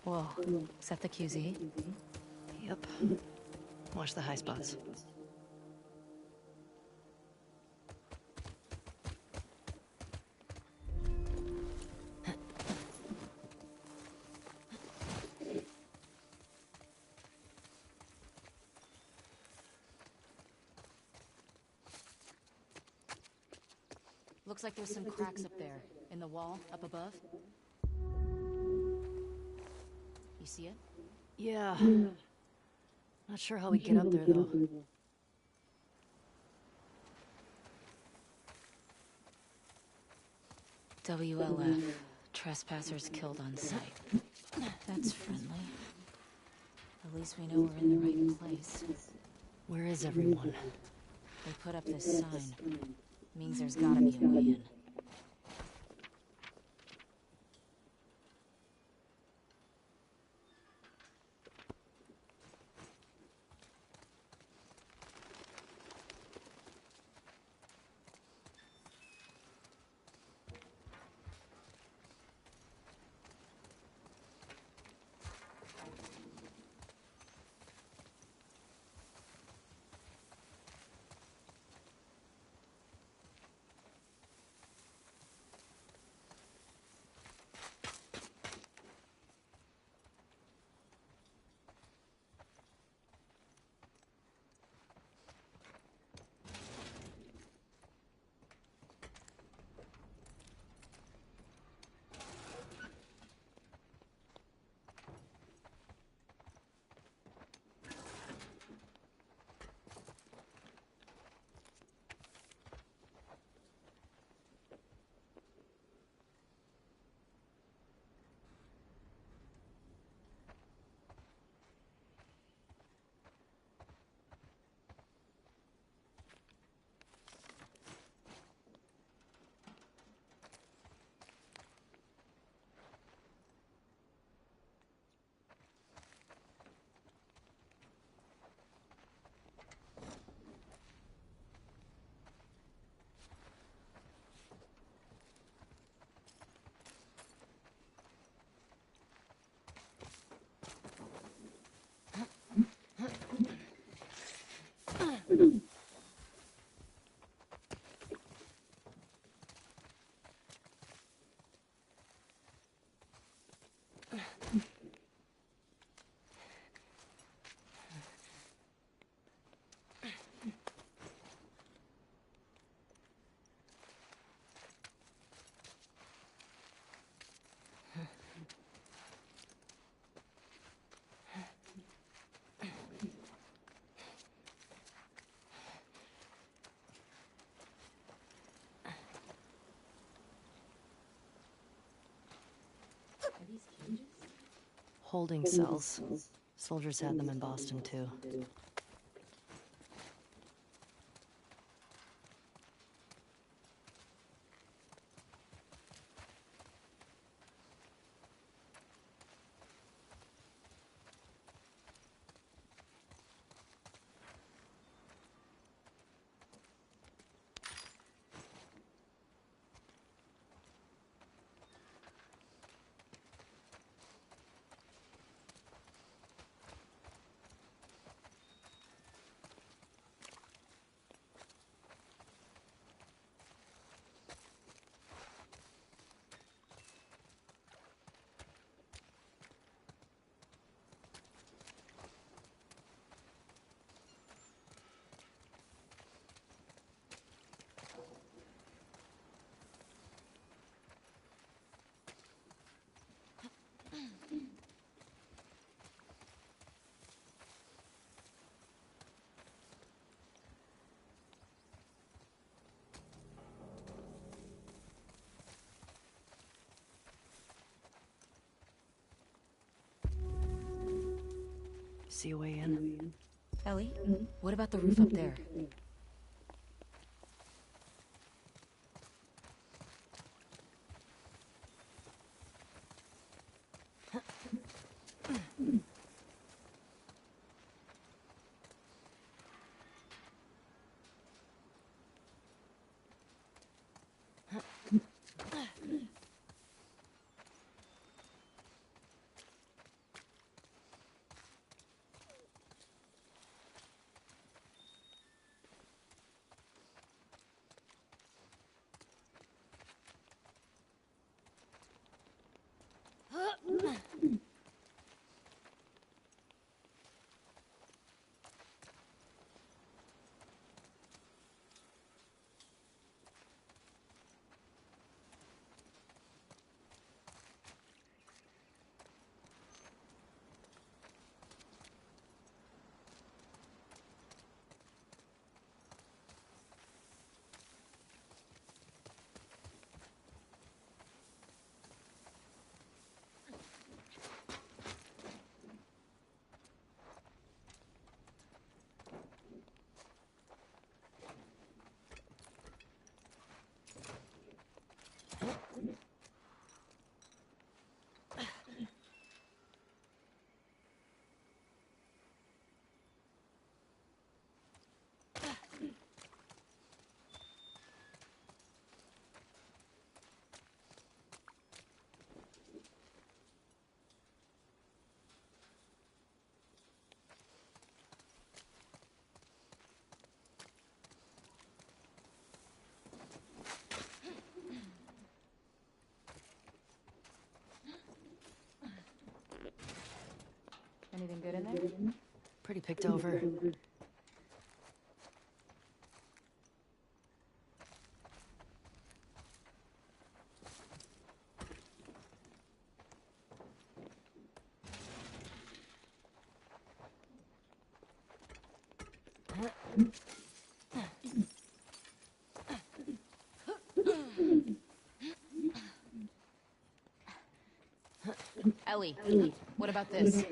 Whoa, is that the QZ? Yep. Watch the high spots. Looks like there's some cracks up there, in the wall, up above. You see it? Yeah. Not sure how we get up there, though. WLF. Trespassers killed on sight. That's friendly. At least we know we're in the right place. Where is everyone? They put up this sign. Means there's gotta be a way in. Holding cells. Soldiers had them in Boston, too. See a way in? Ellie, what about the roof up there? Anything good in there? Pretty picked over. Ellie, what about this?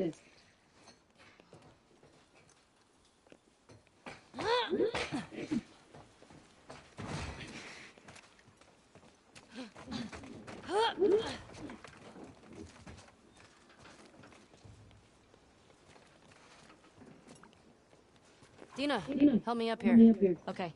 Dina, help me up here. Okay.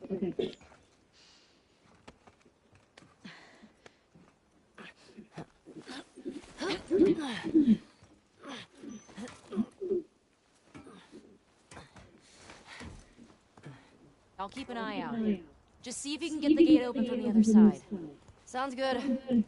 I'll keep an eye out. Just see if you can get the gate open from the other side. Sounds good.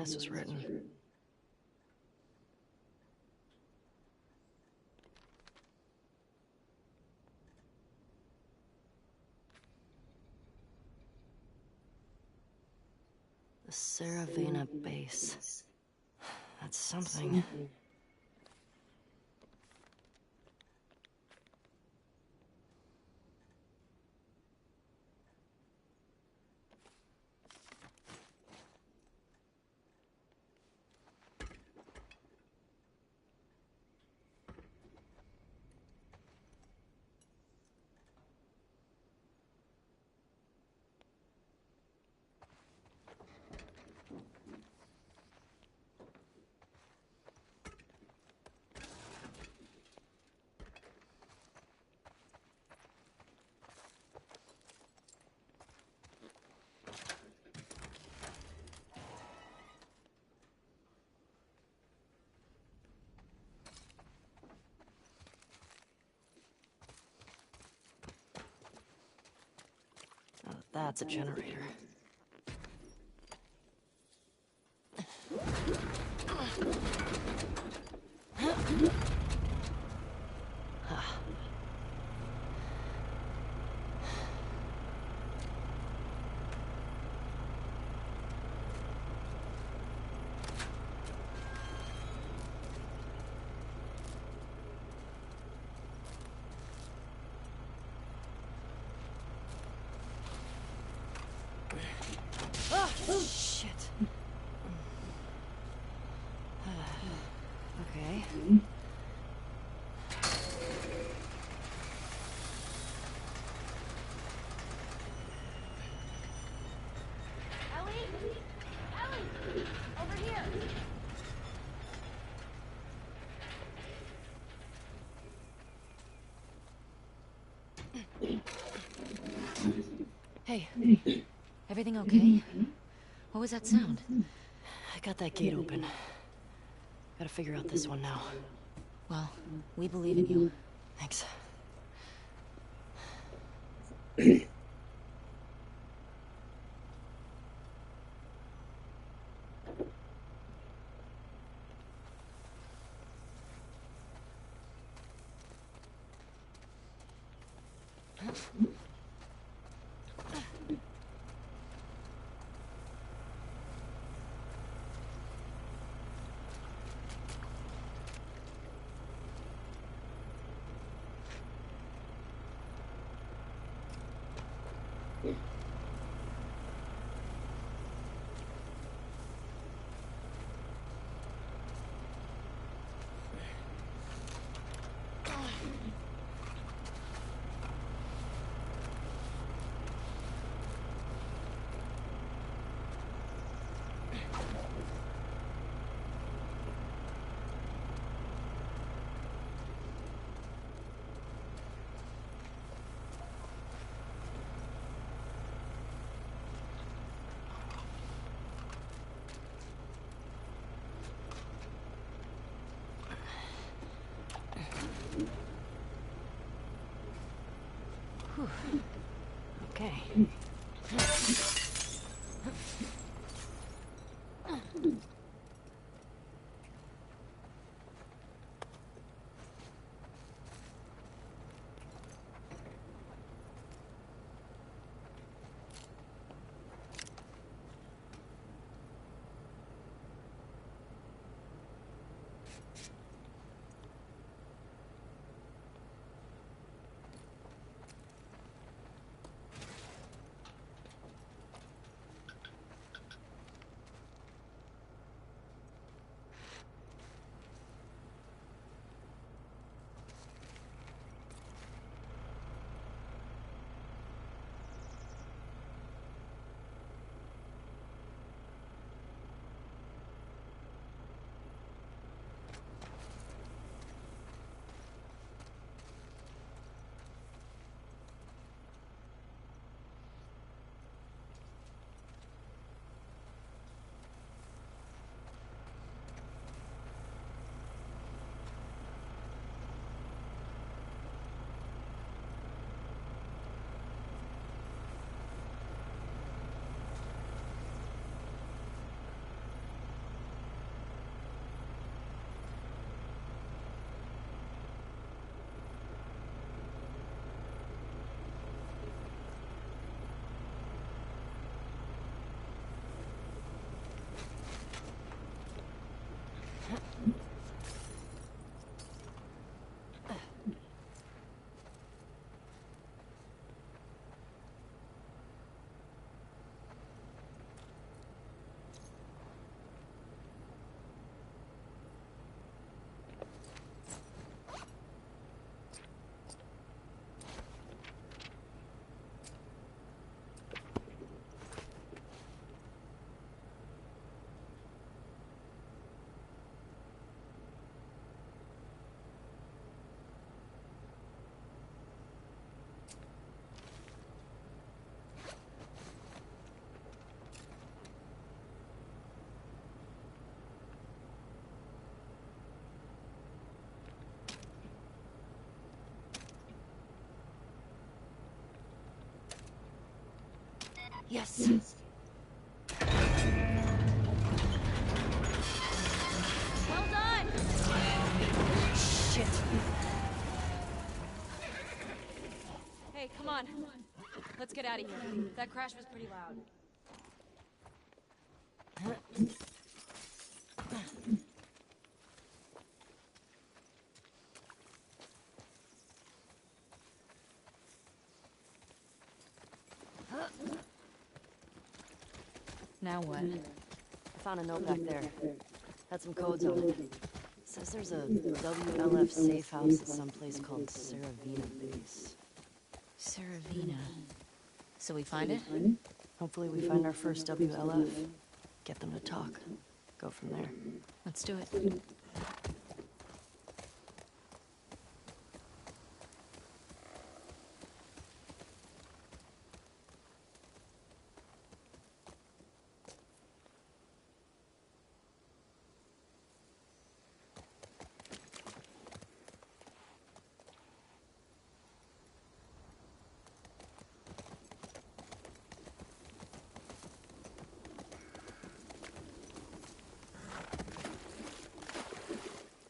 this was written. The Saravena base. That's something. Oh, that's a generator. Shit. Okay. Ellie? Ellie! Over here! Hey. Everything okay? What was that sound? I got that gate open. Gotta figure out this one now. Well, we believe in you. Thanks. Whew. Okay. Yes. Well done! Shit. Hey, come on. Let's get out of here. That crash was pretty loud. Now what? I found a note back there. Had some codes on it. Says there's a WLF safe house at some place called Saravina Base. Saravina. So we find it? Hopefully we find our first WLF. Get them to talk. Go from there. Let's do it.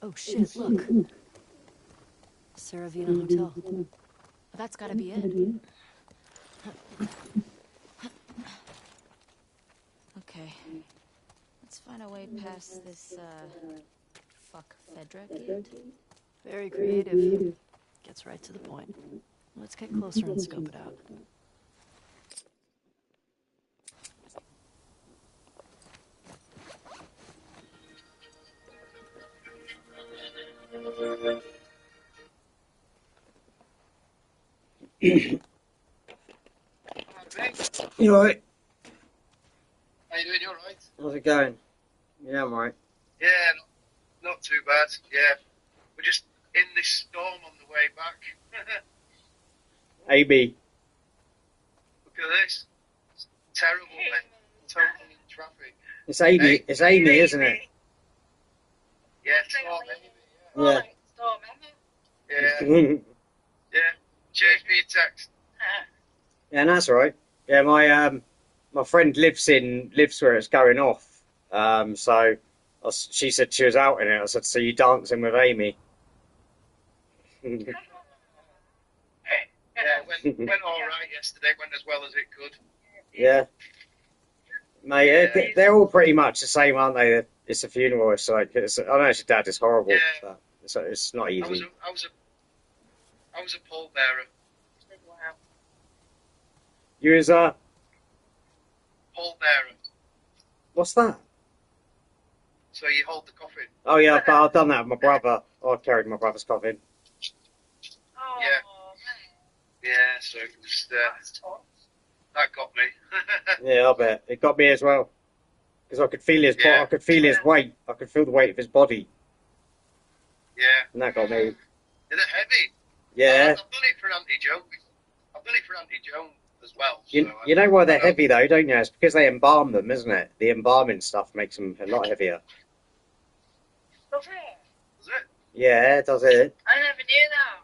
Oh shit, look. Saravina Hotel. That's gotta be it. Okay. Let's find a way past this, fuck Fedra gate. Very creative. Gets right to the point. Let's get closer and scope it out. You alright? How you doing? You alright? How's it going? Yeah, I'm alright. Yeah, not too bad. Yeah, we're just in this storm on the way back. AB. Look at this. It's terrible, man. Totally in traffic. It's Amy. Hey. It's Amy, isn't it? Yeah, storm anyway. Yeah. Yeah, yeah. Cheers for your text. Yeah, that's alright. Yeah, my friend lives where it's going off. She said she was out in it. I said, so you dancing with Amy? Yeah, went all right yesterday. Went as well as it could. Yeah. Mate, they're all pretty much the same, aren't they? It's a funeral. It's like, I know your dad is horrible. Yeah. But it's not easy. I was a pallbearer. You was Pallbearer. what's that? So you hold the coffin. Oh yeah, but I've done that with my brother. I carried my brother's coffin. Yeah, so it was, that got me. Yeah, I bet it got me as well because I could feel his Yeah. I could feel his weight. I could feel the weight of his body, Yeah. and that got me. Is it heavy? Yeah. I've done it for Auntie Joan. I've done it for Auntie Joan as well. You know why they're heavy though, don't you? It's because they embalm them, isn't it? The embalming stuff makes them a lot heavier. Does it? Yeah, does it? I never knew that.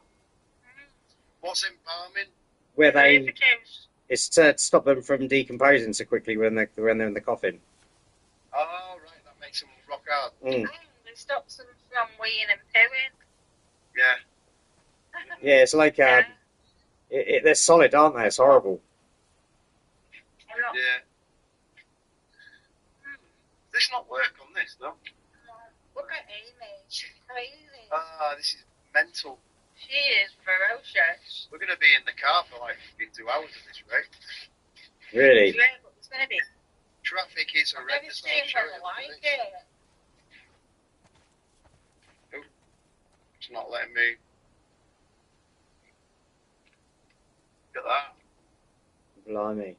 What's embalming? Where they Derivatives. it's to stop them from decomposing so quickly when they're in the coffin. Oh, right, that makes them rock hard. Mm. It stops them from weeing and pooing. Yeah. Yeah, it's like Yeah. they're solid, aren't they? It's horrible. I'm not- Yeah. This not work on this, no? Look at Amy. She's crazy. This is mental. She is ferocious. We're going to be in the car for like 2 hours at this rate. Really? Yeah, but it's going to be. Traffic is I've never horrendous. seen her like it. It's not letting me. Look at that. Blimey.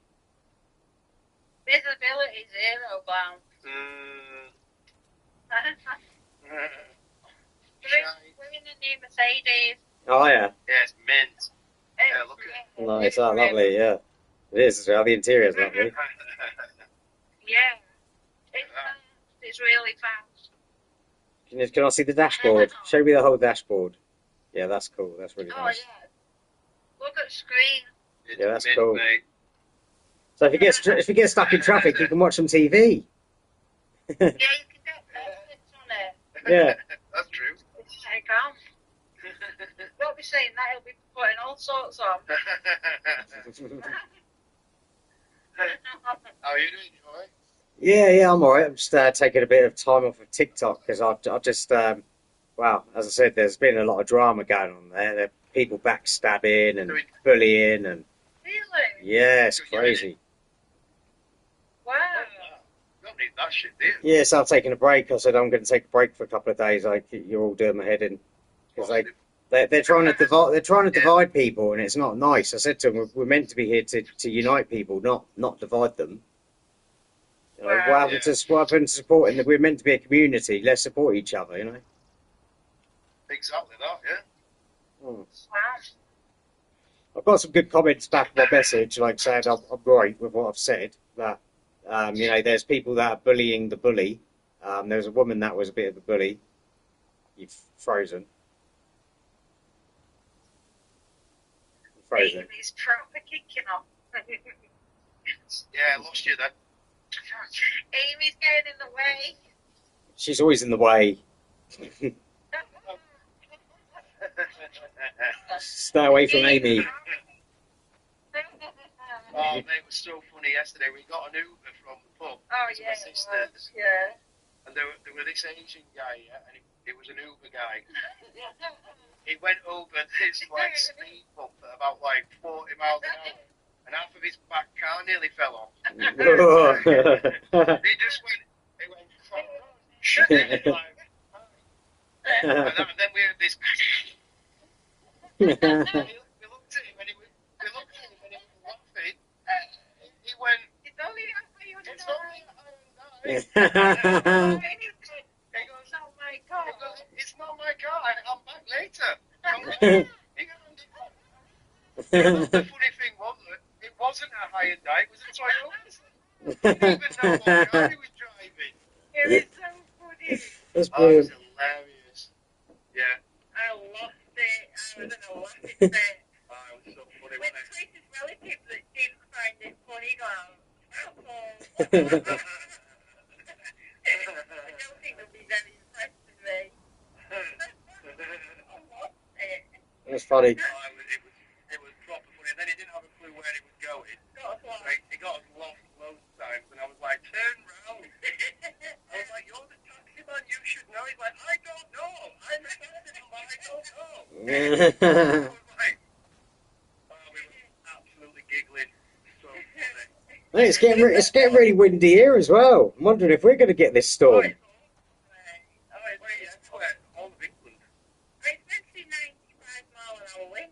Visibility zero, bound. We're in a new Mercedes. Oh yeah. Yeah, it's mint. Yeah, look at No, it's lovely. Yeah, it is. As well. The interior is lovely. Yeah. It's really fast. Can I see the dashboard? Show me the whole dashboard. Yeah, that's cool. That's really Oh, nice. yeah. Look at the screen. It's Yeah, that's mint, cool. mate. So if you get stuck in traffic, you can watch some TV. Yeah, you can get Netflix on it. Yeah. That's true. I can. Don't be saying that, he'll be putting all sorts on. How are you doing, Joy? Yeah, I'm alright. I'm just taking a bit of time off of TikTok because I just, well, as I said, there's been a lot of drama going on there. There are people backstabbing and bullying and Really? yeah, it's crazy. Wow. Don't need that shit, do you? Yeah, so I'm taking a break. I said I'm going to take a break for a couple of days. Like you're all doing my head in because they're trying to divide people and it's not nice. I said to them, we're meant to be here to unite people, not divide them. You know, what happened to supporting? We're meant to be a community. Let's support each other. You know. Exactly that, yeah. Hmm. Wow. I've got some good comments back on my message, like saying I'm right with what I've said. That you know, there's people that are bullying the bully. There was a woman that was a bit of a bully. You've frozen. Frozen. Amy's proper kicking off. Yeah, I lost you then. Amy's getting in the way. She's always in the way. Stay away from Amy. Oh, mate, it was so funny yesterday. We got an Uber from the pub Oh, to yeah, my it was. sister's, Yeah. and there were this Asian guy, yeah, and it was an Uber guy. He went over this like speed bump at about like 40 miles an hour, and half of his back car nearly fell off. He just went, he went, like, and then we heard this. we looked at him and he was laughing. He went, It's only a Hyundai. it's only a Hyundai. He goes, oh my God. He goes, it's not my car. I'm back later. He goes, the funny thing was that it wasn't a Hyundai. It was a Toyota. He didn't even know what car he was driving. It was so funny. That's Oh, it was brilliant. hilarious. Yeah. I lost it. I was in a lost it. Oh, it was so funny, With wasn't it? Chris's relatives that didn't find it funny, Glam. I don't think they'll be very impressed with me. I lost it. That's funny. Oh, it was proper funny. And then he didn't have a clue where he was going. Got us lost. Like, he got us lost loads of times, and I was like, turn round. I was like, you're the taxi man, you should know. He's like, I don't know. I'm the taxi man, but I don't know. I was like, oh, we were absolutely giggling. So funny. Hey, it's getting really windy here as well. I'm wondering if we're going to get this Oh, storm. it's where all of England. It's meant to be 95 mile an hour wind.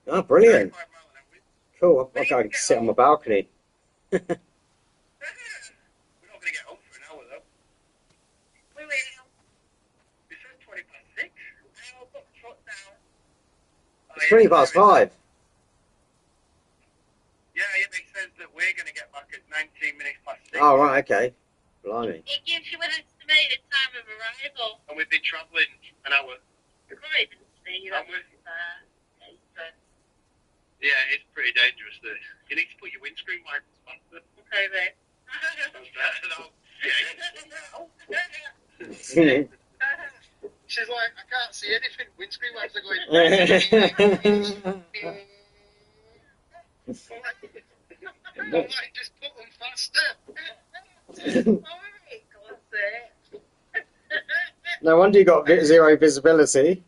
Oh, brilliant. 35 mile an hour wind. Cool. I can sit on my balcony. We're not going to get home for an hour, though. We will. It says 20 past 6. I will put the foot down. It's 20 past 5. Yeah, it says that we're going to get back at 19 minutes past 6. Oh, right, okay. Blimey. It gives you an estimated time of arrival. And we've been travelling an hour. I can't even see that. And we're- Nathan. Yeah, it's pretty dangerous. You need to put your windscreen wipers on. Okay, babe. She's like, I can't see anything. Windscreen wipers are going. I'm like, just put them faster. Alright, Glassie. No wonder you got zero visibility.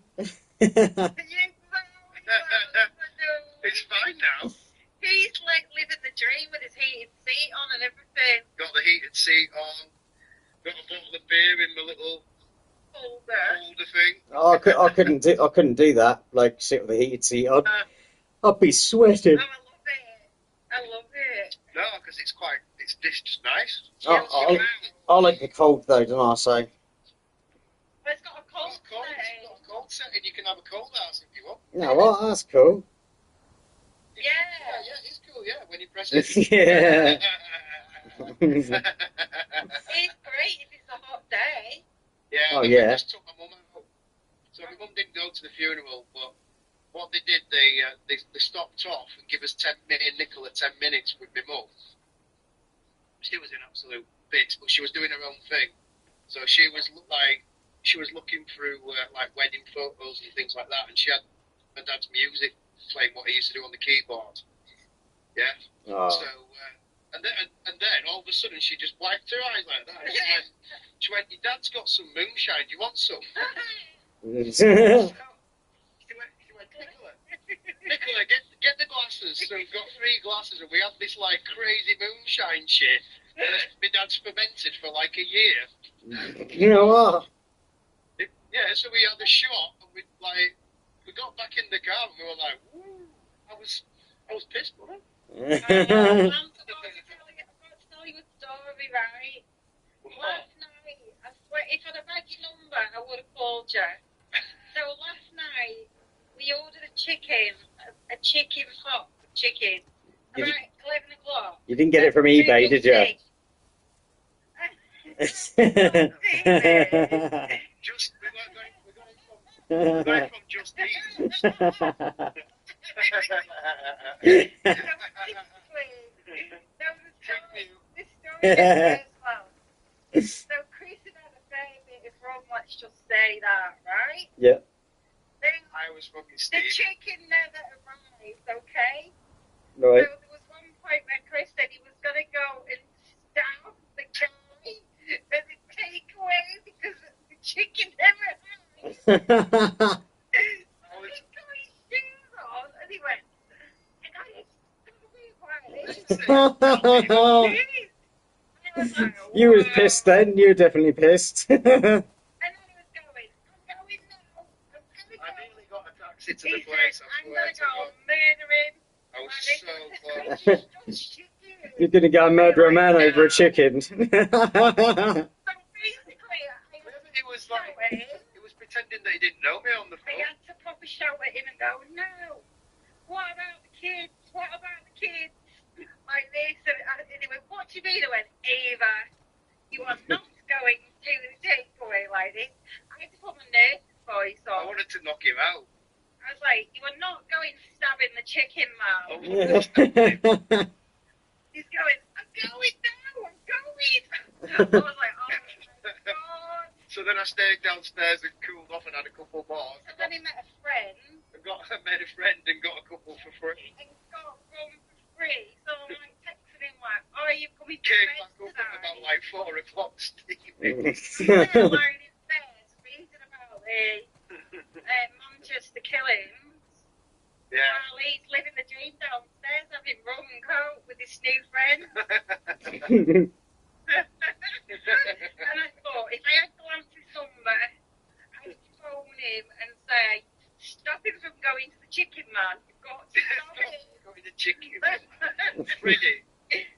It's fine now. He's like living the dream with his heated seat on and everything. Got the heated seat on. Got a bottle of beer in my little holder thing. Oh, I couldn't do that. Like sit with the heated seat on. I'd be sweating. Oh, I love it. No, because it's just nice. I like the cold though, don't I? So But it's got a cold It's cold. setting. It's got a cold setting. You can have a cold house if you want. no, well, that's cool. Yeah, it's cool. Yeah, when you press it. Yeah. It's great if it's a hot day. Yeah. Oh, I yeah. just took my mum out. So my mum didn't go to the funeral, but what they did, they stopped off and give us 10 minutes, nickel of 10 minutes with my mum, she was in absolute bits, but she was doing her own thing. So she was looking through like wedding photos and things like that, and she had her dad's music playing what he used to do on the keyboard. Yeah. Oh. So and then all of a sudden she just wiped her eyes like that. And she went, "Your dad's got some moonshine. Do you want some?" So she went, Nicola, get the glasses. So we got 3 glasses, and we had this like crazy moonshine shit. My dad's fermented for like a year. You know what? Yeah, so we had a shot, and we got back in the car, and we were like, "Woo!" I was pissed, wasn't I'm supposed to tell you a story, right? Last night, I swear, if I'd have had your number, I would have called you. So last night, we ordered a chicken hot chicken, You about 11 o'clock. You didn't get it from eBay, did you? Just we're going from Just Eat. So basically, the story is well. So Chris had had a fair bit of rum, let's just say that, right? Yeah. Then I was fucking the Steve. chicken never arrived, okay? Right. So there was one point where Chris said he was going to go and stab the guy at the takeaway because the chicken never arrived. So he got his shoes on and he went, and I just You was pissed then. You were definitely pissed. And then he was going, I'm going now. I nearly got a taxi to He the place. said, I I'm swear going to to go God. murder him. I was so close. You're gonna go and murder a man over a chicken. So basically, I It was like he was pretending that he didn't know me on the phone. had to proper shout at him and go, no, what about the kids? What about the kids? Like this. And he went, what do you mean? I went, Ava, you are not going to the takeaway like this. I had to put my nurse's voice I on. wanted to knock him out. I was like, you are not going stabbing the chicken, man. He's going, I'm going now, I'm going. I was like, oh my God. So then I stayed downstairs and cooled off and had a couple more. And then he met a friend I made a friend and got a couple for free. and got rum for free. So I'm like texting him like, oh, are you coming to Came bed back up tonight? at about like 4 o'clock steaming. Lying in bed, reading about the Manchester killings. Yeah. While he's living the dream downstairs, having rum and coke with his new friend. And I thought, if I had Glance's number, I'd phone him and say, stop him from going to the chicken man. You've got to stop him. Going to chicken. Freddy.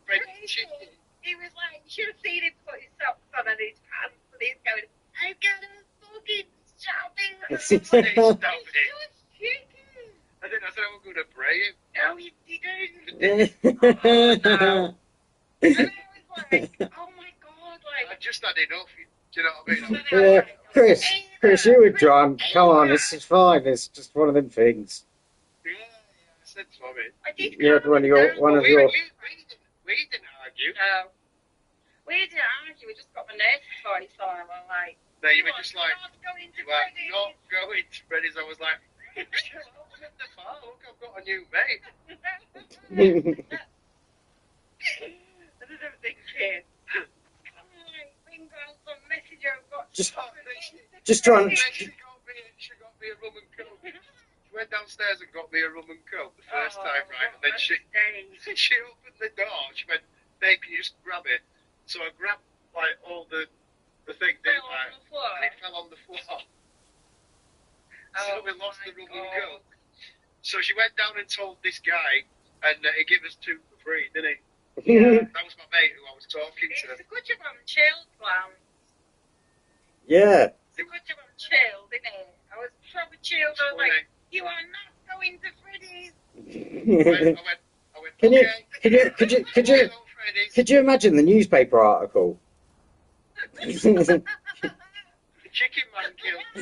Freddy chicken. He was like, you should have seen him put his socks on and his pants, and he's going, I'm gonna fucking stop him. And I was like, Stop it's it. just chicken. And then I said I was going to pray him. No, you didn't. And I was like, oh my God, I like. just had enough. Do you know what I mean? Yeah, Chris, you were drunk. Come on, this is fine. It's just one of them things. Yeah, I said sorry. I did You had one of your We didn't argue. No. We didn't argue, we just got my nurse's voice on and I'm like, No, you you were are just like, not going to you are Freddy's. not going to Freddy's. I was like, open the bar. Look, I've got a new mate. And then I'm thinking, ring on some messenger, I've got Just trying. She got me a rum and coke. She went downstairs and got me a rum and coke the first time, right? And then she opened the door. She went, babe, can you just grab it? So I grabbed like all the thing, didn't I? And it fell on the floor. So we lost the rum and coke. So she went down and told this guy, and he gave us 2 for free, didn't he? That was my mate who I was talking It's to. a good job I'm chilled, Glam. Yeah. It's a good job I'm chilled, isn't it? I was proper chilled. I was like, you are not going to Freddy's. I went, Can you- okay. Hello, Freddy's. Could you imagine the newspaper article? The chicken man killed. He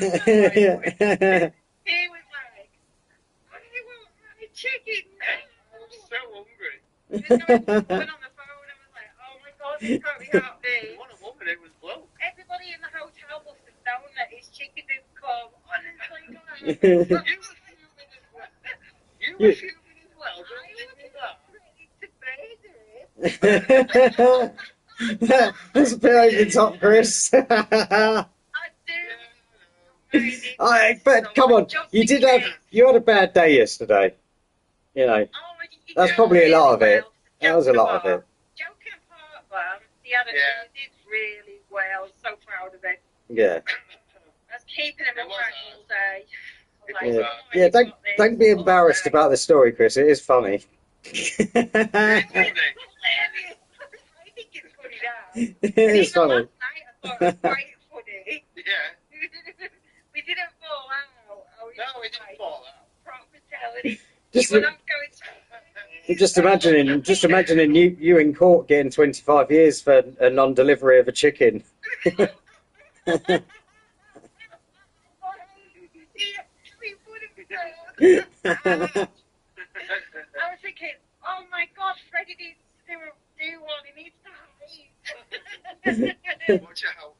was like, I want my chicken now. I was so hungry. Went on the phone and was like, oh my God, Probably not me. One a woman, it was blue. Everybody in the hotel must have known that his chicken didn't come. Honestly, guys. You were fuming as well. You were fuming as well. I Don't you was do that? ready to murder him. That's a bit over the top, Chris. I do. Really But come on, you had a bad day yesterday. You know, that's probably a lot of it. That was a lot of it. Joking apart, the other Yeah. two did really well. So proud of it. Yeah. I was keeping him It was upright all day. It Like, was Yeah, "Oh, yeah. you've Don't got this don't be all embarrassed day." about the story, Chris. It is funny. It's hilarious. I think it's funny now. It And is even funny. last night I thought it was quite funny. Yeah. We didn't fall out. I was No, it didn't fall out. proper telling him. Just, Well, I'm going to... just imagining you in court getting 25 years for a non-delivery of a chicken. I was thinking, oh my god, Freddie needs to do one. He needs to hide. Watch out.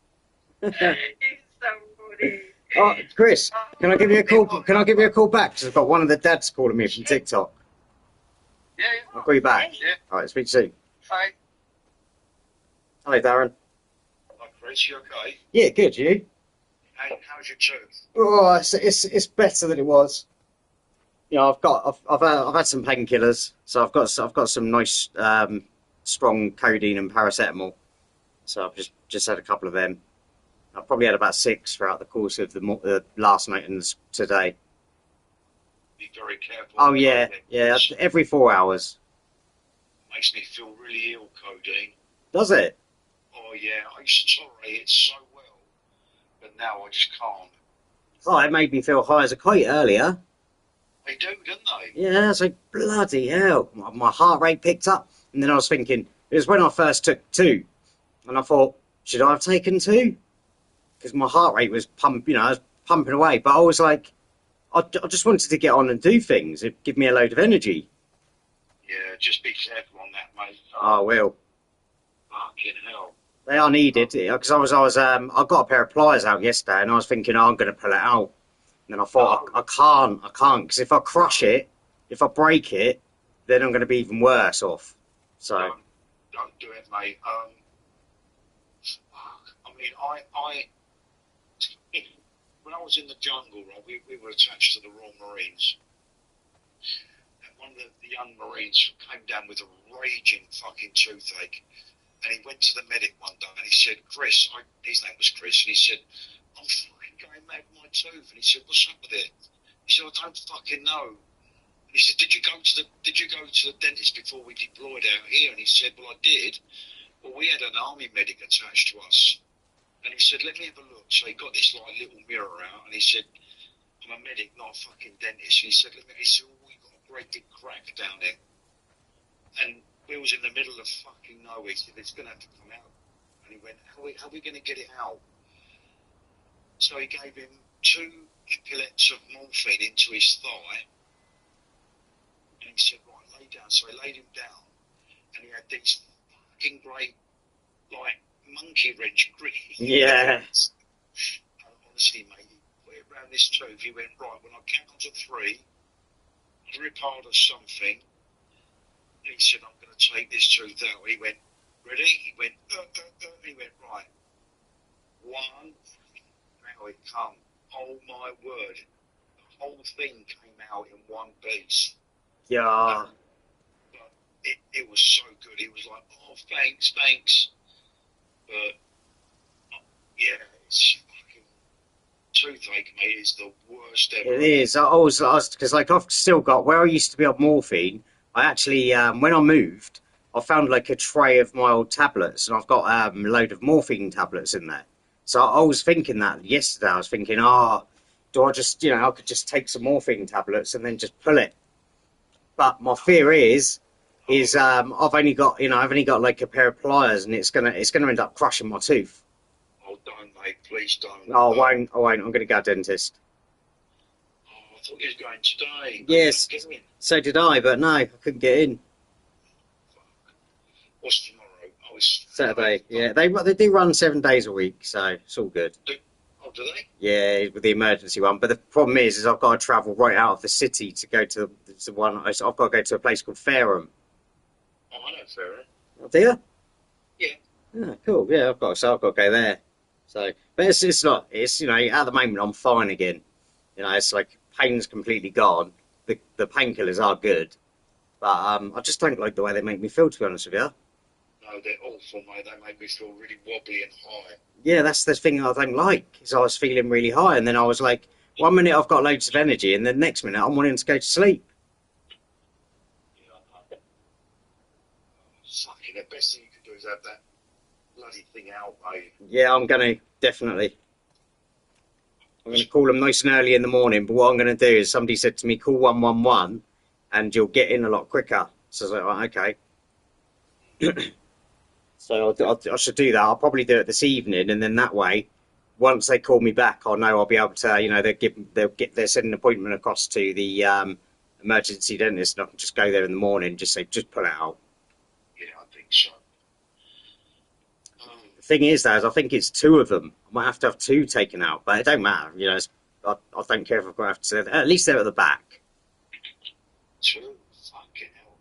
He's so funny. Oh, Chris, can I give you a call? Can I give you a call back? Because I've got one of the dads calling me from TikTok. Yeah, I'll call you back. yeah. All right, speak soon. Hi. Hello, Darren. Hi, Chris. You okay? Yeah, good. You? How's your tooth? Oh, it's better than it was. You know, I've had some painkillers, so I've got some nice strong codeine and paracetamol. So I've just had a couple of them. I've probably had about 6 throughout the course of the last night and today. Be very careful. Oh yeah, yeah. Every 4 hours. Makes me feel really ill, codeine. Does it? Oh yeah, I used to tolerate it so well, but now I just can't. Oh, it made me feel high as a kite earlier. They do, don't they? Yeah, I was like, bloody hell. My heart rate picked up, and then I was thinking, it was when I first took 2, and I thought, should I have taken 2? Because my heart rate was I was pumping away, but I was like, I just wanted to get on and do things. It give me a load of energy. Yeah, just be careful on that, mate. Oh, I will. Fucking hell. They are needed, because I got a pair of pliers out yesterday, and I was thinking, oh, I'm going to pull it out. And then I thought, I can't, because if I crush it, if I break it, then I'm going to be even worse off. So, Don't do it, mate. I mean, when I was in the jungle, right, we were attached to the Royal Marines. And one of the young Marines came down with a raging fucking toothache. And he went to the medic one day and he said, Chris, his name was Chris, and he said, I'm fucking going mad with my tooth. And he said, what's up with it? He said, I don't fucking know. And he said, did you go to the dentist before we deployed out here? And he said, well, I did. Well, we had an army medic attached to us. And he said, let me have a look. So he got this like little mirror out and he said, I'm a medic, not a fucking dentist. And he said, he said, oh, we got a great big crack down there. And we was in the middle of fucking nowhere. He said, it's going to have to come out. And he went, how are we going to get it out? So he gave him 2 pellets of morphine into his thigh. And he said, right, lay down. So he laid him down. And he had these fucking great, like, monkey wrench gritty. yeah. And honestly, mate, he put it around this tooth. He went, right, when I count to 3, rip hard or something. And he said, I'm going to take this tooth out. He went, ready? He went, he went, right. 1. Now it come. Oh my word. The whole thing came out in one piece. Yeah. But it was so good. He was like, oh, thanks. But, yeah, it's fucking toothache, mate, is the worst ever. It is. I was because like I've still got where I used to be on morphine. I actually when I moved, I found like a tray of my old tablets, and I've got a load of morphine tablets in there. So I was thinking that yesterday. I was thinking, do I just I could just take some morphine tablets and then just pull it. But my fear is I've only got like a pair of pliers, and it's gonna end up crushing my tooth. Oh, don't, mate, please don't. No, I won't. I'm gonna go to a dentist. Oh, I thought you was going today. Yes. Get in. So did I, but no, I couldn't get in. Fuck. What's tomorrow? Oh, nice. Saturday. Yeah, they do run 7 days a week, so it's all good. Oh, do they? Yeah, with the emergency one. But the problem is I've got to travel right out of the city to go to the one. I've got to go to a place called Fareham. Oh, I know Fareham. Oh, do you? Yeah. Oh, cool. Yeah, I've got to go there. So, but it's not. It's at the moment I'm fine again. It's like pain's completely gone. The painkillers are good, but I just don't like the way they make me feel. To be honest with you. No, they're awful, mate. They make me feel really wobbly and high. Yeah, that's the thing I don't like. Is I was feeling really high, and then I was like, 1 minute I've got loads of energy, and then next minute I'm wanting to go to sleep. Yeah, I know. Fucking, the best thing you can do is have that bloody thing out, mate. Yeah, I'm gonna definitely. I'm gonna call them nice and early in the morning. But what I'm gonna do is somebody said to me, call 111, and you'll get in a lot quicker. So I was like, right, okay. So I should do that. I'll probably do it this evening, and then that way, once they call me back, I'll know I'll be able to. They'll send an appointment across to the emergency dentist, and I can just go there in the morning. Just pull it out. Yeah, I think so. The thing is, though, is I think it's two of them. I might have to have two taken out, but it don't matter. I don't care if I've got to have to. At least they're at the back. Two? Fucking hell.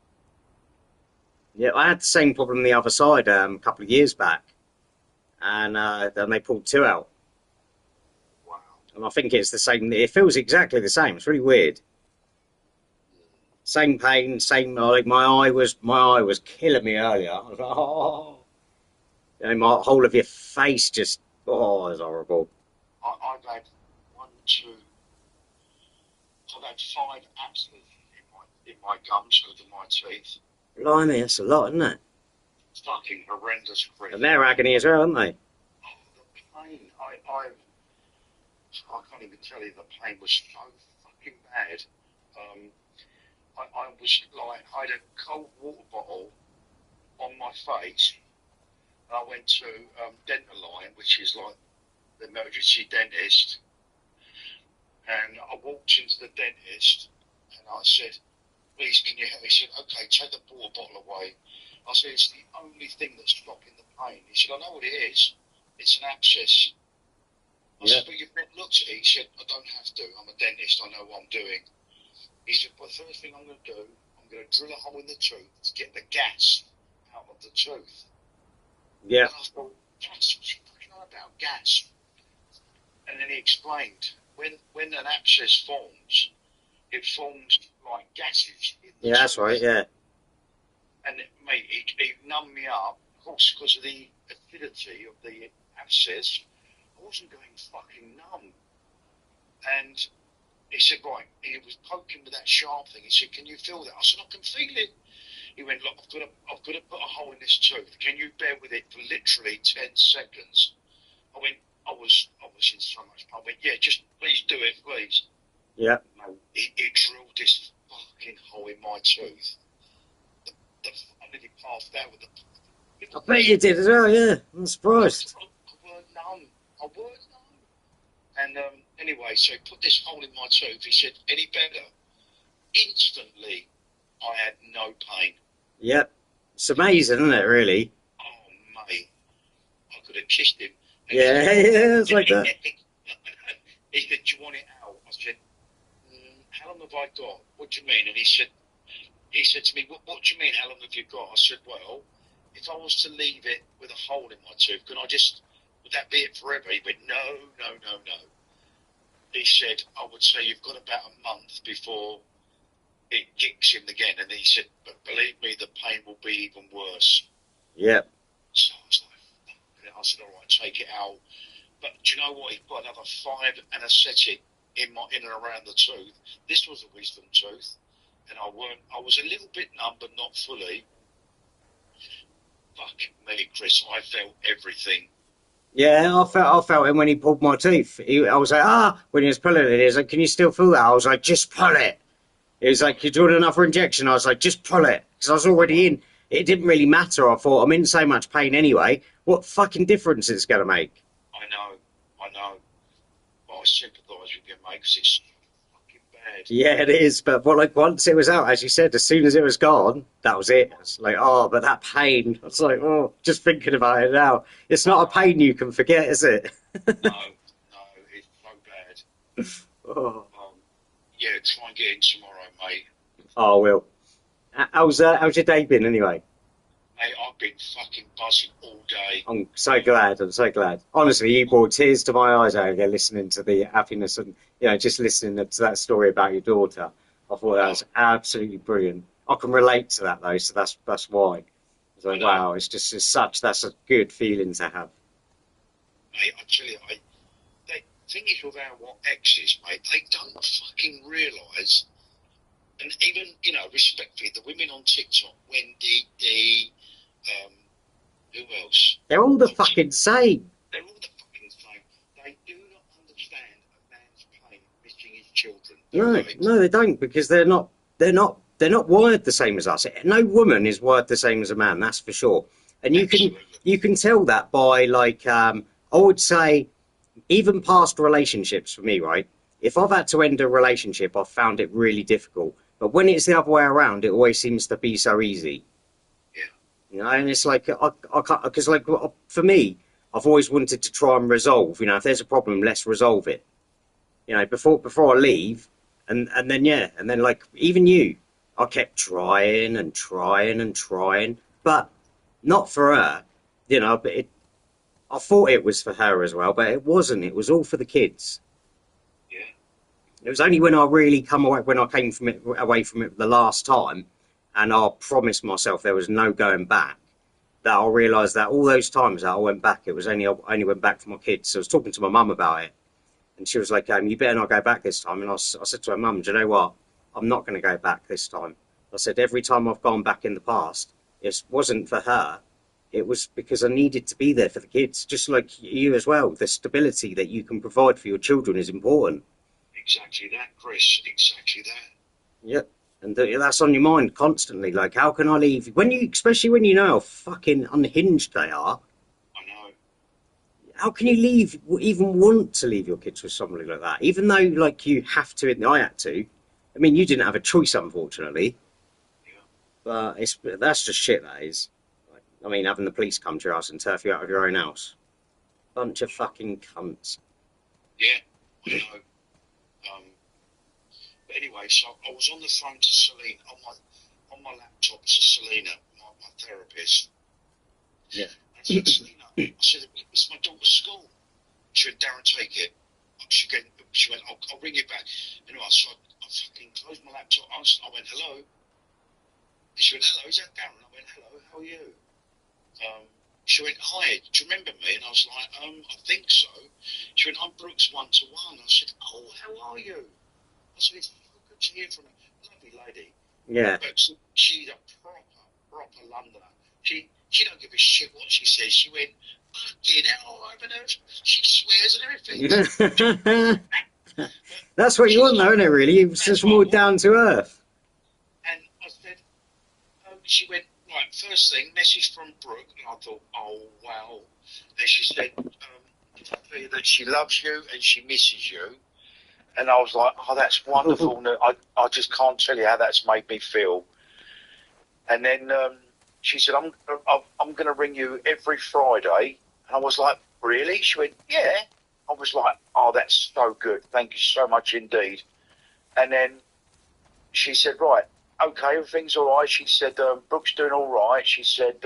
Yeah, I had the same problem the other side a couple of years back, and then they pulled two out. Wow. And I think it's the same. It feels exactly the same. It's really weird. Same pain, same like my eye was killing me earlier. I was like, oh, my whole of your face just it's horrible. I've had I've had 5 abscesses in my gums under my teeth. Blimey, that's a lot, isn't it? It's fucking horrendous, Chris. And they're agony as well, aren't they? Oh, the pain. I can't even tell you, the pain was so fucking bad. I was like, I had a cold water bottle on my face, and I went to Dental, which is like the emergency dentist, and I walked into the dentist, and I said, please, can you help me? He said, okay, take the water bottle away. I said, it's the only thing that's stopping the pain. He said, I know what it is. It's an abscess. I said, but you've not looked at it. He said, I don't have to. I'm a dentist. I know what I'm doing. He said, well, the first thing I'm going to do, I'm going to drill a hole in the tooth to get the gas out of the tooth. Yeah. And I thought, gas? What's he fucking on about? Gas. And then he explained, when an abscess forms, it forms like gases in the tooth. That's right, yeah. And mate, he numbed me up, of course, because of the acidity of the abscess. I wasn't going fucking numb. And he said, right, he was poking with that sharp thing. He said, can you feel that? I said, I can feel it. He went, look, I've got to put a hole in this tooth. Can you bear with it for literally 10 seconds? I went, I was in so much pain. I went, yeah, just please do it, please. Yeah. No, he drilled this fucking hole in my tooth. I nearly passed out with the... I bet you did as well, yeah. I'm surprised. I weren't numb. And anyway, so he put this hole in my tooth. He said, any better? Instantly, I had no pain. Yep. It's amazing, isn't it, really? Oh, mate. I could have kissed him. And Yeah, it's like that. He said, do you want it out? I said, how long have I got? What do you mean? And he said to me, what do you mean, how long have you got? I said, well, if I was to leave it with a hole in my tooth, would that be it forever? He went, no. He said, I would say you've got about a month before it kicks in again. And he said, but believe me, the pain will be even worse. Yep. So I was like, I said, all right, take it out. But do you know what? He put another 5 anaesthetic in and around the tooth. This was a wisdom tooth. And I was a little bit numb, but not fully. Fuck me, Chris, I felt everything. Yeah, I felt him when he pulled my tooth. I was like, when he was pulling it, he was like, can you still feel that? I was like, just pull it. He was like, you're doing another injection. I was like, just pull it. Because I was already in. It didn't really matter. I thought, I'm in so much pain anyway. What fucking difference is it going to make? I know. Well, I sympathise with you, mate, because it's fucking bad. Yeah, it is. But like once it was out, as you said, as soon as it was gone, that was it. It's like, oh, but that pain. It's like, oh, just thinking about it now. It's not a pain you can forget, is it? No, it's so bad. Oh, Yeah, try and get in tomorrow, mate. oh Will. How's your day been anyway? Mate, I've been fucking buzzing all day. I'm so glad. I'm so glad. Honestly, you brought tears to my eyes out here listening to the happiness and just listening to that story about your daughter. I thought that was absolutely brilliant. I can relate to that though, so that's why. It's like, wow, that's a good feeling to have. Mate, I tell you, the thing is with our exes, mate, they don't fucking realise. And even, respectfully, the women on TikTok, Wendy, Dee, who else? They're all the fucking same. They're all the fucking same. They do not understand a man's pain missing his children. No, they don't, because they're not wired the same as us. No woman is wired the same as a man, that's for sure. And you can tell that by I would say even past relationships for me, right? If I've had to end a relationship, I've found it really difficult. But when it's the other way around, it always seems to be so easy. Yeah. And it's like, I can't, because for me, I've always wanted to try and resolve, if there's a problem, let's resolve it. Before I leave, and then even you, I kept trying and trying and trying, but not for her, but I thought it was for her as well, but it wasn't. It was all for the kids. It was only when I really when I came away from it the last time, and I promised myself there was no going back, that I realised that all those times that I went back, it was I only went back for my kids. So I was talking to my mum about it, and she was like, you better not go back this time. And I said to her, Mum, do you know what? I'm not going to go back this time. I said, every time I've gone back in the past, it wasn't for her. It was because I needed to be there for the kids, just like you as well. The stability that you can provide for your children is important. Exactly that, Chris. Exactly that. Yep. And that's on your mind constantly. Like, how can I leave? Especially when you know how fucking unhinged they are. I know. How can you even want to leave your kids with somebody like that? Even though, you have to, and I had to. I mean, you didn't have a choice, unfortunately. Yeah. But that's just shit, that is. I mean, having the police come to your house and turf you out of your own house. Bunch of fucking cunts. Yeah, I know. But anyway, so I was on the phone to Selena, on my laptop to Selena, my therapist. Yeah. And I said, Selena, I said, it's my daughter's school. She went, Darren, take it. She went, I'll ring you back. Anyway, so I fucking closed my laptop. I went, hello. And she went, hello, is that Darren? I went, hello, how are you? She went, hi, do you remember me? And I was like, I think so. She went, I'm Brooks 1-to-1. I said, oh, how are you? I said, it's good to hear from her. Lovely lady. Yeah. But she's a proper Londoner. She don't give a shit what she says. She went, fucking hell, I haven't heard. She swears and everything. That's what you want, though, isn't it, really? It's just more down to earth. And I said, she went, right, first thing, message from Brooke. And I thought, oh, wow. And she said, that she loves you and she misses you. And I was like, oh, that's wonderful. I just can't tell you how that's made me feel. And then she said, I'm going to ring you every Friday. And I was like, really? She went, yeah. I was like, oh, that's so good. Thank you so much indeed. And then she said, right, okay, everything's all right. She said, Brooke's doing all right. She said,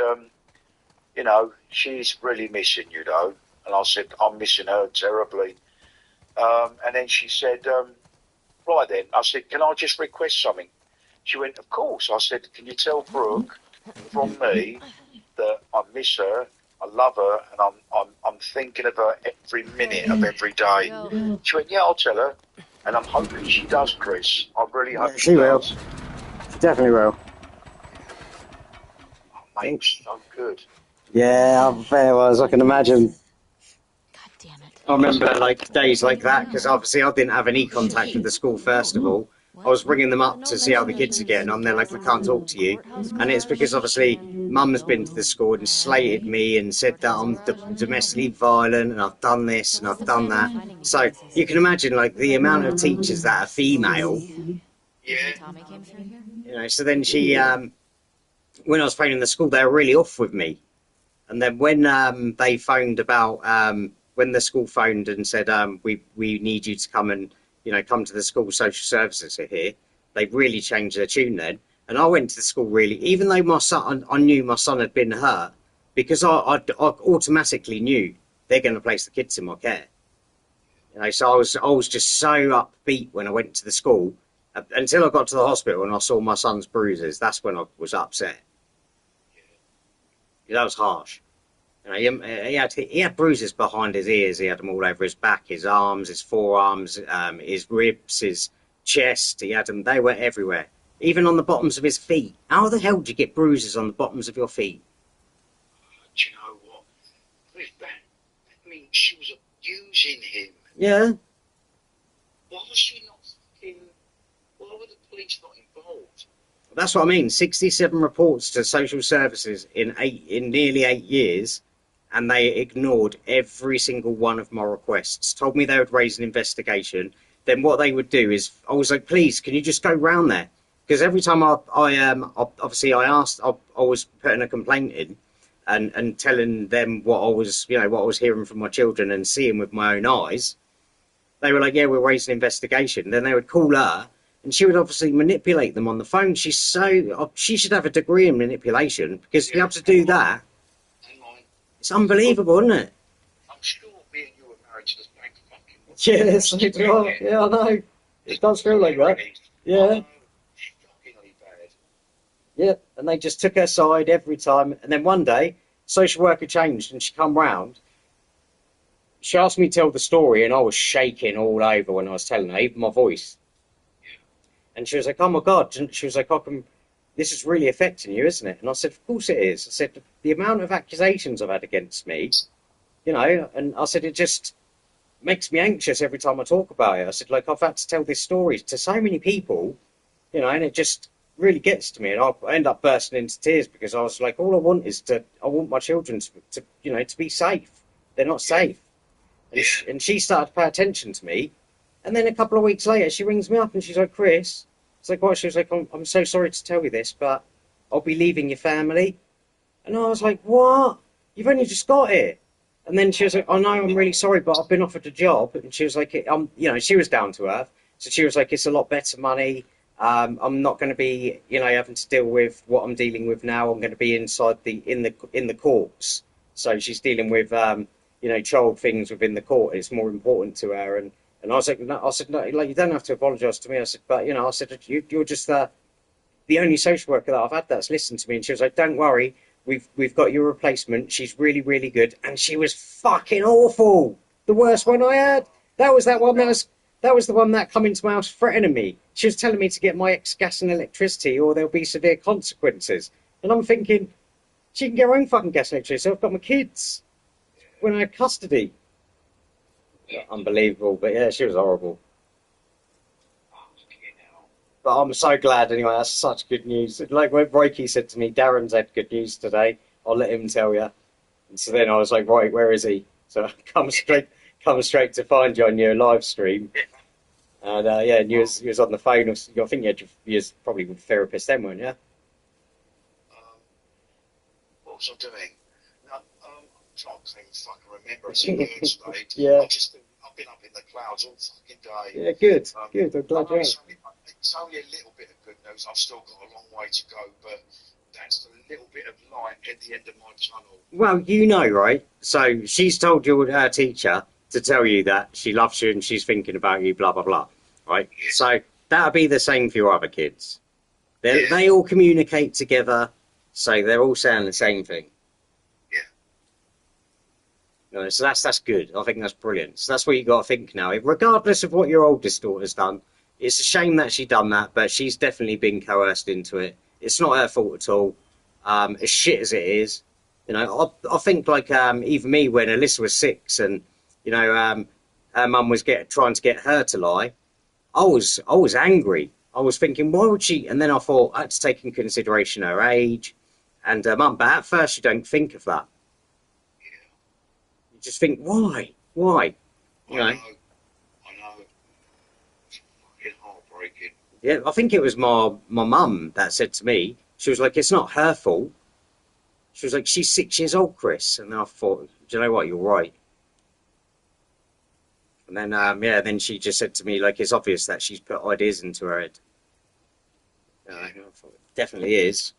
she's really missing you, though. And I said, I'm missing her terribly. And then she said, right then. I said, can I just request something? She went, of course. I said, can you tell Brooke from me that I miss her, I love her, and I'm thinking of her every minute of every day. She went, yeah, I'll tell her. And I'm hoping she does, Chris. I really hope she does. Will. She definitely will. Oh, mate, so good. Yeah, I bet it was. I can imagine. God damn it. I remember days like that, because obviously I didn't have any contact with the school first of all. I was ringing them up to see how the kids are getting on. They're like, we can't talk to you. And it's because obviously mum's been to the school and slated me and said that I'm domestically violent and I've done this and I've done that. So you can imagine like the amount of teachers that are female. Yeah. Tommy came through here? You know, so then she, when I was phoning the school, they were really off with me. And then when they phoned about, when the school phoned and said, we need you to come and, you know, come to the school, social services are here, they really changed their tune then. And I went to the school really, even though my son, I knew my son had been hurt, because I automatically knew they're going to place the kids in my care. You know, so I was just so upbeat when I went to the school until I got to the hospital and I saw my son's bruises. That's when I was upset. That was harsh. You know, he had bruises behind his ears. He had them all over his back, his arms, his forearms, his ribs, his chest. He had them. They were everywhere, even on the bottoms of his feet. How the hell do you get bruises on the bottoms of your feet? Do you know what? That means she was abusing him. Yeah. Why was she not fucking... Why were the police not involved? That's what I mean. 67 reports to social services in nearly 8 years, and they ignored every single one of my requests. Told me they would raise an investigation. Then what they would do is, I was like, please, can you just go round there? Because every time I asked, I was putting a complaint in, and telling them what I was, you know, what I was hearing from my children and seeing with my own eyes. They were like, yeah, we'll raise an investigation. Then they would call her. And she would obviously manipulate them on the phone. She should have a degree in manipulation, because to be able to do that, it's unbelievable, isn't it? I'm sure me and you were married to this bank fucking... Yes, I do. Yeah, I know. It does feel like that. Yeah. Shockingly bad. Yeah, and they just took her side every time. And then one day, social worker changed and she come round. She asked me to tell the story and I was shaking all over when I was telling her, even my voice. And she was like, oh my God. And she was like, this is really affecting you, isn't it? And I said, of course it is. I said, the amount of accusations I've had against me, you know, and I said, it just makes me anxious every time I talk about it. I said, like, I've had to tell this story to so many people, you know, and it just really gets to me. And I end up bursting into tears because I was like, all I want is I want my children to you know, to be safe. They're not safe. And she started to pay attention to me. And then a couple of weeks later, she rings me up and she's like, Chris, it's like, what? She was like, I'm so sorry to tell you this, but I'll be leaving your family. And I was like, what? You've only just got it. And then she was like, oh no, I'm really sorry, but I've been offered a job. And she was like, you know, she was down to earth. So she was like, it's a lot better money. I'm not going to be, you know, having to deal with what I'm dealing with now. I'm going to be inside in the courts. So she's dealing with, you know, child things within the court. It's more important to her. And I was like, no, I said, no, like, you don't have to apologise to me. I said, but, you know, I said, you're just the only social worker that I've had that's listened to me. And she was like, don't worry, we've got your replacement. She's really, really good. And she was fucking awful. The worst one I had. That was the one that come into my house threatening me. She was telling me to get my ex gas and electricity or there'll be severe consequences. And I'm thinking, she can get her own fucking gas and electricity. So I've got my kids when I had custody. Unbelievable, but yeah, she was horrible. But I'm so glad anyway. That's such good news. Like when Roiki said to me, Darren's had good news today. I'll let him tell you. And so then I was like, right, where is he? So I come straight to find you on your live stream. And yeah, and you was on the phone. I think you was probably with a therapist then, weren't you? What was I doing? No, I can't fucking remember. It's a weird state. Yeah. I've been up in the clouds all fucking day. Yeah, good. Good. I'm glad you're it's only a little bit of good news. I've still got a long way to go, but that's a little bit of light at the end of my tunnel. Well, you know, right? So she's told your teacher to tell you that she loves you and she's thinking about you, blah, blah, blah, right? Yeah. So that'll be the same for your other kids. They all communicate together, so they're all saying the same thing. No, so that's good. I think that's brilliant. So that's what you got to think now. Regardless of what your oldest daughter's done, it's a shame that she done that, but she's definitely been coerced into it. It's not her fault at all. As shit as it is, you know, I think like even me when Alyssa was 6 and you know her mum was trying to get her to lie, I was angry. I was thinking, why would she? And then I thought I had to take into consideration her age and her mum. But at first, you don't think of that. Yeah. You just think, why? Why? You know? I know. It's fucking heartbreaking. Yeah, I think it was my mum that said to me, she was like, it's not her fault. She was like, she's 6 years old, Chris. And I thought, do you know what? You're right. And then, yeah, then she just said to me, like, it's obvious that she's put ideas into her head. I thought, it definitely is.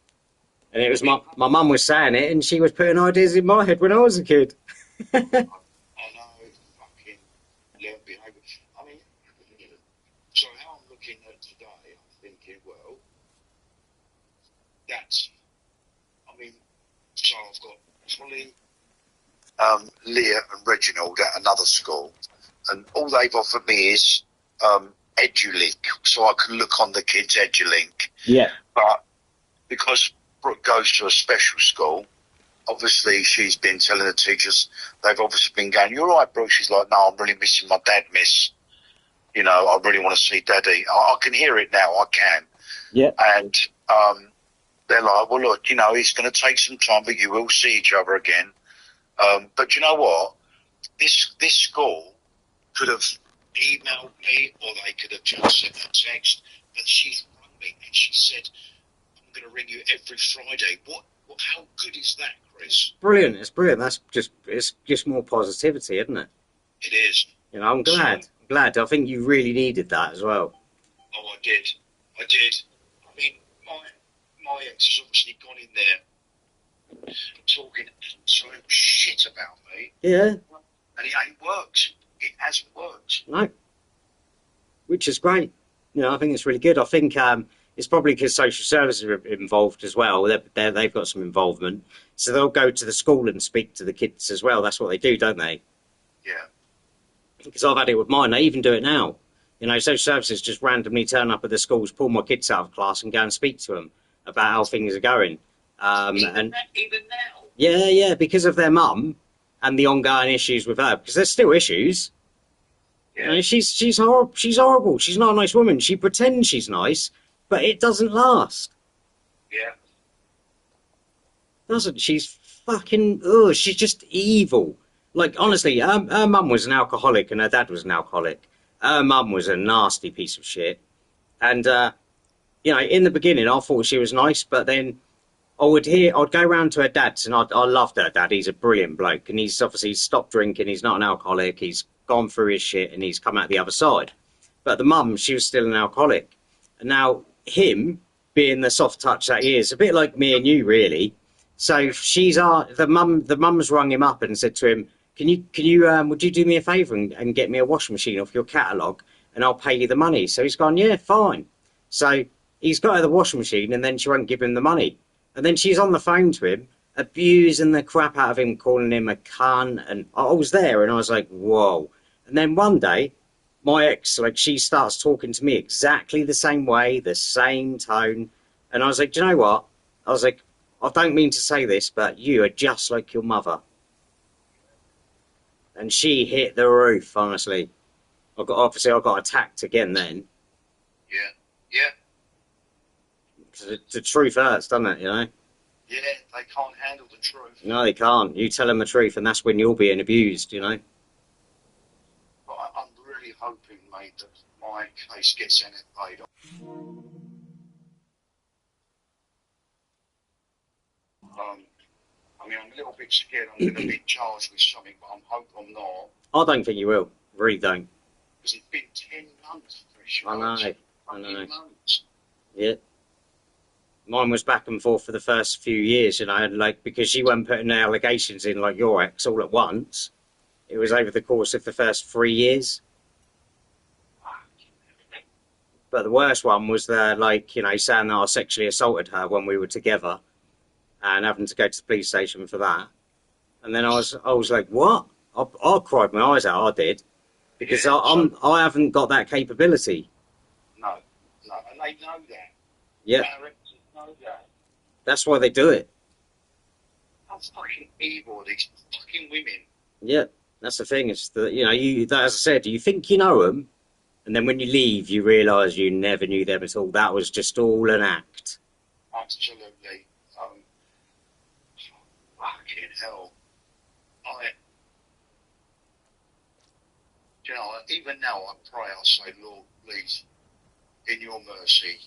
And it was my mum was saying it, and she was putting ideas in my head when I was a kid. I know, it's fucking learned behaviour. I mean, so how I'm looking at today, I'm thinking, well, that's, I mean, so I've got Polly, Leah and Reginald at another school, and all they've offered me is EduLink, so I can look on the kids' EduLink. Yeah. But because Brooke goes to a special school, obviously she's been telling the teachers, they've obviously been going, you're right, Brooke. She's like, no, I'm really missing my dad, miss. You know, I really want to see Daddy. I can hear it now, I can. Yeah. And they're like, well, look, you know, it's going to take some time, but you will see each other again. But you know what? This school could have emailed me, or they could have just sent a text, but she's rung me and she said, I'm going to ring you every Friday. How good is that, Chris? Brilliant. It's brilliant. It's just more positivity, isn't it? It is. You know, I'm glad. I think you really needed that as well. Oh, I did. I mean, my ex has obviously gone in there talking absolute shit about me. Yeah. And it ain't worked. It hasn't worked. No. Which is great. You know, I think it's really good. I think it's probably because social services are involved as well. They've got some involvement. So they'll go to the school and speak to the kids as well. That's what they do, don't they? Yeah. Because I've had it with mine. They even do it now. You know, social services just randomly turn up at the schools, pull my kids out of class and go and speak to them about how things are going. Even now? Yeah, because of their mum and the ongoing issues with her. Because there's still issues. Yeah. You know, she's horrible. She's horrible. She's not a nice woman. She pretends she's nice, but it doesn't last. Yeah. Doesn't. She's fucking. Ugh, she's just evil. Like, honestly, her mum was an alcoholic and her dad was an alcoholic. Her mum was a nasty piece of shit. And, you know, in the beginning, I thought she was nice, but then I'd go round to her dad's, and I loved her dad. He's a brilliant bloke, and he's obviously stopped drinking. He's not an alcoholic. He's gone through his shit, and he's come out the other side. But the mum, she was still an alcoholic. And now him, being the soft touch that he is, a bit like me and you, really. So the mum's rung him up and said to him, Can you would you do me a favour and get me a washing machine off your catalogue and I'll pay you the money? So he's gone, yeah, fine. So he's got her the washing machine and then she won't give him the money. And then she's on the phone to him, abusing the crap out of him, calling him a cunt. And I was there and I was like, whoa. And then one day, my ex, like, she starts talking to me exactly the same way, the same tone. And I was like, do you know what? I was like, I don't mean to say this, but you are just like your mother. And she hit the roof, honestly. I got attacked again then. Yeah. The truth hurts, doesn't it, you know? Yeah, they can't handle the truth. No, they can't. You tell them the truth, and that's when you're being abused, you know? But I'm really hoping, mate, that my case gets paid off. I mean, I'm a little bit scared I'm going to be charged with something, but I'm hoping I'm not. I don't think you will. Really don't. Because it's been 10 months, Chris. I know. 10 months. Yeah. Mine was back and forth for the first few years, you know, like, because she wasn't putting the allegations in like your ex all at once. It was over the course of the first 3 years. But the worst one was the, like, you know, saying that I sexually assaulted her when we were together and having to go to the police station for that. And then I was like, what? I cried my eyes out, I did. Because Yeah, I haven't got that capability. No, and they know that. Yeah. Directors know that. That's why they do it. How fucking evil are these fucking women? Yeah, that's the thing. It's the, you know, as I said, you think you know them, And then when you leave, you realise you never knew them at all. That was just all an act. Absolutely. Fucking hell. You know, even now I pray, I say, Lord, please, in your mercy,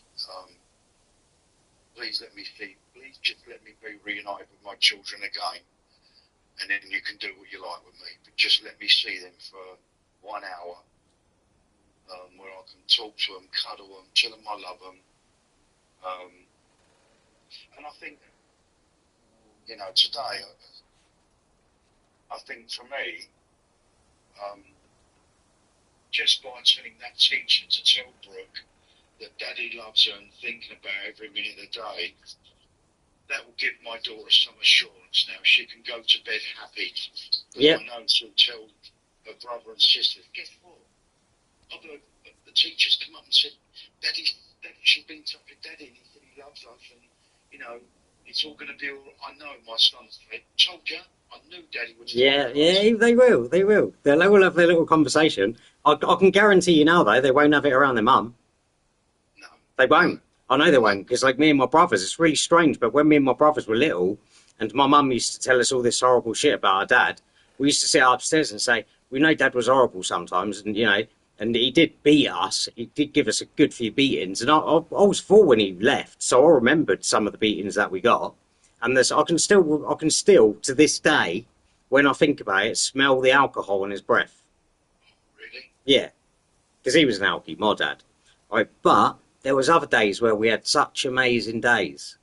please just let me be reunited with my children again. And then you can do what you like with me. But just let me see them for 1 hour, where I can talk to them, cuddle them, tell them I love them. And I think, you know, today, I think for me, just by telling that teacher to tell Brooke that Daddy loves her and thinking about her every minute of the day, that will give my daughter some assurance now. She can go to bed happy. Yep. I know she'll tell her brother and sister, guess what? I've heard the teachers come up and said, Daddy, she's been in touch with Daddy, and he said he loves us, and, you know, it's all going to be all right. I know my son's dead. Told you, I knew Daddy would. Yeah, they will. They'll have their little conversation. I can guarantee you now, though, they won't have it around their mum. No. They won't. I know they won't, because like me and my brothers, it's really strange, but when me and my brothers were little, and my mum used to tell us all this horrible shit about our dad, we used to sit upstairs and say, we know Dad was horrible sometimes, and, you know, and he did beat us. He did give us a good few beatings, and I was 4 when he left, so I remembered some of the beatings that we got. And I can still, to this day, when I think about it, smell the alcohol in his breath. Really? Yeah, because he was an alkie, my dad. Right, but there was other days where we had such amazing days.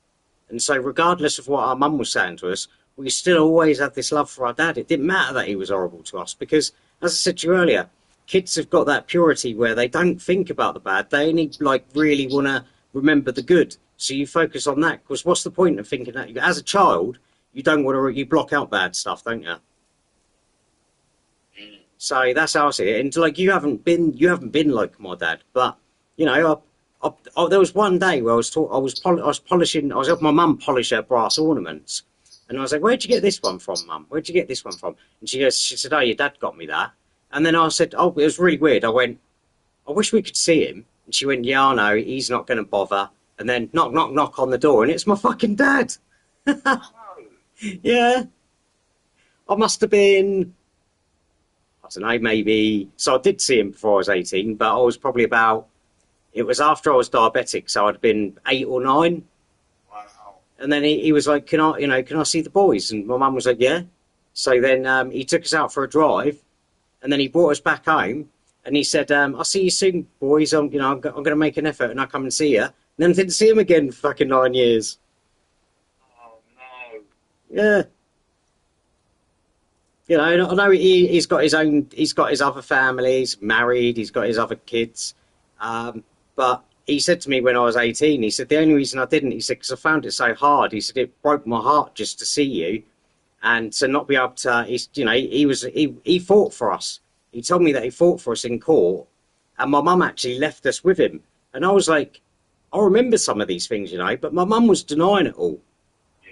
And so regardless of what our mum was saying to us, we still always had this love for our dad. It didn't matter that he was horrible to us because, as I said to you earlier, kids have got that purity where they don't think about the bad. They only really want to remember the good. So you focus on that, because what's the point of thinking that? As a child, you don't want to, you block out bad stuff, don't you? So that's how I see it. And like you haven't been like my dad, but you know, there was one day where I was helping my mum polish her brass ornaments, and I was like, "Where'd you get this one from, Mum? Where'd you get this one from?" And she said, "Oh, your dad got me that." And then I said, "Oh, it was really weird." I went, "I wish we could see him." And she went, "Yeah, I know, he's not going to bother." And then knock, knock, knock on the door, and it's my fucking dad. Yeah. I must have been, I don't know, maybe. So I did see him before I was 18, but I was probably it was after I was diabetic, so I'd been 8 or 9. Wow. And then he was like, can I see the boys? And my mum was like, yeah. So then he took us out for a drive, and then he brought us back home, and he said, I'll see you soon, boys. I'm going to make an effort, and I'll come and see you. And then I didn't see him again for fucking 9 years. Oh, no. Yeah. You know, I know he's got his other family, he's married, he's got his other kids. But he said to me when I was 18, he said, the only reason I didn't, he said, because I found it so hard. He said, it broke my heart just to see you. And to not be able to, he fought for us. He told me that he fought for us in court. And my mum actually left us with him. And I was like, I remember some of these things, you know, but my mum was denying it all.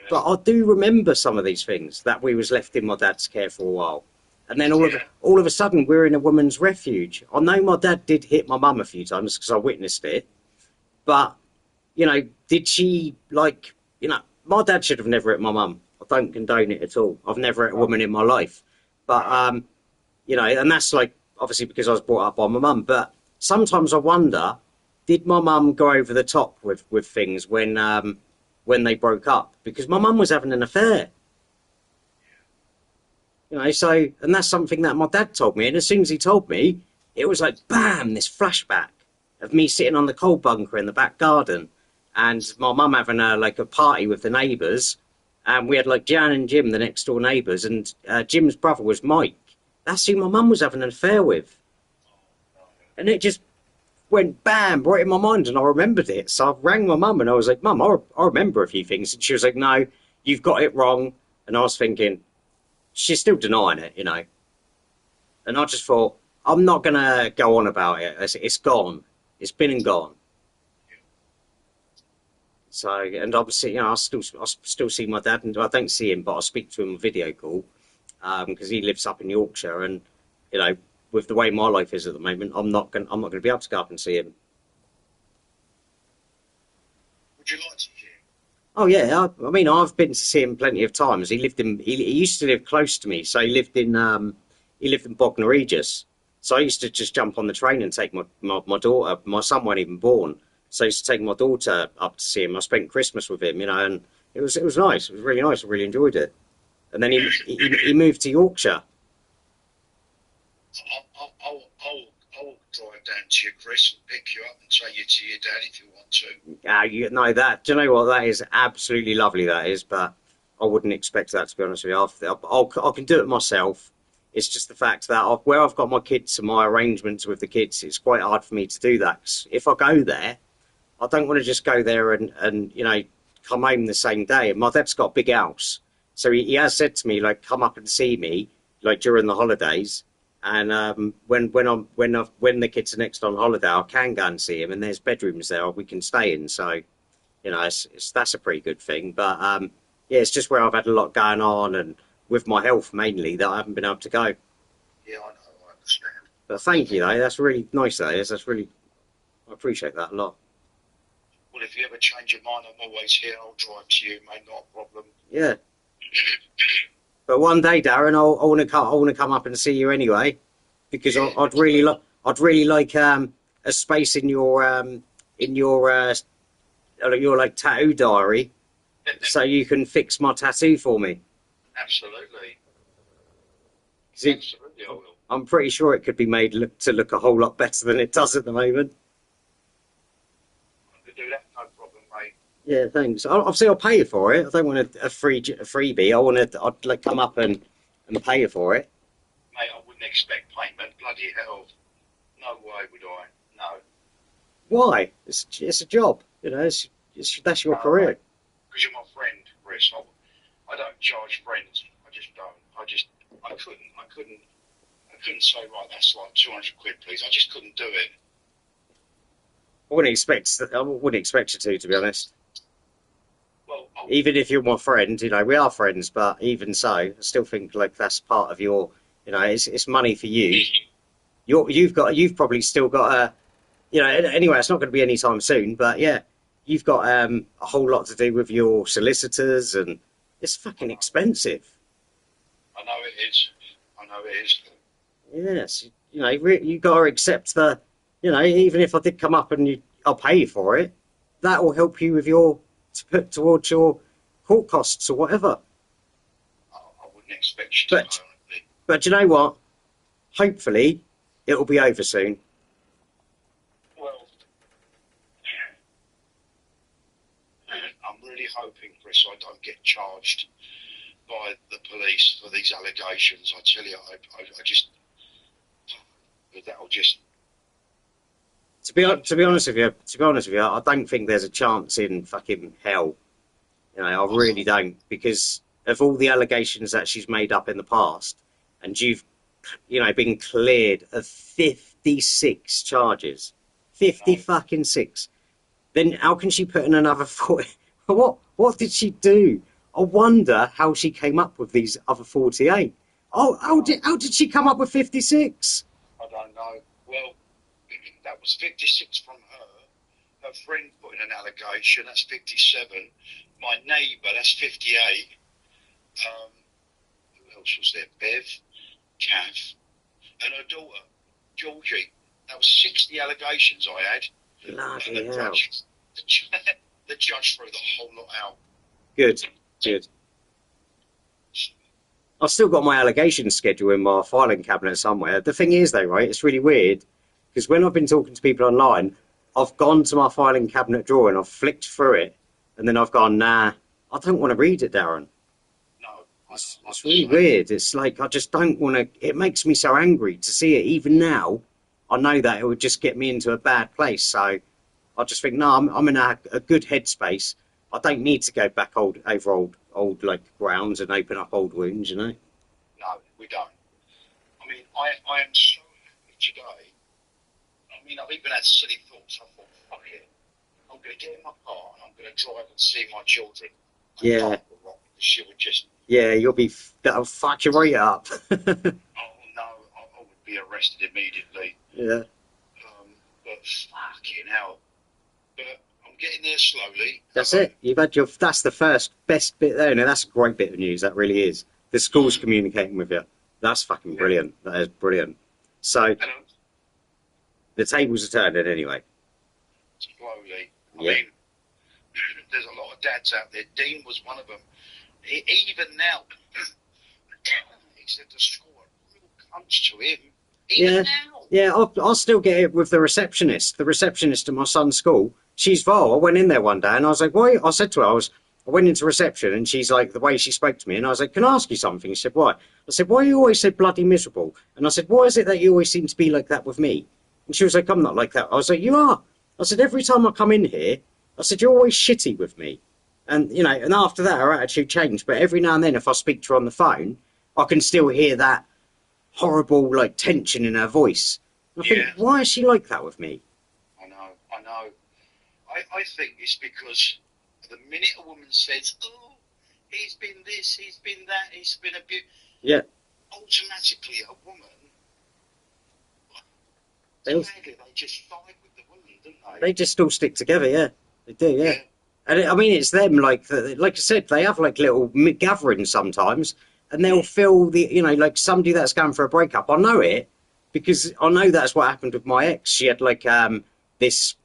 But I do remember some of these things, that we was left in my dad's care for a while. And then all of a sudden, we're in a woman's refuge. I know my dad did hit my mum a few times because I witnessed it. But, you know, did she, like, you know, my dad should have never hit my mum. I don't condone it at all. I've never hit a woman in my life. But, you know, and that's, like, obviously because I was brought up by my mum. But sometimes I wonder, did my mum go over the top with things when they broke up? Because my mum was having an affair. You know, so, and that's something that my dad told me. And as soon as he told me, it was like, bam, this flashback of me sitting on the coal bunker in the back garden and my mum having a party with the neighbours. And we had like Jan and Jim, the next door neighbours, and Jim's brother was Mike. That's who my mum was having an affair with. And it just went bam, right in my mind, and I remembered it. So I rang my mum and I was like, Mum, I remember a few things. And she was like, no, you've got it wrong. And I was thinking, she's still denying it, you know. And I just thought, I'm not going to go on about it. It's gone. It's been and gone. So, and obviously, you know, I still see my dad, and I don't see him, but I speak to him on video call because he lives up in Yorkshire, and you know, with the way my life is at the moment, I'm not gonna be able to go up and see him. Would you like to hear? Oh yeah, I mean I've been to see him plenty of times. He used to live close to me, so he lived in Bognor Regis. So I used to just jump on the train and take my daughter. My son wasn't even born, so I used to take my daughter up to see him. I spent Christmas with him, and it was nice. It was really nice. I really enjoyed it. And then he moved to Yorkshire. I'll drive down to you, Chris, and pick you up and take you to your dad if you want to. You know that. Do you know what? That is absolutely lovely. That is, but I wouldn't expect that, to be honest with you. I can do it myself. It's just the fact that where I've got my kids and my arrangements with the kids, it's quite hard for me to do that. 'Cause if I go there, I don't want to just go there and come home the same day. And my dad's got a big house, so he has said to me like, come up and see me like during the holidays. And when the kids are next on holiday, I can go and see him, and there's bedrooms there we can stay in. So that's a pretty good thing. But yeah, it's just where I've had a lot going on, and with my health mainly, that I haven't been able to go. Yeah, I know, I understand. But thank you, though. That's really nice. That is. That's really. I appreciate that a lot. Well, if you ever change your mind, I'm always here. I'll drive to you, mate. Not a problem. Yeah. But one day, Darren, I want to come. I want to come up and see you anyway, because I'd really like a space in your like tattoo diary, so you can fix my tattoo for me. Absolutely. See, Absolutely, I will. I'm pretty sure it could be made to look a whole lot better than it does at the moment. I could do that, no problem, mate. Yeah, thanks. Obviously, I'll pay you for it. I don't want a freebie. I'd like come up and pay you for it. Mate, I wouldn't expect payment. Bloody hell. No way would I. No. Why? It's a job. That's your career. Because you're my friend, Chris. I don't charge friends. I just don't. I couldn't say, right, that's like 200 quid, please. I just couldn't do it. I wouldn't expect you to be honest. Well, Even if you're my friend, we are friends, but even so, I still think like that's part of your, it's money for you. You've probably still got anyway, it's not going to be anytime soon, but yeah, you've got a whole lot to do with your solicitors, and it's fucking expensive. I know it is. I know it is. Yes, you got to accept that, even if I did come up and I'll pay you for it, that will help you with to put towards your court costs or whatever. I wouldn't expect you to. But you know what? Hopefully, it will be over soon. Well, I'm really hoping, Chris, I don't get charged by the police for these allegations. I tell you, I just that'll just. To be honest with you, I don't think there's a chance in fucking hell. I really don't, because of all the allegations that she's made up in the past, and you've, been cleared of 56 charges, 50 fucking six. Then how can she put in another 40? What did she do? I wonder how she came up with these other 48. Oh, how did she come up with 56? I don't know. Well, that was 56 from her. Her friend put in an allegation. That's 57. My neighbour, that's 58. Who else was there? Bev, Kath, and her daughter, Georgie. That was 60 allegations I had. Bloody And hell. The judge threw the whole lot out. Good. I've still got my allegation schedule in my filing cabinet somewhere. The thing is, though, right, it's really weird, because when I've been talking to people online, I've gone to my filing cabinet drawer and I've flicked through it, and then I've gone, nah, I don't want to read it, Darren. No. It's really weird. It's like, I just don't want to, it makes me so angry to see it. Even now, I know that it would just get me into a bad place. So I just think, no, I'm in a good headspace. I don't need to go back over old like grounds and open up old wounds, No, we don't. I mean, I am so happy today. I mean, I've even had silly thoughts. I thought, fuck it. I'm going to get in my car and I'm going to drive and see my children. Yeah. She would just. Yeah, that'll fuck you right up. Oh no, I would be be arrested immediately. Yeah. But fucking hell. But I'm getting there slowly. That's it. You've had your. That's the first best bit there. No, that's a great bit of news. That really is. The school's communicating with you. That's fucking brilliant. That is brilliant. So the tables are turning anyway. Slowly. I Yeah. mean, there's a lot of dads out there. Dean was one of them. Even now, he said the school are real cunts to him. Even Yeah. now. Yeah, I'll still get it with the receptionist. The receptionist at my son's school. She's vile. I went in there one day and I was like, why? I said to her, I went into reception and she's like, the way she spoke to me, and I was like, can I ask you something? She said, why? I said, why are you always so bloody miserable? And I said, why is it that you always seem to be like that with me? And she was like, I'm not like that. I was like, you are. I said, every time I come in here, I said, you're always shitty with me. And, you know, and after that, her attitude changed. But every now and then, if I speak to her on the phone, I can still hear that horrible, like, tension in her voice. And I think, why is she like that with me? I know. I think it's because the minute a woman says, oh, he's been this, he's been that, he's been abused, Yeah. automatically a woman, They just side with the woman, don't they? They just all stick together, yeah. They do, yeah. And I mean, it's them, like I said, they have like little gatherings sometimes, and they'll feel the, you know, like somebody that's going for a breakup. I know it because I know that's what happened with my ex. She had like this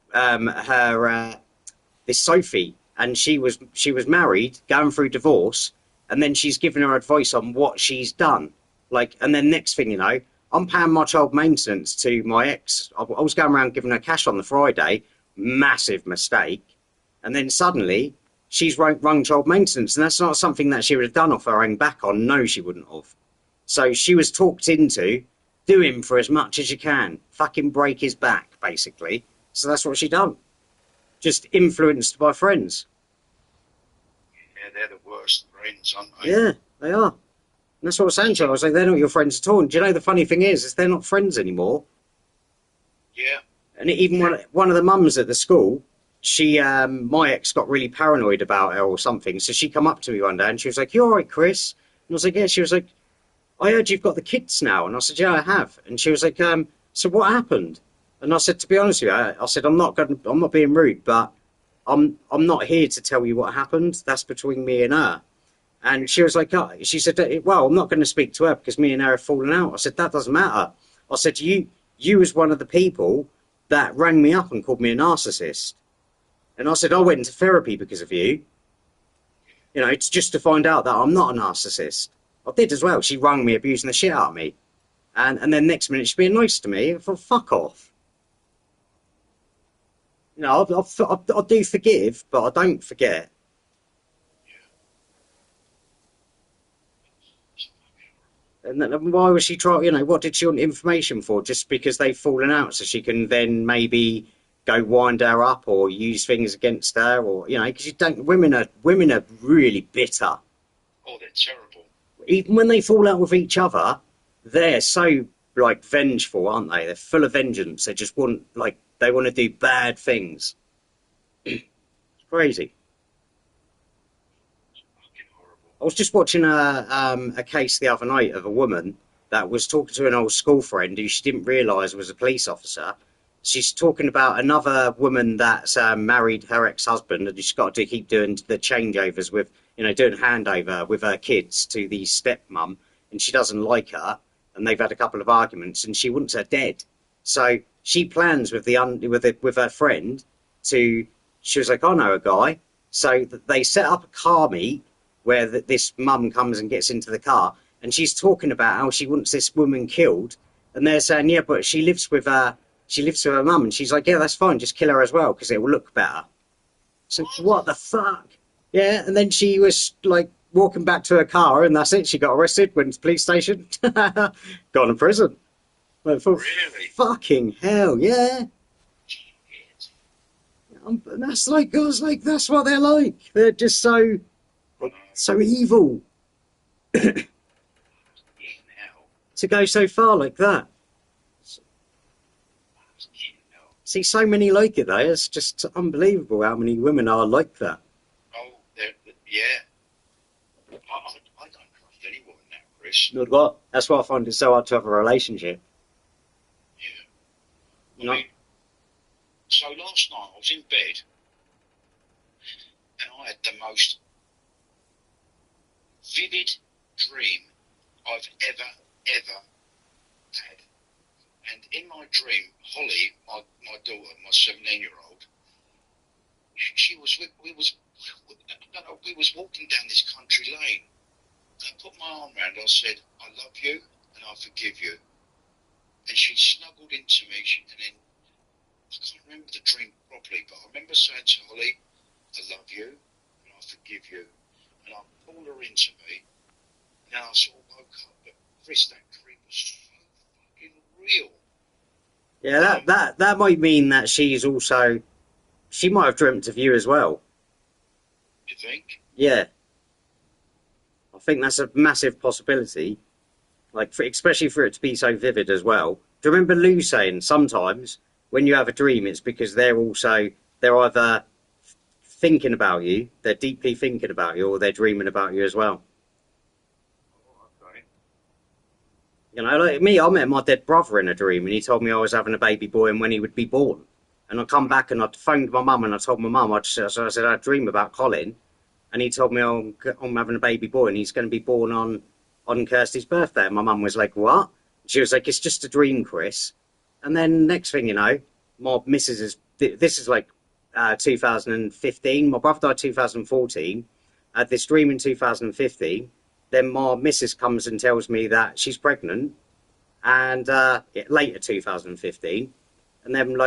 Sophie, and she was married, going through divorce, and then she's giving her advice on what she's done. Like, and then next thing you know, I'm paying my child maintenance to my ex. I was going around giving her cash on the Friday, massive mistake. And then suddenly, she's rung child maintenance, and that's not something that she would have done off her own back on. No, she wouldn't have. So she was talked into, do him for as much as you can. Fucking break his back, basically. So that's what she done. Just influenced by friends. Yeah, they're the worst friends, aren't they? Yeah, they are. And that's what I was saying to her. I was like, they're not your friends at all. And do you know the funny thing is they're not friends anymore. Yeah. And even one of the mums at the school, she, my ex got really paranoid about her or something. So she come up to me one day and she was like, you all right, Chris? And I was like, yeah. She was like, I heard you've got the kids now. And I said, yeah, I have. And she was like, so what happened? And I said, to be honest with you, I said, I'm not being rude, but I'm not here to tell you what happened. That's between me and her. And she was like, oh, she said, well, I'm not going to speak to her because me and her have fallen out. I said, that doesn't matter. I said, you was one of the people that rang me up and called me a narcissist. And I said, I went into therapy because of you. You know, it's just to find out that I'm not a narcissist. I did as well. She rang me abusing the shit out of me. And then next minute she's being nice to me. I thought, fuck off. You know, I do forgive, but I don't forget. And then why was she trying, you know, what did she want information for? Just because they've fallen out so she can then maybe go wind her up or use things against her, or, you know, because women are really bitter. Oh, they're terrible. Even when they fall out with each other, they're so, like, vengeful, aren't they? They're full of vengeance. They just want, like, they want to do bad things. It's crazy. I was just watching a case the other night of a woman that was talking to an old school friend who she didn't realise was a police officer. She's talking about another woman that's married her ex-husband, and she's got to keep doing the changeovers with, you know, doing handover with her kids to the stepmom, and she doesn't like her, and they've had a couple of arguments, and she wants her dead. So she plans with her friend to. She was like, I know a guy. So they set up a car meet where this mum comes and gets into the car, and she's talking about how she wants this woman killed, and they're saying, yeah, but she lives with her mum, and she's like, yeah, that's fine, just kill her as well because it will look better. So what the fuck? Yeah, and then she was like walking back to her car, and that's it. She got arrested, went to the police station, gone to prison. Like, for Really? fucking hell, yeah. And that's like, I was like, that's what they're like. They're just so evil. To go so far like that. See, so many like it though. It's just unbelievable how many women are like that. Oh, yeah. I don't trust any woman now, Chris. Not what? That's why I find it so hard to have a relationship. No. So last night I was in bed and I had the most vivid dream I've ever had. And in my dream, Holly, my daughter, my 17-year-old, we was walking down this country lane. And I put my arm around her, I said, I love you and I forgive you. And she snuggled into me, and then I can't remember the dream properly, but I remember saying to Holly, I love you and I forgive you. And I pulled her into me, and then I sort of woke up. But Chris, that dream was so fucking real. Yeah, that might mean that she might have dreamt of you as well. You think? Yeah. I think that's a massive possibility. Like, especially for it to be so vivid as well. Do you remember Lou saying sometimes when you have a dream, it's because they're either thinking about you, they're deeply thinking about you, or they're dreaming about you as well. Okay. You know, like me, I met my dead brother in a dream, and he told me I was having a baby boy and when he would be born. And I come back and I phoned my mum and I told my mum, I said I had a dream about Colin, and he told me I'm having a baby boy and he's going to be born on Kirsty's birthday. And my mum was like, what? She was like, it's just a dream, Chris. And then next thing you know, my missus this is like 2015. My brother died 2014. I had this dream in 2015. Then my missus comes and tells me that she's pregnant, and later 2015. And then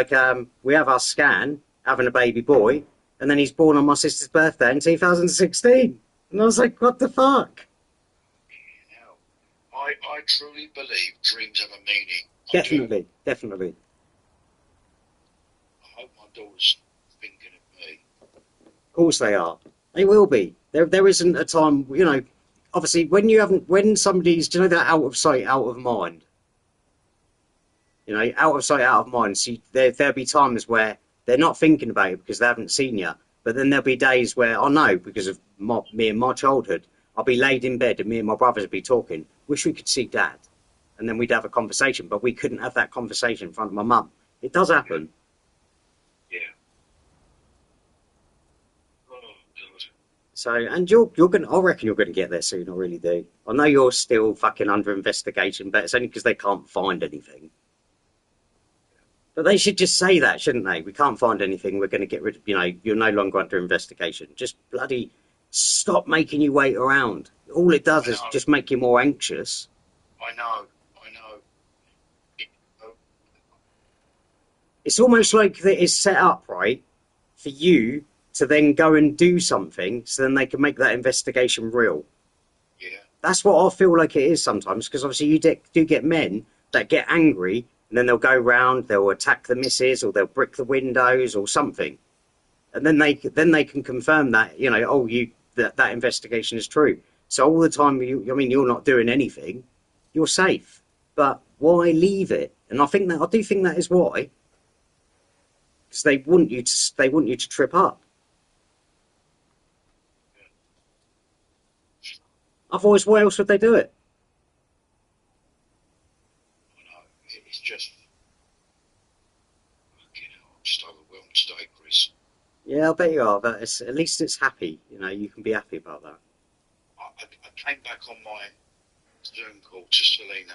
we have our scan, having a baby boy, and then he's born on my sister's birthday in 2016. And I was like, what the fuck? I truly believe dreams have a meaning. Definitely. I hope my daughter's thinking of me. Of course they are. They will be. There isn't a time, you know, obviously when somebody's, do you know that out of sight, out of mind? You know, out of sight, out of mind. So there'll be times where they're not thinking about you because they haven't seen you. But then there'll be days where I know, because of me and my childhood, I'll be laid in bed and me and my brothers would be talking. Wish we could see Dad. And then we'd have a conversation, but we couldn't have that conversation in front of my mum. It does happen. Yeah. Oh, God. So, and I reckon you're gonna get there soon. I really do. I know you're still fucking under investigation, but it's only because they can't find anything. But they should just say that, shouldn't they? We can't find anything. We're going to get rid of, you know, you're no longer under investigation. Just bloody stop making you wait around. All it does is just make you more anxious. I know. It's almost like that it's set up, right, for you to then go and do something so then they can make that investigation real. Yeah. That's what I feel like it is sometimes, because obviously you do get men that get angry and then they'll go round, they'll attack the missus, or they'll brick the windows or something. And then they can confirm that, you know, that investigation is true. So all the time, you're not doing anything, you're safe. But why leave it? And I do think that is why. Because they want you to trip up. Otherwise, why else would they do it? I know. It's just... I'm just overwhelmed today, Chris. Yeah, I bet you are, but at least it's happy. You know, you can be happy about that. I came back on my Zoom call to Selena,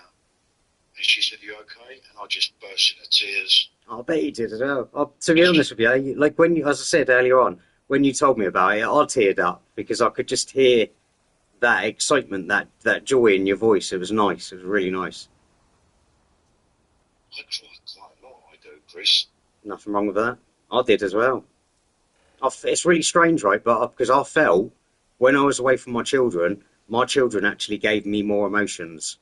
and she said, "You okay?" And I just burst into tears. I bet you did as well. To be honest with you, like as I said earlier on, when you told me about it, I teared up because I could just hear that excitement, that joy in your voice. It was nice. It was really nice. I cry quite a lot, I do, Chris. Nothing wrong with that. I did as well. It's really strange, right? But because I felt when I was away from my children actually gave me more emotions.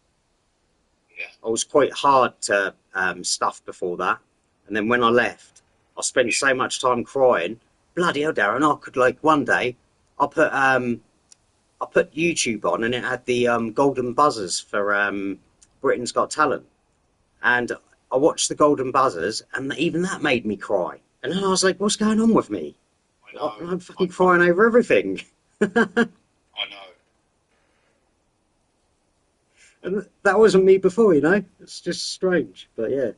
Yeah. I was quite hard to stuff before that. And then when I left, I spent so much time crying. Bloody hell, Darren! I could one day, I put YouTube on and it had the golden buzzers for Britain's Got Talent, and I watched the golden buzzers, and even that made me cry. And then I was like, "What's going on with me? I'm fucking crying over everything." I know. And that wasn't me before, you know. It's just strange, but yeah.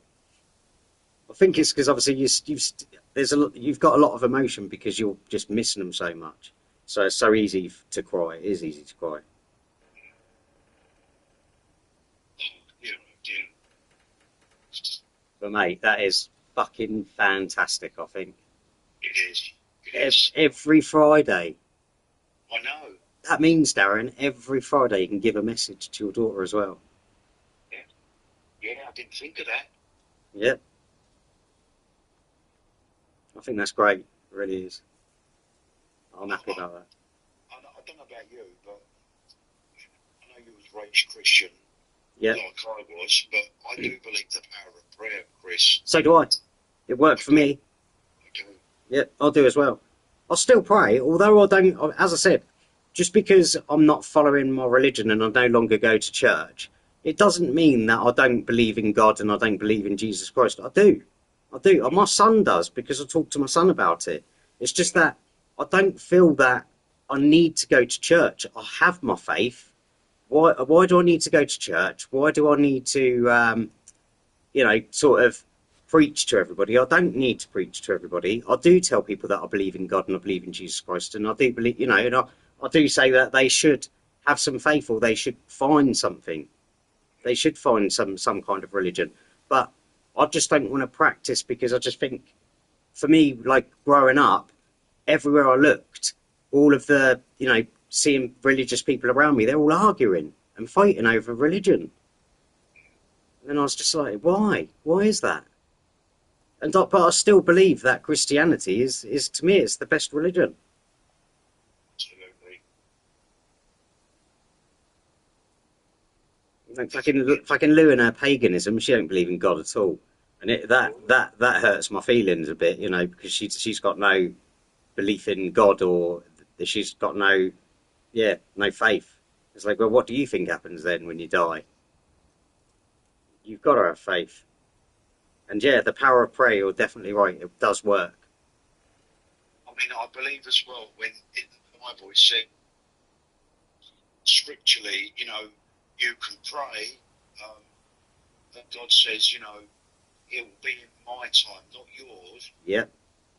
think it's because obviously you've got a lot of emotion because you're just missing them so much. So it's so easy to cry. It is easy to cry. Dear, oh dear. But mate, that is fucking fantastic. I think It is. It is. every Friday. I know. That means, Darren, every Friday you can give a message to your daughter as well. Yeah, I didn't think of that. Yep. I think that's great. It really is. I'm happy about that. I don't know about you, but I know you was raised Christian, Yeah. like I was, but I do believe the power of prayer, Chris. So do I. It worked for me. I do. Yeah, I'll do as well. I'll still pray, although I don't, as I said, just because I'm not following my religion and I no longer go to church, it doesn't mean that I don't believe in God and I don't believe in Jesus Christ. I do. I do. And my son does because I talk to my son about it. It's just that I don't feel that I need to go to church. I have my faith. Why do I need to go to church? Why do I need to, sort of preach to everybody? I don't need to preach to everybody. I do tell people that I believe in God and I believe in Jesus Christ. And I do believe, and I do say that they should have some faith or they should find something. They should find some kind of religion. But I just don't want to practice because I just think, for me, like growing up, everywhere I looked, all of the, seeing religious people around me, they're all arguing and fighting over religion. And I was just like, why? Why is that? But I still believe that Christianity is to me, it's the best religion. Absolutely. Like fucking Lou and her paganism, she don't believe in God at all, and that hurts my feelings a bit, because she's got no belief in God or she's got no faith. It's like, well, what do you think happens then when you die? You've got to have faith, and the power of prayer. You're definitely right. It does work. I mean, I believe as well when in the Bible it said scripturally, you can pray, and God says, it will be in my time, not yours. Yeah.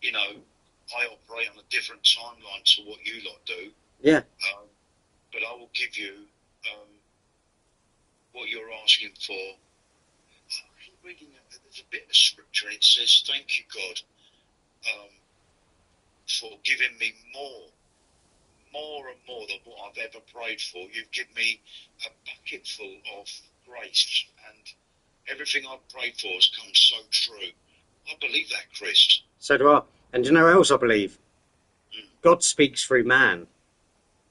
I operate on a different timeline to what you lot do. Yeah. But I will give you what you're asking for. I keep reading there's a bit of scripture. It says, "Thank you, God, for giving me more and more than what I've ever prayed for. You've given me a bucket full of grace, and everything I've prayed for has come so true." I believe that, Chris. So do I. And do you know what else I believe? God speaks through man.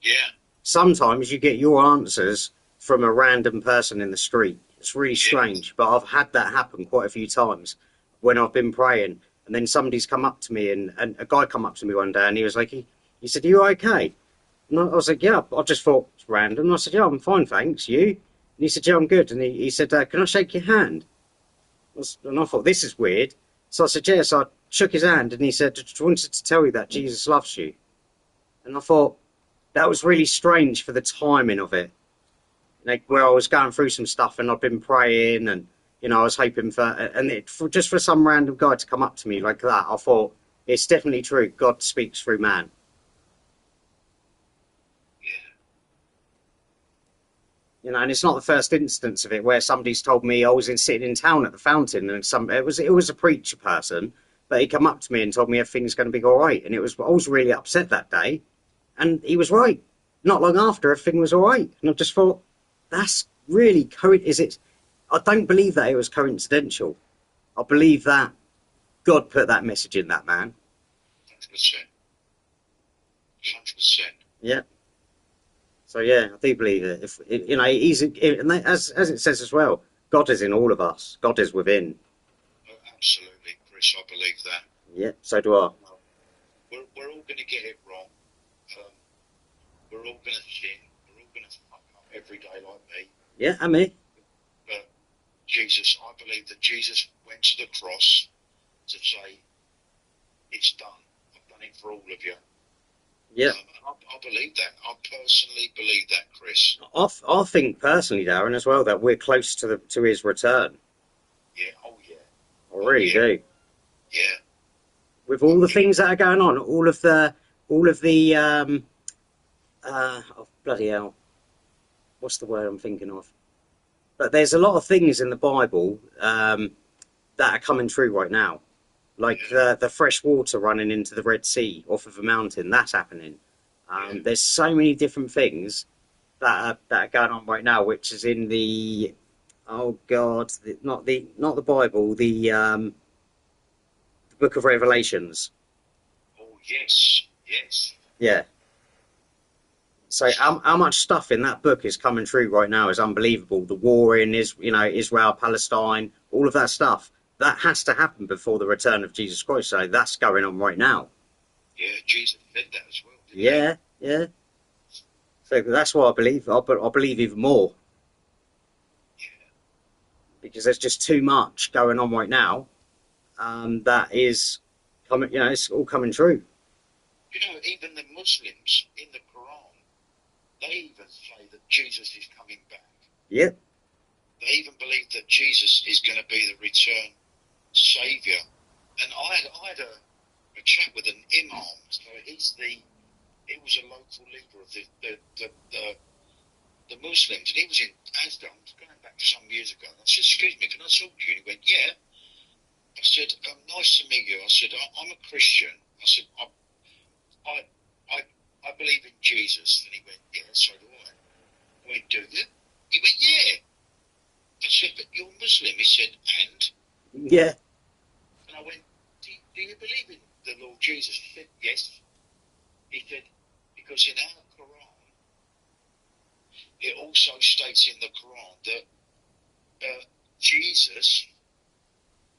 Yeah. Sometimes you get your answers from a random person in the street. It's really strange, but I've had that happen quite a few times when I've been praying, and then somebody's come up to me, and a guy come up to me one day, and he was like, he said, "Are you okay?" And I was like, "Yeah." I just thought it's random. And I said, "Yeah, I'm fine, thanks. You?" And he said, "Yeah, I'm good." And he said, "Can I shake your hand?" And I thought, this is weird. So I said, "Yes." I shook his hand, and he said, "Just wanted to tell you that Jesus loves you." And I thought that was really strange for the timing of it. Like where I was going through some stuff, and I've been praying, and I was hoping just for some random guy to come up to me like that, I thought it's definitely true. God speaks through man. And it's not the first instance of it where somebody's told me I was sitting in town at the fountain, and it was a preacher person, but he come up to me and told me everything's going to be all right, and I was really upset that day, and he was right. Not long after, everything was all right, and I just thought that's really I don't believe that it was coincidental. I believe that God put that message in that man. 100%. 100%. Yeah. So I do believe it. As it says as well, God is in all of us. God is within. Oh, absolutely, Chris. I believe that. Yeah. So do I. We're all going to get it wrong. We're all going to sin. We're all going to fuck up every day like me. Yeah, and me. But Jesus, I believe that Jesus went to the cross to say, "It's done. I've done it for all of you." Yeah. I believe that. I personally believe that, Chris. I think personally, Darren, as well, that we're close to his return. Yeah. Oh, yeah. I really do. Yeah. With all the things that are going on, all of the oh, bloody hell, what's the word I'm thinking of? But there's a lot of things in the Bible that are coming true right now, like the fresh water running into the Red Sea off of a mountain. That's happening. There's so many different things that are going on right now, which is in the not the Bible, the Book of Revelations. Oh, yes. Yes. Yeah. So how much stuff in that book is coming true right now is unbelievable. The war in Israel, Palestine, all of that stuff that has to happen before the return of Jesus Christ. So that's going on right now. Yeah, Jesus said that as well. Yeah, yeah. So that's why I believe. I believe even more because there's just too much going on right now. That is coming. It's all coming true. Even the Muslims in the Quran, they even say that Jesus is coming back. Yep. They even believe that Jesus is going to be the return saviour. And I had a chat with an imam. So he was a local leader of the Muslims, and he was in Asda, going back some years ago. And I said, "Excuse me, can I talk to you?" And he went, "Yeah." I said, "Nice to meet you." I said, "I'm a Christian." I said, I believe in Jesus. And he went, "Yeah, so do I." I went, "Do you?" He went, "Yeah." I said, "But you're Muslim." He said, "And?" Yeah. And I went, do you believe in the Lord Jesus?" He said, "Yes." He said, "Because in our Quran, it also states in the Quran that Jesus,"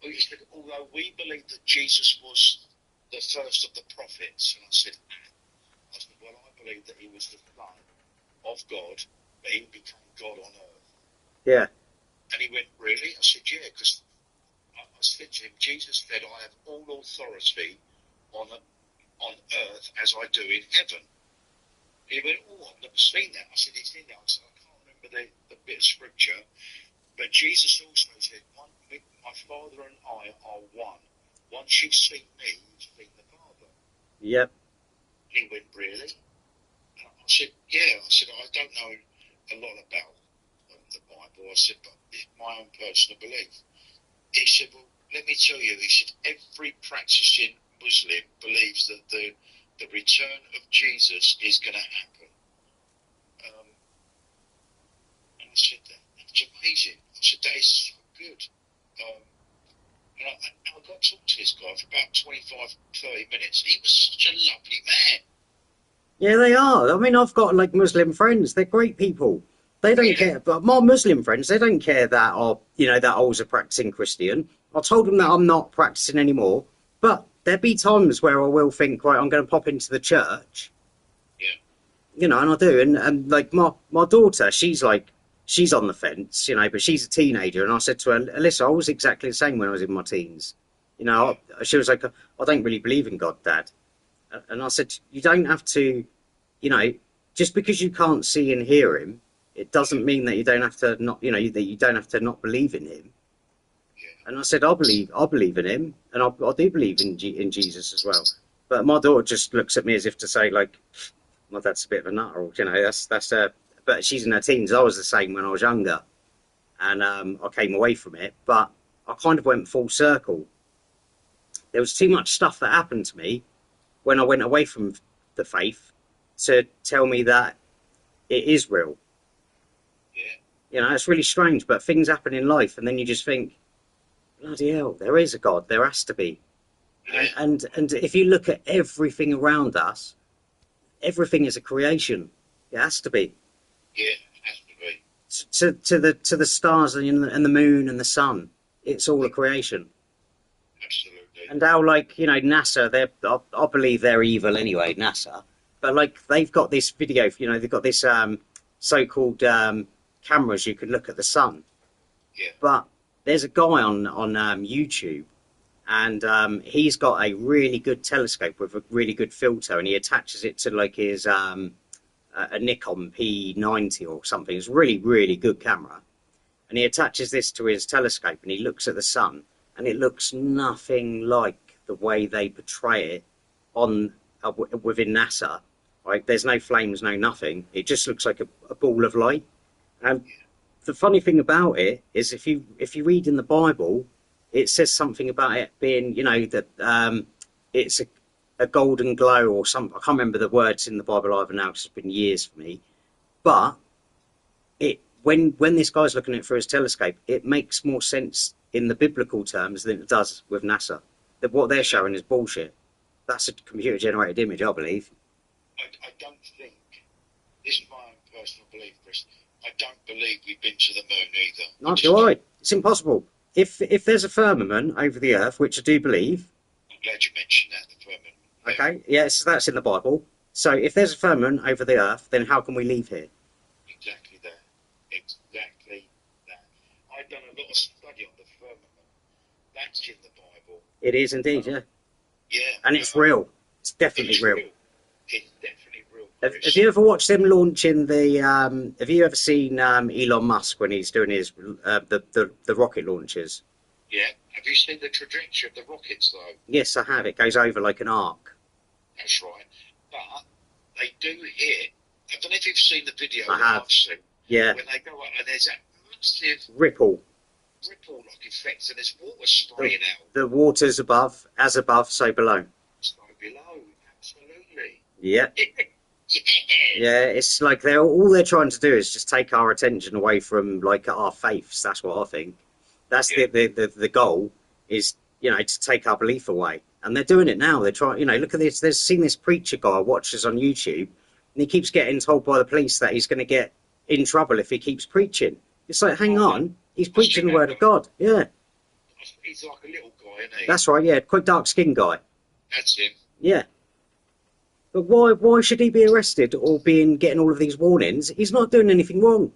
he said, "although we believe that Jesus was the first of the prophets." And I said, "Well, I believe that he was the Son of God, but he became God on earth." Yeah. And he went, "Really?" I said, "Yeah, because I said to him, Jesus said, I have all authority on earth as I do in heaven." He went, "Oh, I've never seen that." I said, "It's in there." I said, "I can't remember the bit of scripture, but Jesus also said, my Father and I are one. Once you've seen me, you've seen the Father." Yep. He went, "Really?" And I said, "Yeah." I said, "I don't know a lot about the Bible." I said, "But it's my own personal belief." He said, "Well, let me tell you," he said, "every practicing Muslim believes that the return of Jesus is going to happen." And I said, "That's amazing." I said, "That is so good." And I got to talk to this guy for about 25, 30 minutes. He was such a lovely man. Yeah, they are. I mean, I've got like Muslim friends. They're great people. They don't care. But my Muslim friends, they don't care that I was a practicing Christian. I told them that I'm not practicing anymore. But there'll be times where I will think, right, I'm going to pop into the church. Yeah. And I do. And like my daughter, she's on the fence, but she's a teenager. And I said to her, "Alyssa, I was exactly the same when I was in my teens. She was like, I don't really believe in God, Dad." And I said, "You don't have to, just because you can't see and hear him, it doesn't mean that you don't have to not, that you don't have to not believe in him." And I said, I believe in him, and I do believe in Jesus as well. But my daughter just looks at me as if to say, like, "My dad's a bit of a nut," or that's But she's in her teens. I was the same when I was younger, and I came away from it. But I kind of went full circle. There was too much stuff that happened to me when I went away from the faith to tell me that it is real. Yeah. It's really strange, but things happen in life, and then you just think, bloody hell, there is a God. There has to be. Yeah. And if you look at everything around us, everything is a creation. It has to be. Yeah, it has to be. To the stars and the moon and the sun, it's all a creation. Absolutely. And how, like, NASA, I believe they're evil anyway, NASA. But like, they've got this video, they've got this so-called cameras you can look at the sun. Yeah. But there's a guy on YouTube, and he's got a really good telescope with a really good filter, and he attaches it to like his a Nikon P90 or something. It's a really, really good camera. And he attaches this to his telescope, and he looks at the sun, and it looks nothing like the way they portray it on within NASA. Like, there's no flames, no nothing. It just looks like a ball of light. And the funny thing about it is, if you read in the Bible, it says something about it being, you know, that it's a golden glow or something. I can't remember the words in the Bible either now, because it's been years for me. But it when this guy's looking at it through his telescope, it makes more sense in the biblical terms than it does with NASA. That what they're showing is bullshit. That's a computer generated image, I believe. I don't think, this is my own personal belief, Chris, I don't believe we've been to the moon either. Not do I. It's impossible. If there's a firmament over the earth, which I do believe. I'm glad you mentioned that, the firmament. Okay, yes, that's in the Bible. So if there's a firmament over the earth, then how can we leave here? Exactly that. Exactly that. I've done a lot of study on the firmament. That's in the Bible. It is indeed, yeah. Yeah. And it's real. It's definitely real. It's definitely real. Have you ever watched them launching the? Have you ever seen Elon Musk when he's doing his the rocket launches? Yeah. Have you seen the trajectory of the rockets, though? Yes, I have. It goes over like an arc. That's right. But they do hit. I don't know if you've seen the video. I have. I've seen, Yeah. when they go up, and there's that massive Ripple. ripple-like effect, and there's water spraying out. The water's above, as above, so below. So below, absolutely. Yeah. Yeah. Yeah, it's like all they're trying to do is just take our attention away from like our faiths. That's what I think. That's the goal is, you know, to take our belief away, and they're doing it now. They're trying, you know, look at this. There's seen this preacher guy watches on YouTube, and he keeps getting told by the police that he's going to get in trouble if he keeps preaching. It's like, hang on, he's preaching the word of God. Yeah, He's like a little guy, isn't he? that's right. Yeah, quite dark skinned guy. That's him. Yeah. But why should he be arrested or getting all of these warnings? He's not doing anything wrong.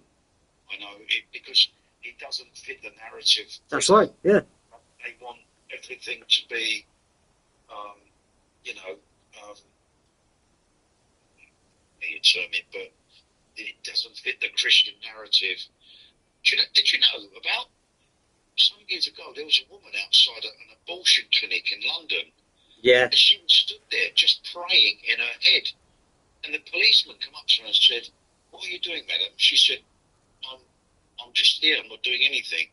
I know, because he doesn't fit the narrative. That's right, yeah. They want everything to be, you know, you term it, but it doesn't fit the Christian narrative. Did you know about some years ago there was a woman outside an abortion clinic in London? Yeah. And she stood there just praying in her head. And the policeman come up to her and said, "What are you doing, madam?" She said, I'm just here, I'm not doing anything.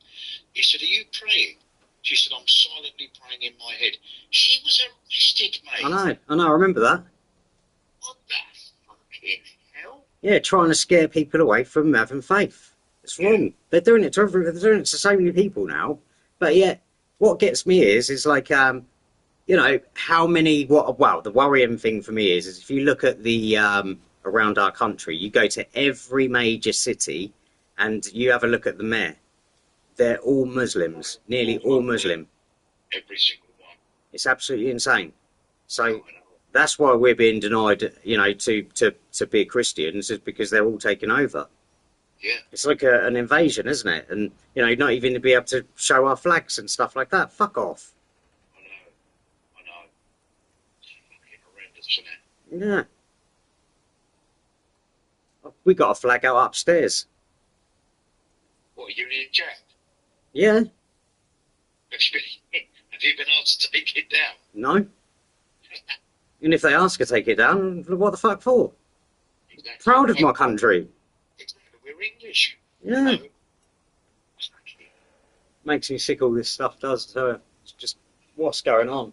He said, "Are you praying?" She said, "I'm silently praying in my head." She was arrested, mate. I know, I remember that. What the fucking hell? Yeah, trying to scare people away from having faith. It's wrong. They're doing it to they're doing it to so many people now. But yet, what gets me is like, you know, how many, the worrying thing for me is if you look at the, around our country, you go to every major city and you have a look at the mayor. They're all Muslims, nearly all Muslim. Every single one. It's absolutely insane. So that's why we're being denied, you know, to be Christians, is because they're all taking over. Yeah. It's like an invasion, isn't it? And, you know, not even to be able to show our flags and stuff like that. Fuck off. I know. It's fucking horrendous, isn't it? Yeah. We got a flag out upstairs. What, Union Jack? Yeah. Have you been asked to take it down? No. And if they ask to take it down, what the fuck for? Exactly. Proud of my country. Exactly. We're English. Yeah. No. Makes me sick all this stuff does. So it's just what's going on.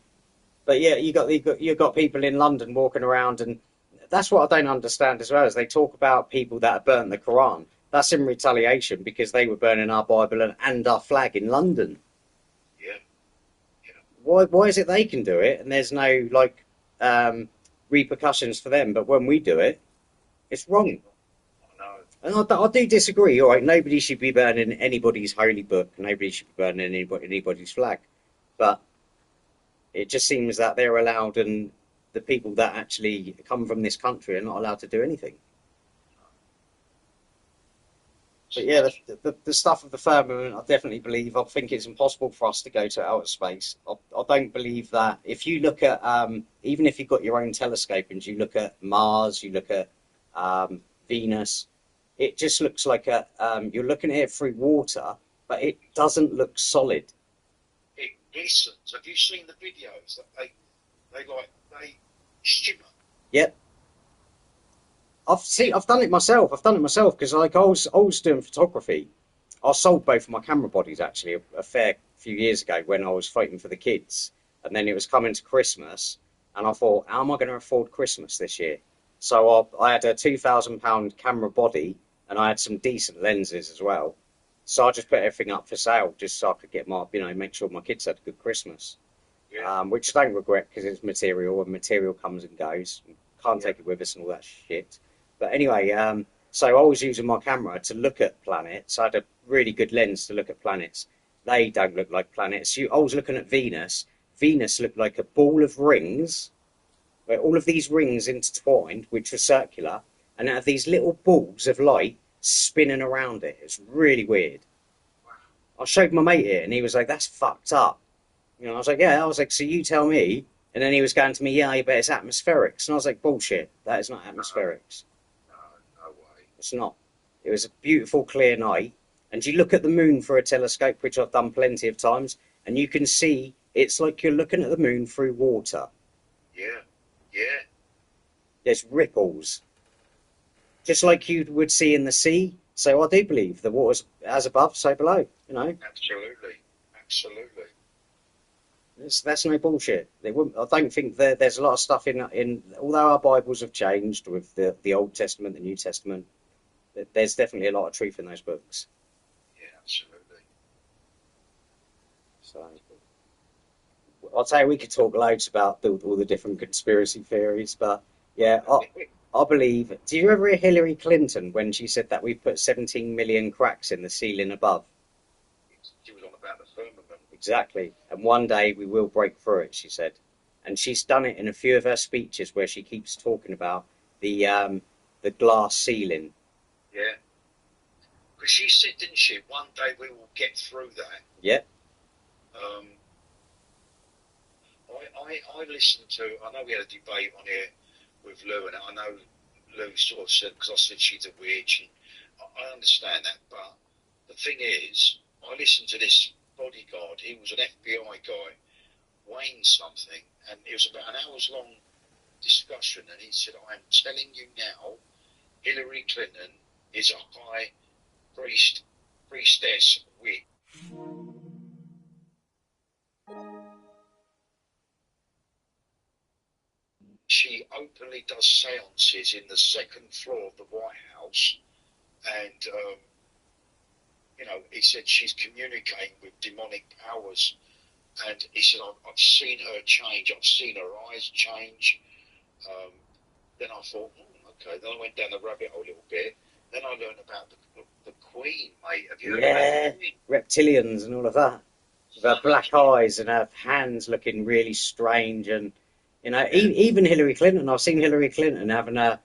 But yeah, you got people in London walking around, and that's what I don't understand as well. Is they talk about people that have burnt the Quran. That's in retaliation because they were burning our Bible and our flag in London. Yeah. Why is it they can do it and there's no like repercussions for them, but when we do it, it's wrong. And I do disagree. All right, nobody should be burning anybody's holy book. Nobody should be burning anybody's flag. But it just seems that they're allowed, and the people that actually come from this country are not allowed to do anything. But yeah, the stuff of the firmament, I definitely believe. I think it's impossible for us to go to outer space. I don't believe that. If you look at, even if you've got your own telescope and you look at Mars, you look at Venus, it just looks like you're looking at it through water, but it doesn't look solid. It glistens. Have you seen the videos that they shimmer? Yep. I've done it myself. Because like I was doing photography. I sold both of my camera bodies actually a fair few years ago when I was fighting for the kids, and then it was coming to Christmas, and I thought, how am I going to afford Christmas this year? So I had a £2,000 camera body, and I had some decent lenses as well. So I just put everything up for sale just so I could get my, make sure my kids had a good Christmas. Yeah. Which I don't regret because it's material and material comes and goes. Can't take it with us and all that shit. But anyway, so I was using my camera to look at planets. I had a really good lens to look at planets. They don't look like planets. I was looking at Venus. Venus looked like a ball of rings, where all of these rings intertwined, which were circular, and out of these little balls of light spinning around it. It's really weird. I showed my mate it, and he was like, "That's fucked up." I was like, "Yeah." I was like, "So you tell me." And then he was going to me, "Yeah, but it's atmospherics." And I was like, "Bullshit. That is not atmospherics. No way. It's not." It was a beautiful, clear night. And you look at the moon through a telescope, which I've done plenty of times, and you can see it's like you're looking at the moon through water. Yeah. Yeah. There's ripples, just like you would see in the sea. So I do believe the water's as above, so below. Absolutely. Absolutely. That's no bullshit. I don't think there's a lot of stuff in. Although our Bibles have changed with the Old Testament, the New Testament, there's definitely a lot of truth in those books. Yeah, absolutely. So I'll tell you, we could talk loads about all the different conspiracy theories, but yeah, I believe. Do you ever hear Hillary Clinton when she said that we put 17 million cracks in the ceiling above? She was on about the firmament. Exactly. And one day we will break through it, she said. And she's done it in a few of her speeches where she keeps talking about the glass ceiling. Yeah. Because she said, didn't she, one day we will get through that. Yep. I listened to, I know we had a debate on here with Lou, and I know Lou sort of said, because I said she's a witch, and I understand that, but the thing is, I listened to this bodyguard, he was an FBI guy, Wayne something, and it was about an hour's long discussion, and he said, I'm telling you now, Hillary Clinton is a high priestess witch. She openly does seances in the second floor of the White House, and he said she's communicating with demonic powers, and he said I've seen her change, I've seen her eyes change. Then I thought, okay. Then I went down the rabbit hole a little bit. Then I learned about the Queen, mate. Have you heard about the Queen? Reptilians and all of that. With her black eyes and her hands looking really strange, and even Hillary Clinton. I've seen Hillary Clinton having a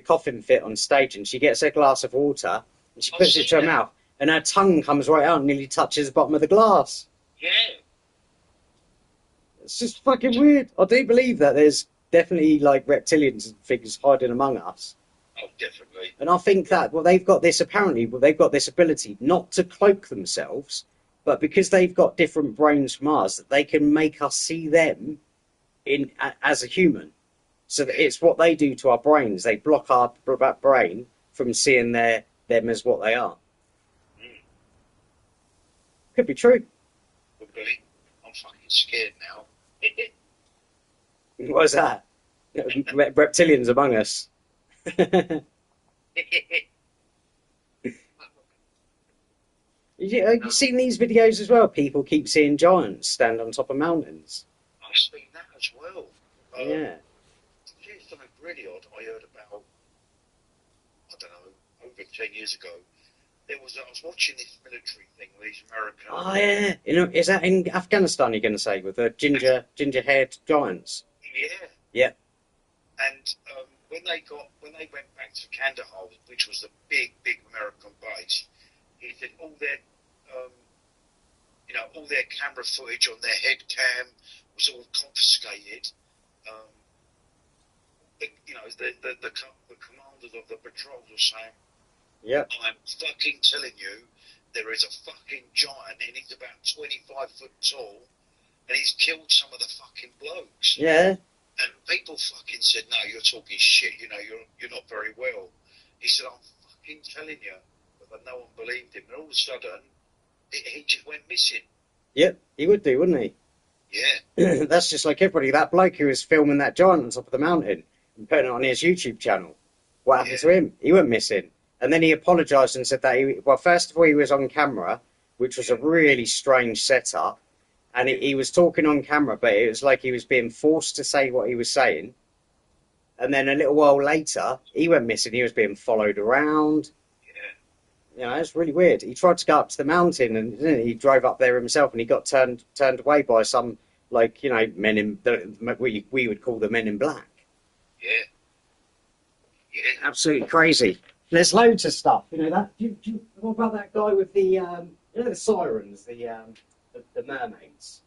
coffin fit on stage, and she gets a glass of water and she puts it to her mouth, and her tongue comes right out and nearly touches the bottom of the glass. Yeah. It's just fucking weird. I do believe that there's definitely reptilians and things hiding among us. Oh, definitely. And I think that they've got this ability not to cloak themselves, but because they've got different brains from ours, that they can make us see them as a human. So that it's what they do to our brains. They block our brain from seeing them as what they are. Could be true. Could be. I'm fucking scared now. What is that? Reptilians among us. Have you seen these videos as well? People keep seeing giants stand on top of mountains. I've seen that as well. Yeah. Here's something really odd I heard about, I don't know, over 10 years ago. I was watching this military thing with these American... Oh, yeah. Is that in Afghanistan, you're going to say, with the ginger-haired giants? Yeah. Yeah. And when they went back to Kandahar, which was the big American base, he said all their camera footage on their head cam was all confiscated. The commanders of the patrols were saying, yeah, I'm fucking telling you, there is a fucking giant, and he's about 25 foot tall, and he's killed some of the fucking blokes. Yeah. And people fucking said, no, you're talking shit, you know, you're not very well. He said, I'm fucking telling you. But no one believed him. And all of a sudden, he just went missing. Yep, he would do, wouldn't he? Yeah. That's just like everybody. That bloke who was filming that giant on top of the mountain and putting it on his YouTube channel. What happened to him? He went missing. And then he apologised and said that well, first of all, he was on camera, which was a really strange setup. And he was talking on camera, but it was like he was being forced to say what he was saying. And then a little while later, he went missing. He was being followed around. Yeah. You know, it's really weird. He tried to go up to the mountain, and he drove up there himself, and he got turned away by some, like, you know, men in we would call the men in black. Yeah. Yeah. Absolutely crazy. There's loads of stuff. You know that. What about that guy with the you know, the sirens, the mermaids?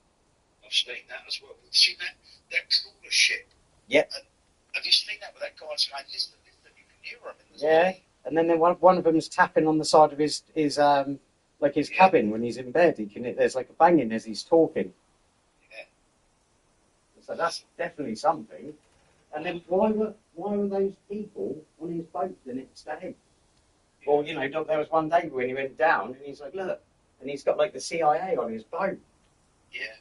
I've seen that as well. You've seen that trawler ship? Yep. Have you seen that with that guy saying, listen, you can hear him in the Yeah. sky? And then one of them's tapping on the side of his like his cabin when he's in bed. There's like a banging as he's talking. Yeah. So that's definitely something. And then why were those people on his boat the next day? Well, you know, there was one day when he went down and he's like, look, and he's got like the CIA on his boat. Yeah.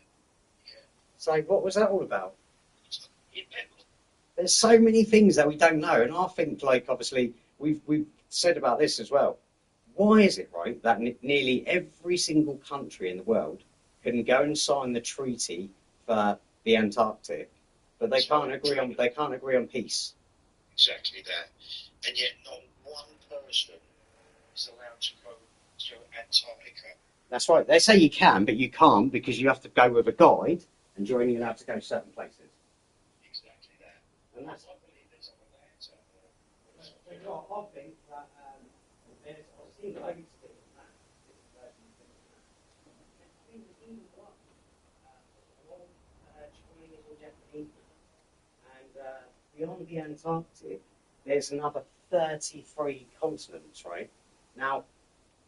So what was that all about? Yeah. There's so many things that we don't know, and I think, like, obviously we've said about this as well. Why is it right that nearly every single country in the world can go and sign the treaty for the Antarctic, but they can't agree on peace? Exactly that. And yet not one person is allowed to go to Antarctica. That's right. They say you can, but you can't because you have to go with a guide, and you're only allowed to go certain places. Exactly that. And that's, I believe there's other lands out there. I think that I've seen loads of different maps, different versions of different maps. I think there's even one, old Chinese or Japanese map, and beyond the Antarctic, there's another 33 continents, right? Now,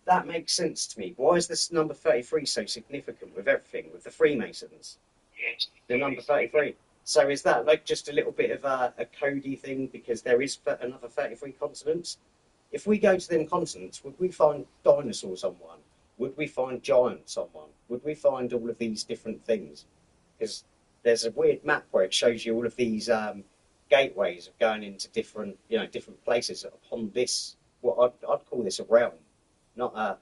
that makes sense to me. Why is this number 33 so significant with everything, with the Freemasons? Yes. The number 33. So is that like just a little bit of a codey thing because there is another 33 continents? If we go to them continents, would we find dinosaurs on one? Would we find giants on one? Would we find all of these different things? Because there's a weird map where it shows you all of these gateways of going into different places upon this. What I'd call this a realm, not a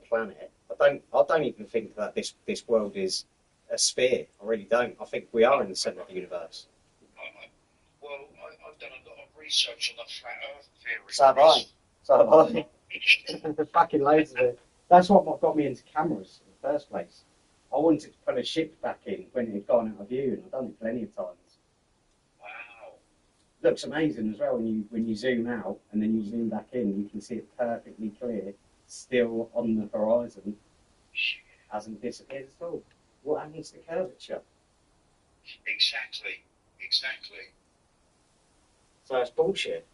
planet. I don't even think that this world is a sphere. I really don't. I think we are in the centre of the universe. I've done a lot of research on the flat Earth theory. So have I. Fucking loads of it. That's what got me into cameras in the first place. I wanted to put a ship back in when it had gone out of view, and I've done it plenty of times. Wow. Looks amazing as well when you zoom out and then you zoom back in. You can see it perfectly clear, still on the horizon. Hasn't disappeared at all. What happens to curvature? Exactly. So it's bullshit.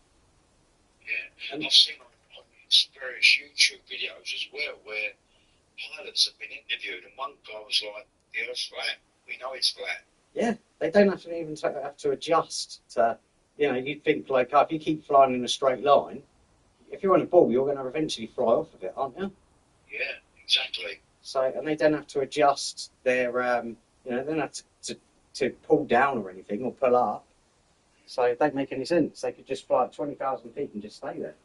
Yeah. And I've seen on various YouTube videos as well where pilots have been interviewed and one guy was like, the Earth's flat. We know it's flat. Yeah, they don't actually even have to adjust to, you'd think like, if you keep flying in a straight line, if you're on a ball, you're going to eventually fly off of it, aren't you? Yeah, exactly. So, and they don't have to adjust their, they don't have to pull down or anything or pull up. So it don't make any sense. They could just fly at 20,000 feet and just stay there.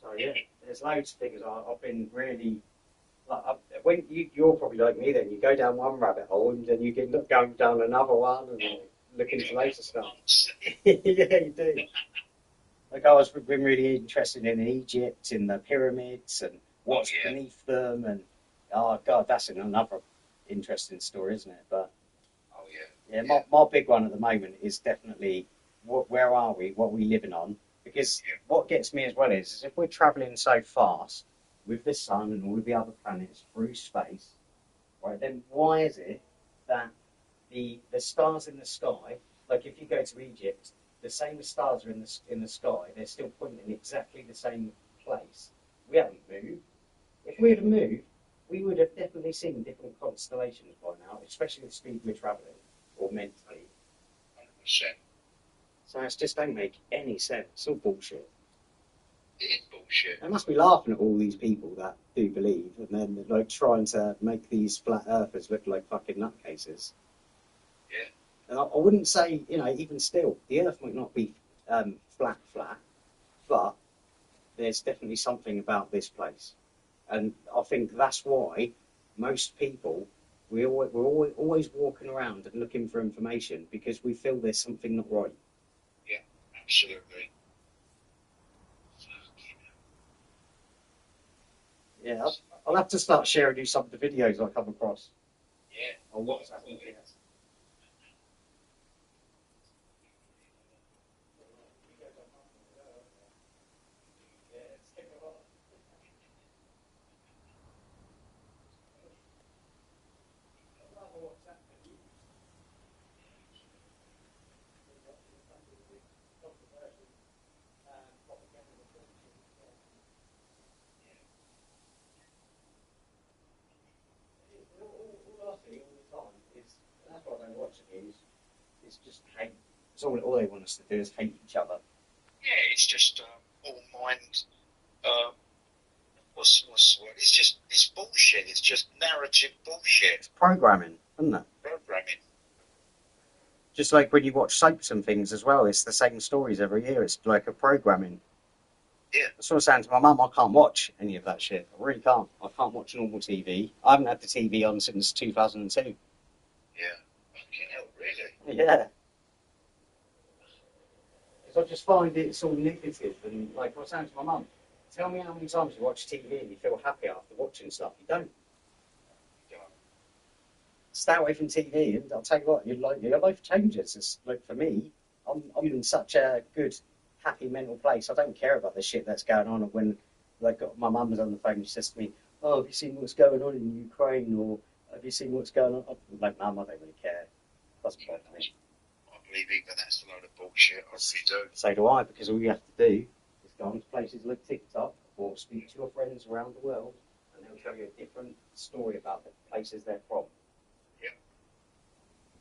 So yeah, there's loads of things I've been really. When you're probably like me, then you go down one rabbit hole and then you get going down another one and look into loads of stuff. Yeah, you do. Like been really interested in Egypt, in the pyramids and what's beneath them, and oh god, that's another interesting story, isn't it? But my big one at the moment is definitely where are we? What are we living on? Because what gets me as well is if we're travelling so fast with the sun and all of the other planets through space, right? Then why is it that the stars in the sky, like if you go to Egypt, the same stars are in the sky, they're still pointing in exactly the same place. We haven't moved. If we had moved, we would have definitely seen different constellations by now, especially the speed we're travelling, or meant to be. 100%. So it just don't make any sense. It's all bullshit. It is bullshit. I must be laughing at all these people that do believe, and then like trying to make these flat earthers look like fucking nutcases. Yeah. And I wouldn't say, even still, the Earth might not be flat, but there's definitely something about this place, and I think that's why most people we're always walking around and looking for information because we feel there's something not right. Yeah, absolutely. Yeah, I'll have to start sharing you some of the videos I come across. Yeah. On WhatsApp. All I see all the time is, and that's why I don't watch the news, it's just hate. It's all they want us to do is hate each other. Yeah, it's just all mind. What's the word? It's bullshit. It's just narrative bullshit. It's programming, isn't it? Programming. Just like when you watch soaps and things as well, it's the same stories every year. It's like a programming. Yeah. That's what I was saying to my mum. I can't watch any of that shit. I really can't. I can't watch normal TV. I haven't had the TV on since 2002. Yeah. Fucking hell, really? Yeah. Because I just find it's all negative. And like I was saying to my mum, tell me how many times you watch TV and you feel happy after watching stuff. You don't. Stay away from TV, and I'll tell you what, your life changes. It's like for me, I'm in such a good, happy mental place. I don't care about the shit that's going on. And when, like, my mum was on the phone, she says to me, "Oh, have you seen what's going on in Ukraine? Or have you seen what's going on?" I'm like, "Mum, I don't really care. It doesn't bother me." I believe even that's a load of bullshit. I really do. So do I, because all you have to do is go on to places like TikTok or speak to your friends around the world, and they'll tell you a different story about the places they're from.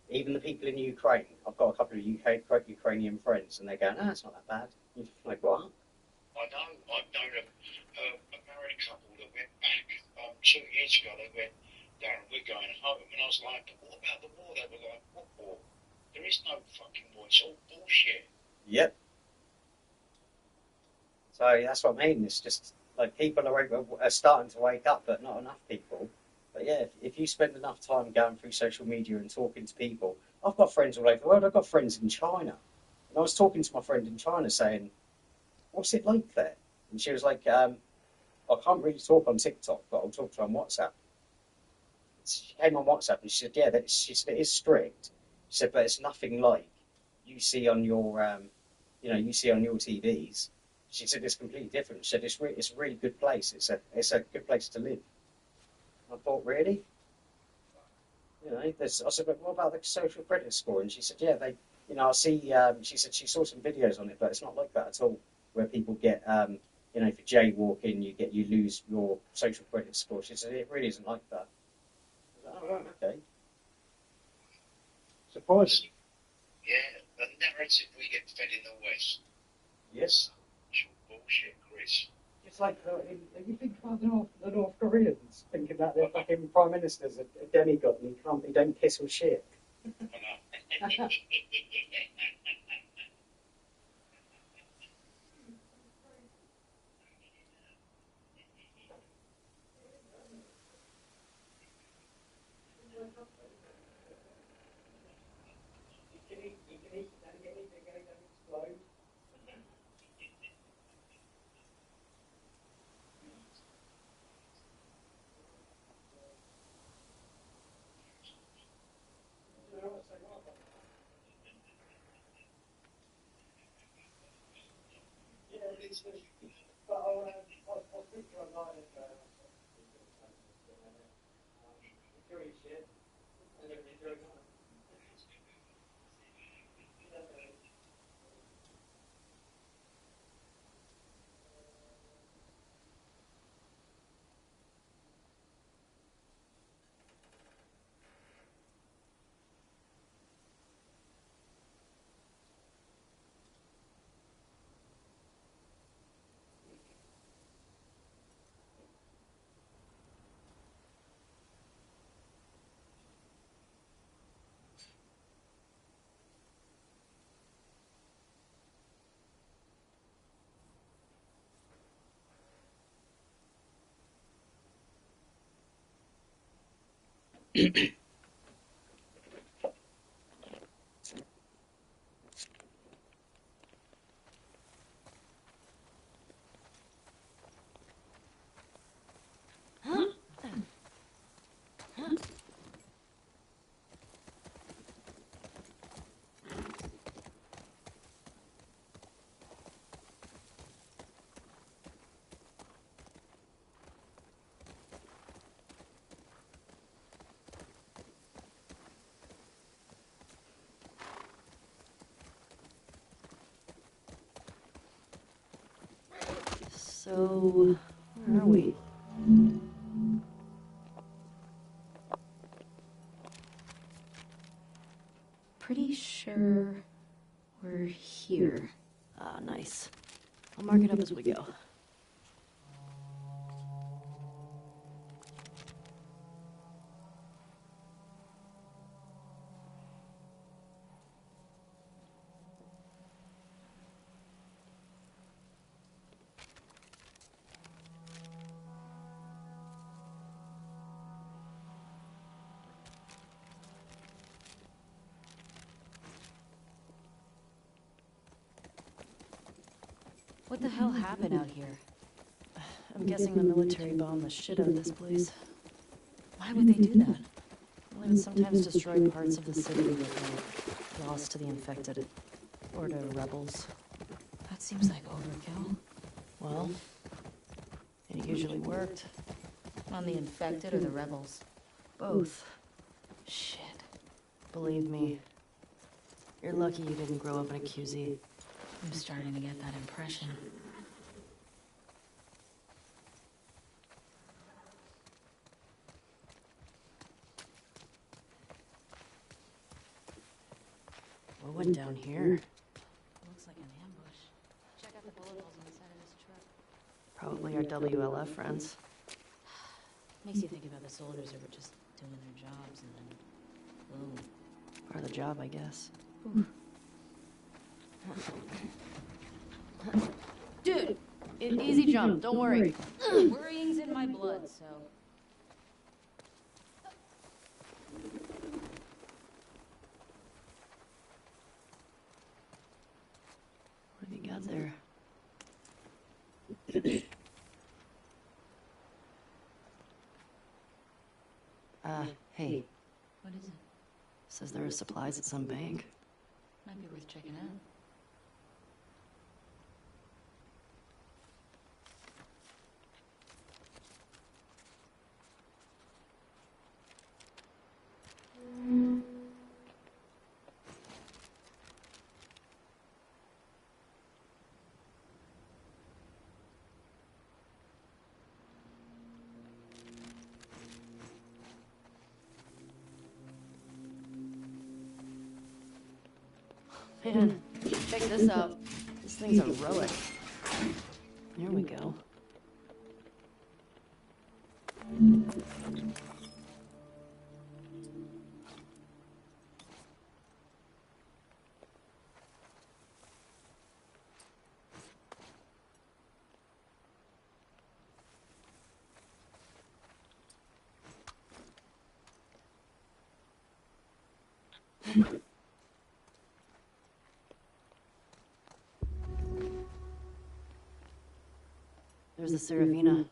Even the people in Ukraine, I've got a couple of Ukrainian friends, and they're going, "Ah, it's not that bad." You're like, what? I know. I've known a married couple that went back 2 years ago. They went, "Darren, we're going home," and I was like, "But what about the war?" They were like, "What war? There is no fucking war. It's all bullshit." Yep. So that's what I mean. It's just like people are starting to wake up, but not enough people. But yeah, if you spend enough time going through social media and talking to people, I've got friends all over the world. I've got friends in China. And I was talking to my friend in China saying, "What's it like there?" And she was like, "I can't really talk on TikTok, but I'll talk to her on WhatsApp." She came on WhatsApp and she said, "Yeah, she said, it is strict." She said, "But it's nothing like you see on your, you see on your TVs." She said, "It's completely different." She said, "It's a really good place. It's a good place to live." I thought, really? I said, "But what about the social credit score?" And she said, "Yeah, I see." She said she saw some videos on it, but it's not like that at all. Where people get, for jaywalking, you lose your social credit score. She said it really isn't like that. I was like, "Oh, right, okay." Surprising. Yeah, the narrative we get fed in the West. Yes. Such bullshit, Chris. It's like you think about the North Koreans thinking that their fucking prime minister's a demigod and he don't kiss or shit. I know. You can eat, don't get anything, don't explode. But I'll speak to you online if enjoy your shit and enjoy your time. So, where are we? Pretty sure we're here. Ah, nice. I'll mark it up as we go. What the hell happened out here? I'm guessing the military bombed the shit out of this place. Why would they do that? Well, they would sometimes destroy parts of the city that were lost to the infected. Or to rebels. That seems like overkill. Well, it usually worked. On the infected or the rebels? Both. Shit. Believe me. You're lucky you didn't grow up in a QZ. I'm starting to get that impression. What went down here? Looks like an ambush. Check out the bullet holes on the side of this truck. Probably our WLF friends. Makes you think about the soldiers who were just doing their jobs and then boom. Part of the job, I guess. Dude, easy jump, don't worry. Worrying's in my blood, so... What have you got there? Hey. What is it? Says there are supplies at some bank. Might be worth checking out. Man, check this out. This thing's a relic. There we go. There's the Saravina. You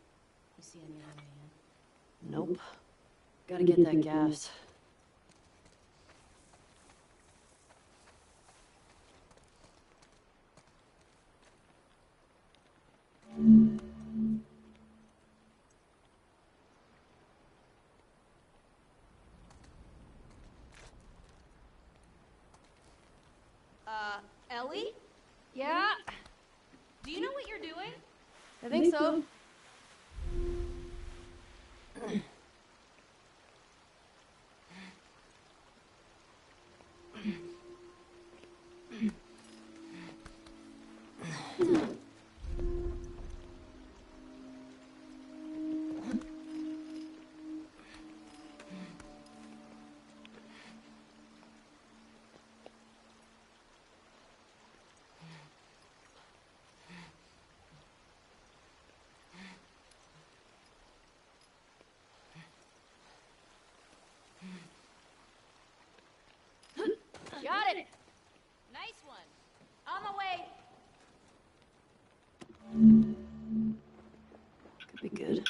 see any other way in? Nope. Gotta get that gas. Ellie? Yeah? Do you know what you're doing? I think so. it! Nice one. On the way. Could be good.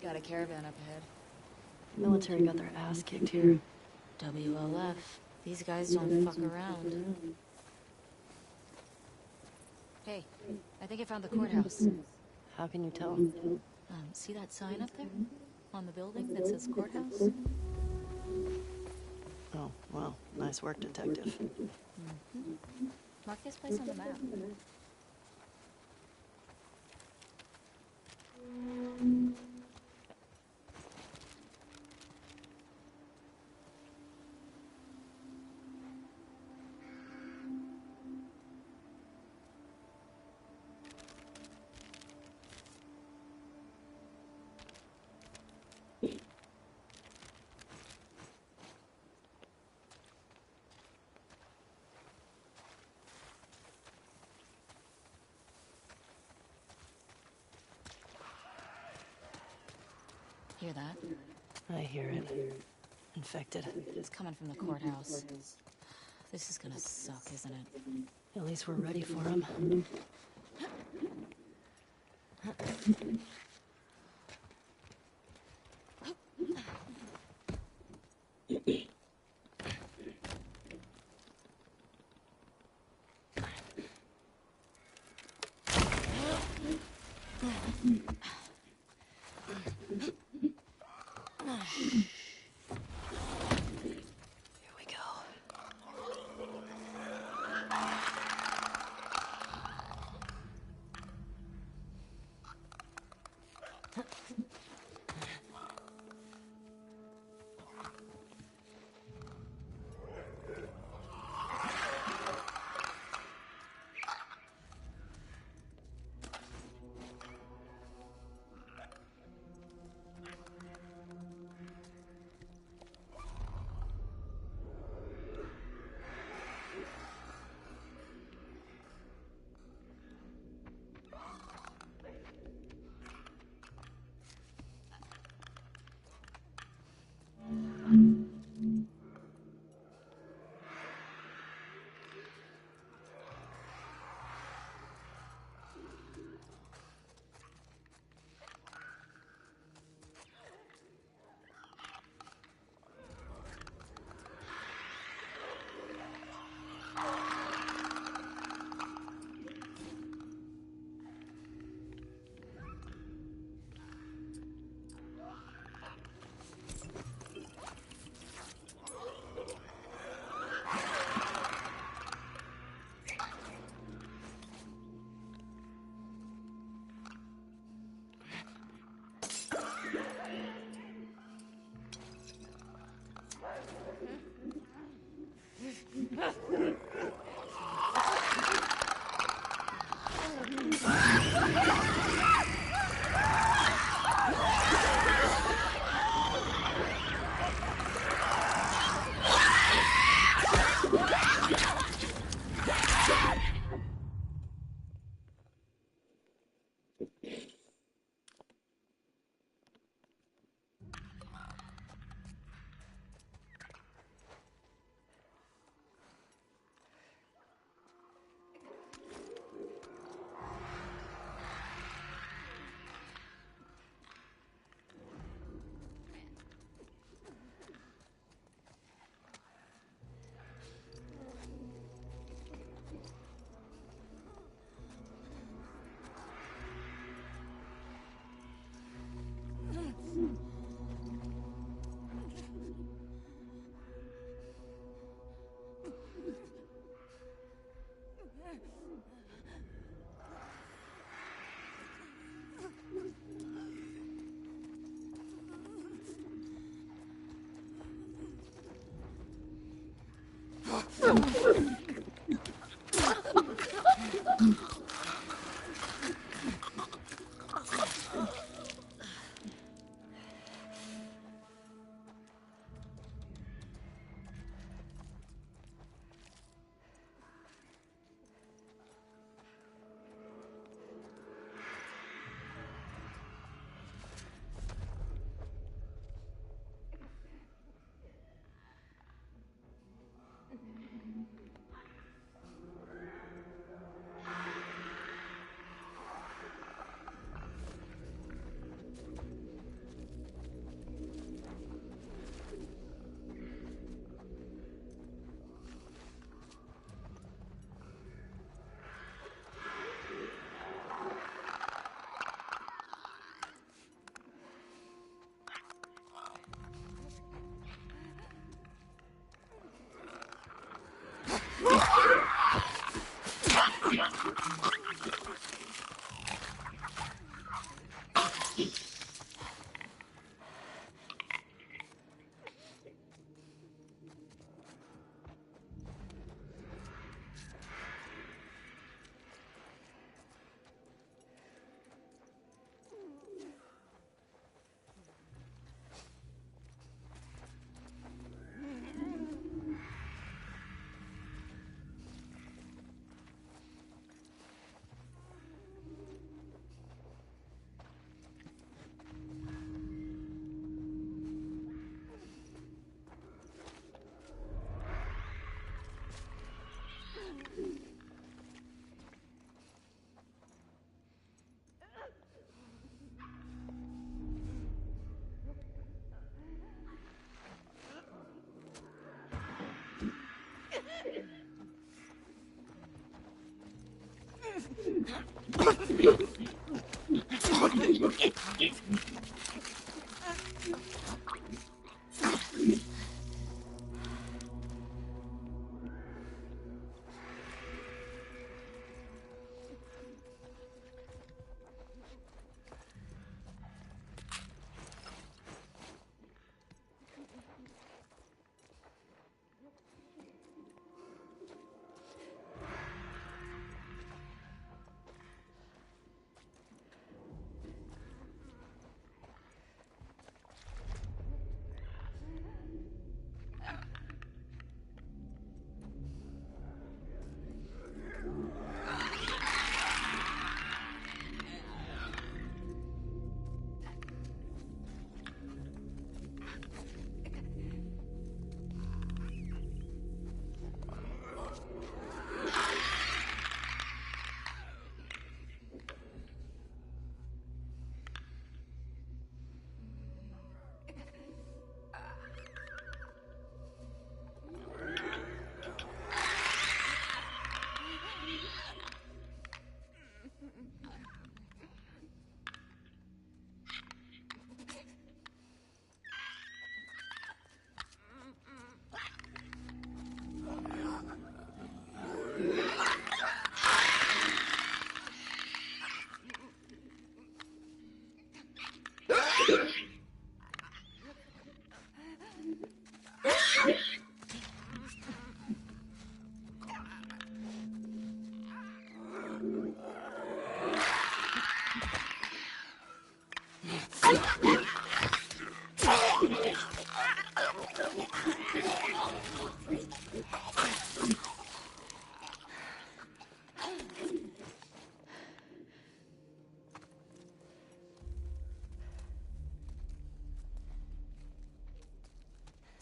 Got a caravan up ahead. Military got their ass kicked here. WLF. These guys don't fuck around. Hey, I think I found the courthouse. How can you tell? See that sign up there? On the building that says courthouse? Oh, well, nice work, detective. Mark this place on the map. Hear that? I hear it. Infected. It's coming from the courthouse. This is gonna suck, isn't it? At least we're ready for him. Here we go.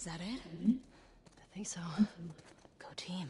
that it? I think so. Go team.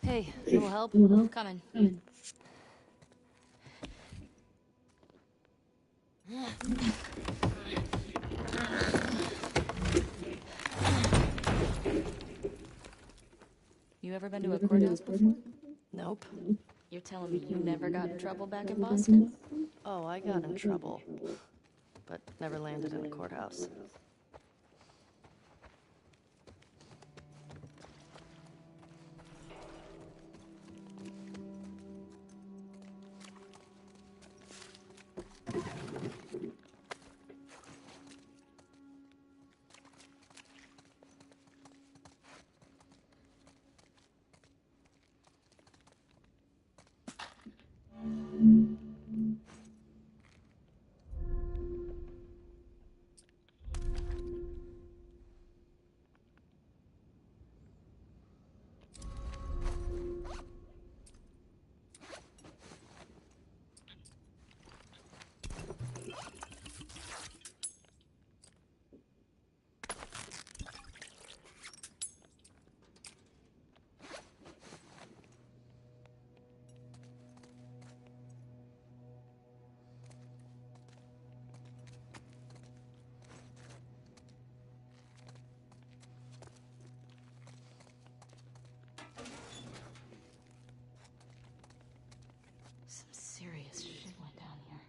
Hey, little help? Coming. You ever been to a courthouse before? Nope. You're telling me you never got in trouble back in Boston? Oh, I got in trouble, but never landed in a courthouse. Some serious shit went down here.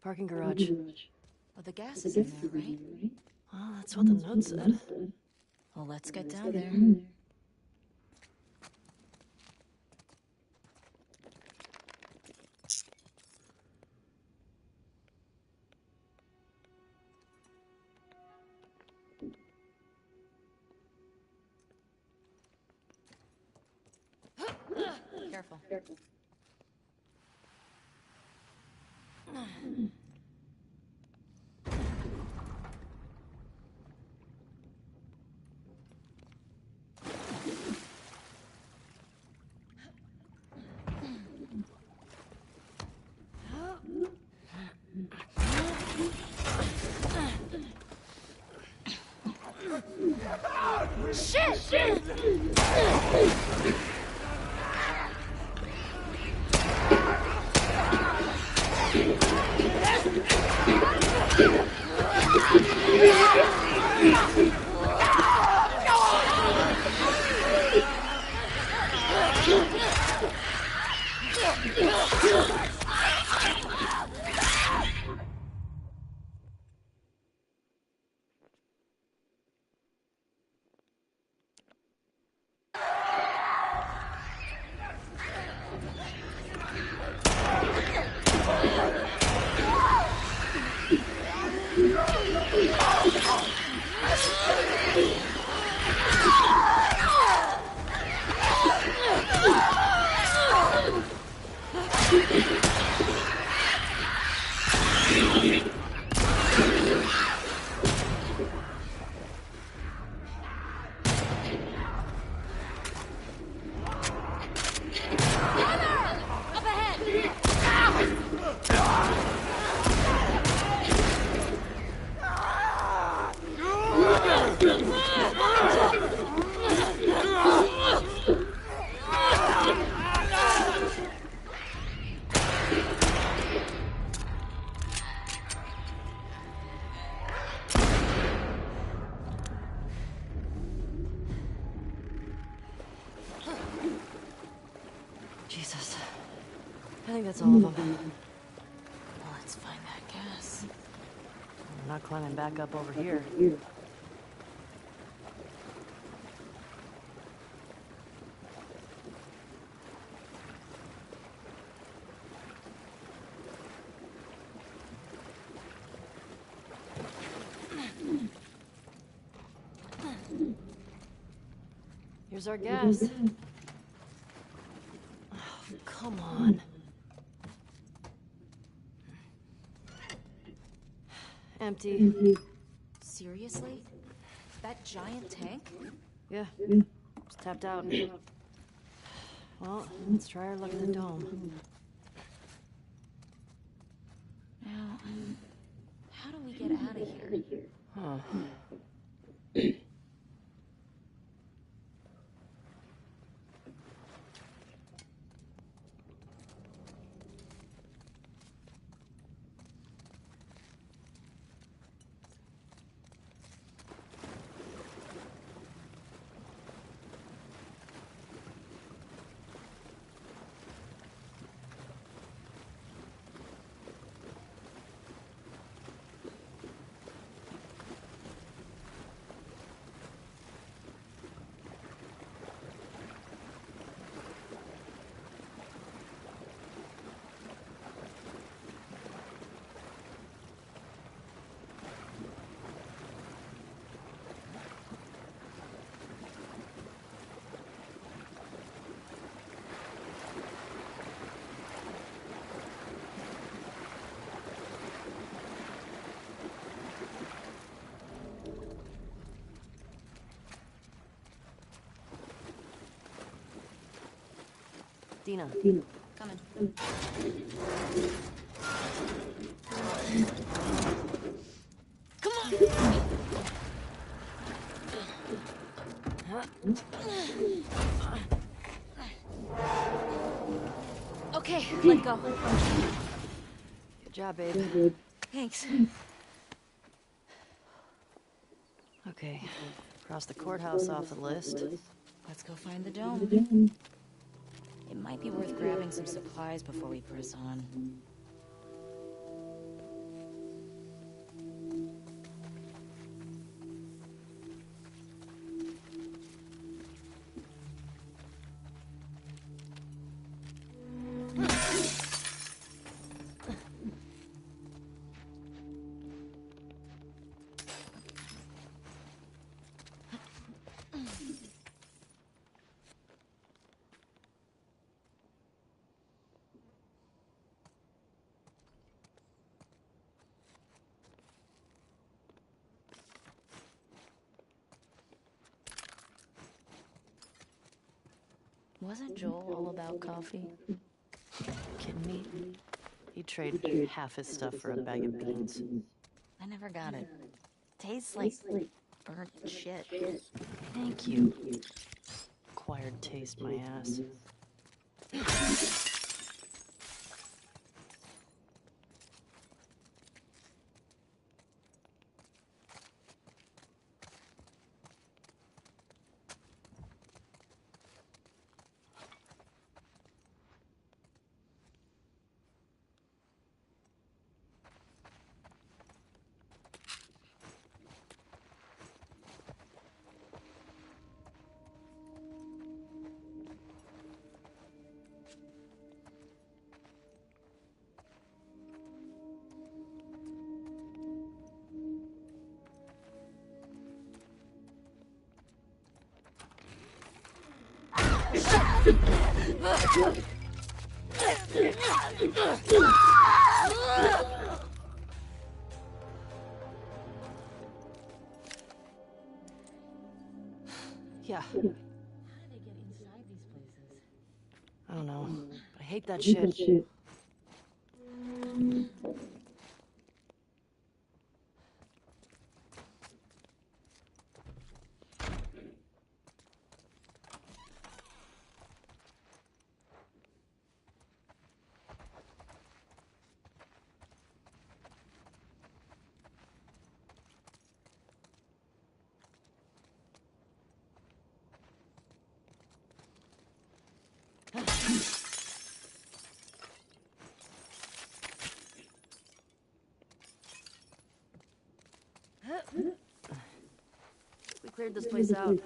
Parking garage. Well, the gas is in there, right? Well, that's what the note said. Well, let's get down there. Careful. Jesus. I think that's all of them. Well, let's find that gas. I'm not climbing back up over here. Here's our gas. Oh, come on. Empty. Seriously? That giant tank? Yeah. Just tapped out. Well, let's try our luck at the dome. Now, how do we get out of here? Huh. Dina. Coming. Come on! Okay, let go. Good job, babe. Thanks. Okay. Cross the courthouse off the list. Let's go find the dome. It might be worth grabbing some supplies before we press on. Wasn't Joel all about coffee? Kidding me? He'd trade half his stuff for a bag of beans. I never got it. Tastes like burnt shit. Thank you. Acquired taste, my ass. Yeah. How do they get inside these places? I don't know. I hate that shit. cleared this place out.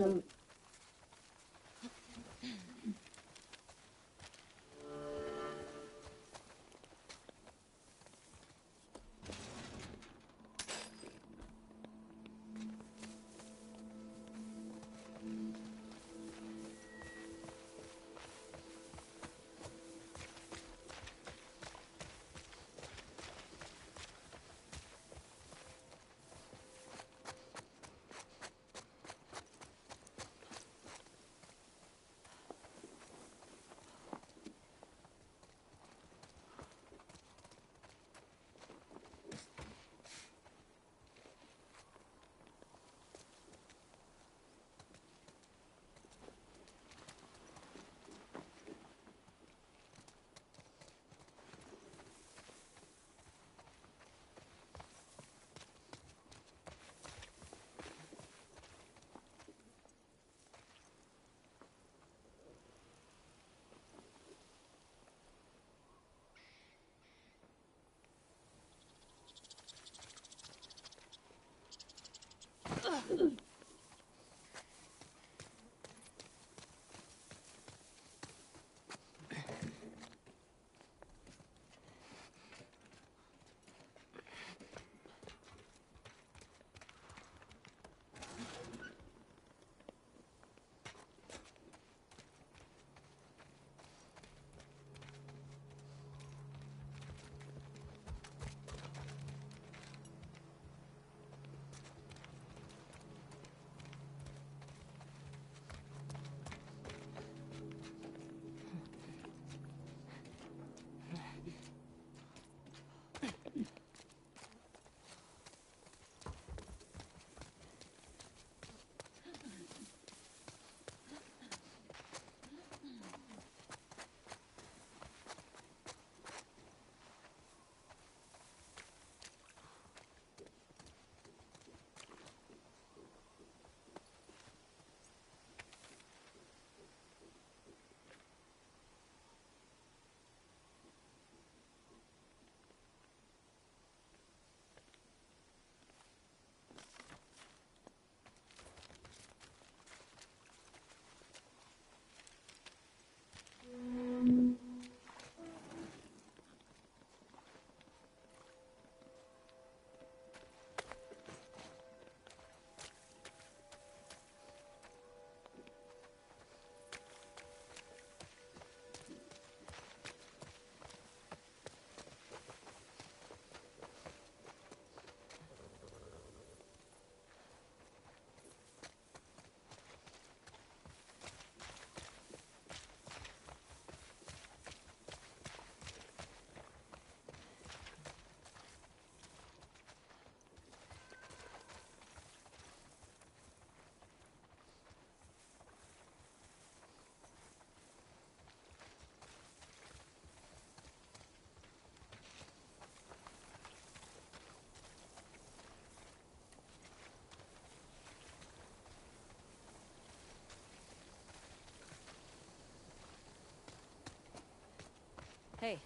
Hey,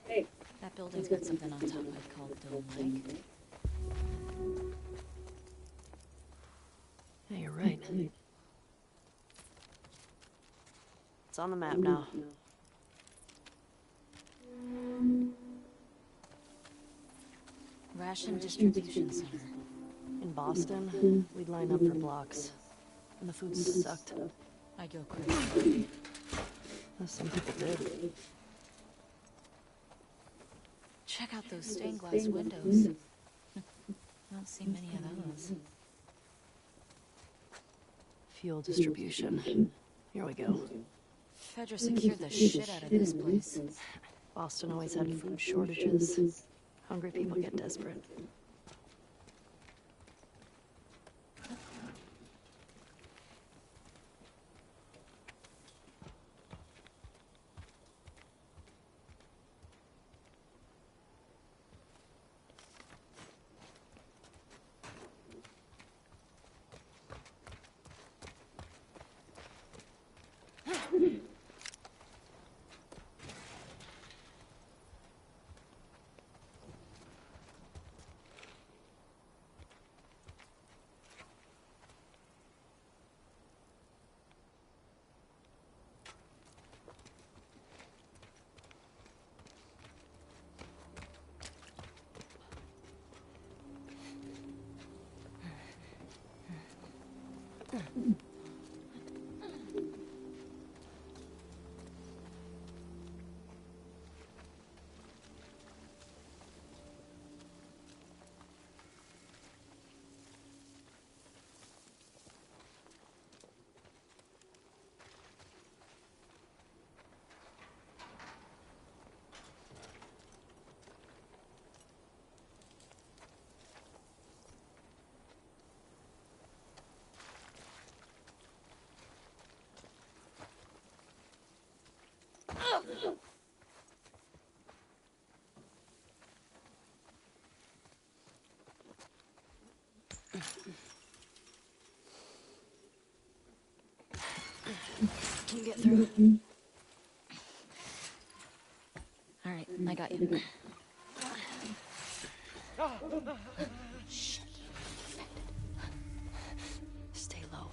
that building's got something on top I'd call dome-like. Yeah, you're right. It's on the map now. Ration distribution center. In Boston, we'd line up for blocks. And the food sucked. I'd go crazy. Some people did. Check out those stained glass windows. I don't see many of those. Fuel distribution. Here we go. Fedra secured the shit out of this place. Boston always had food shortages. Hungry people get desperate. Can you get through? All right, I got you. Stay low.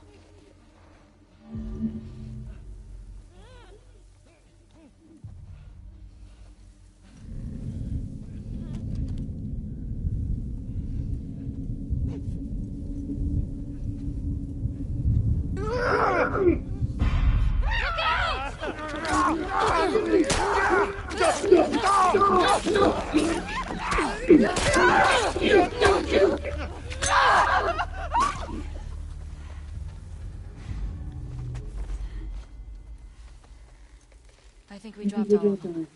I think we dropped all of them.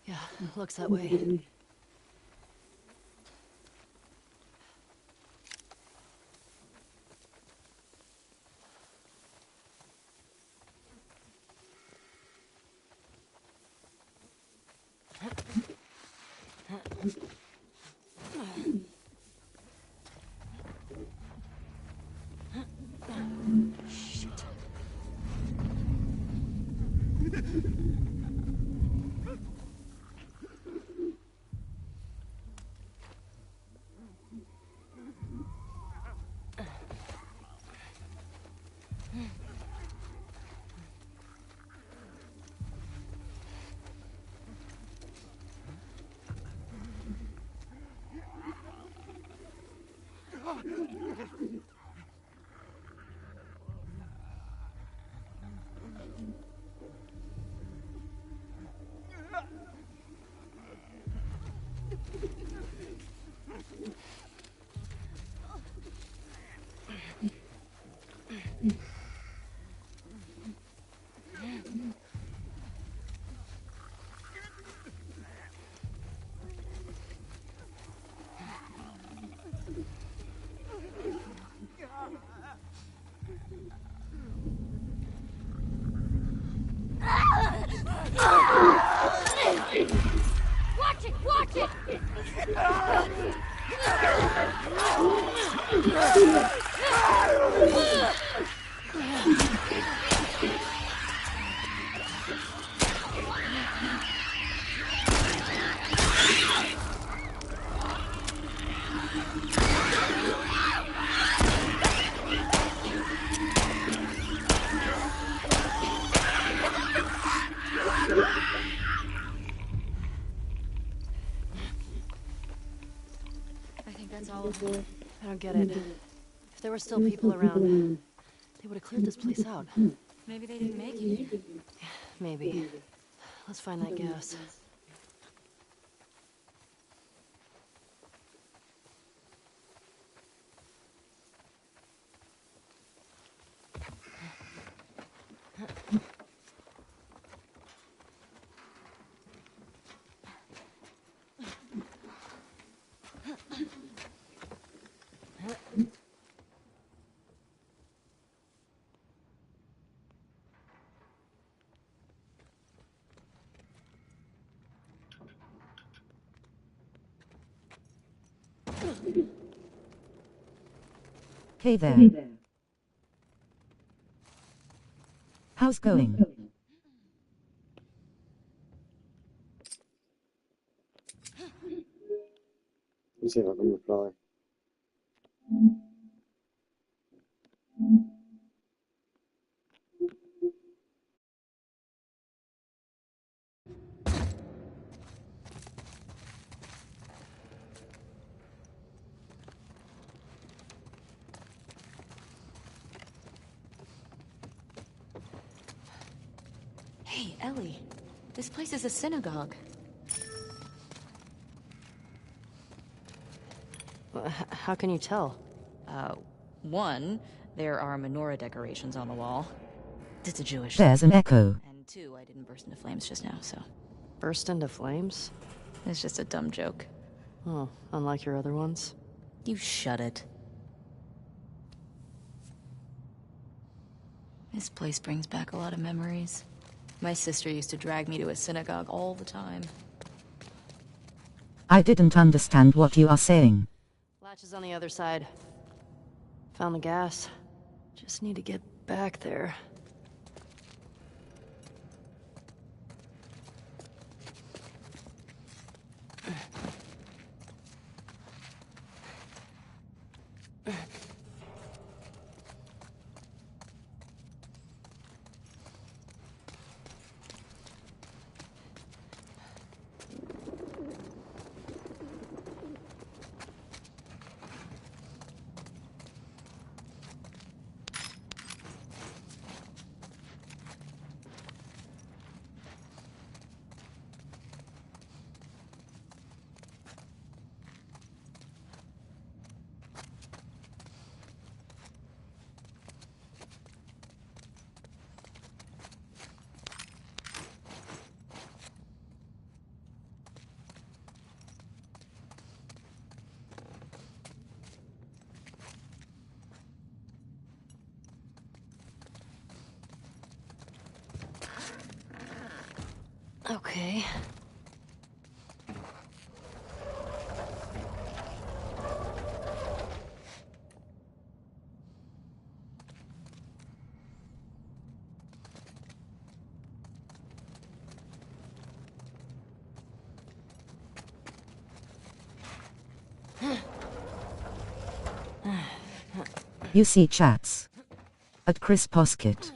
Yeah, looks that way. Watch it! Watch it! I think that's all of them. I don't get it. If there were still people around, they would have cleared this place out. Maybe they didn't make it here. Maybe. Let's find that gas. Hey there. How's going? Let's see if I can reply. Hey, Ellie. This place is a synagogue. How can you tell? One, there are menorah decorations on the wall. It's a Jewish... There's an echo. And two, I didn't burst into flames just now, so... Burst into flames? It's just a dumb joke. Oh, unlike your other ones? You shut it. This place brings back a lot of memories. My sister used to drag me to a synagogue all the time. I didn't understand what you are saying. Latch is on the other side. Found the gas. Just need to get back there. Okay. You see chats. At Chris Poskett.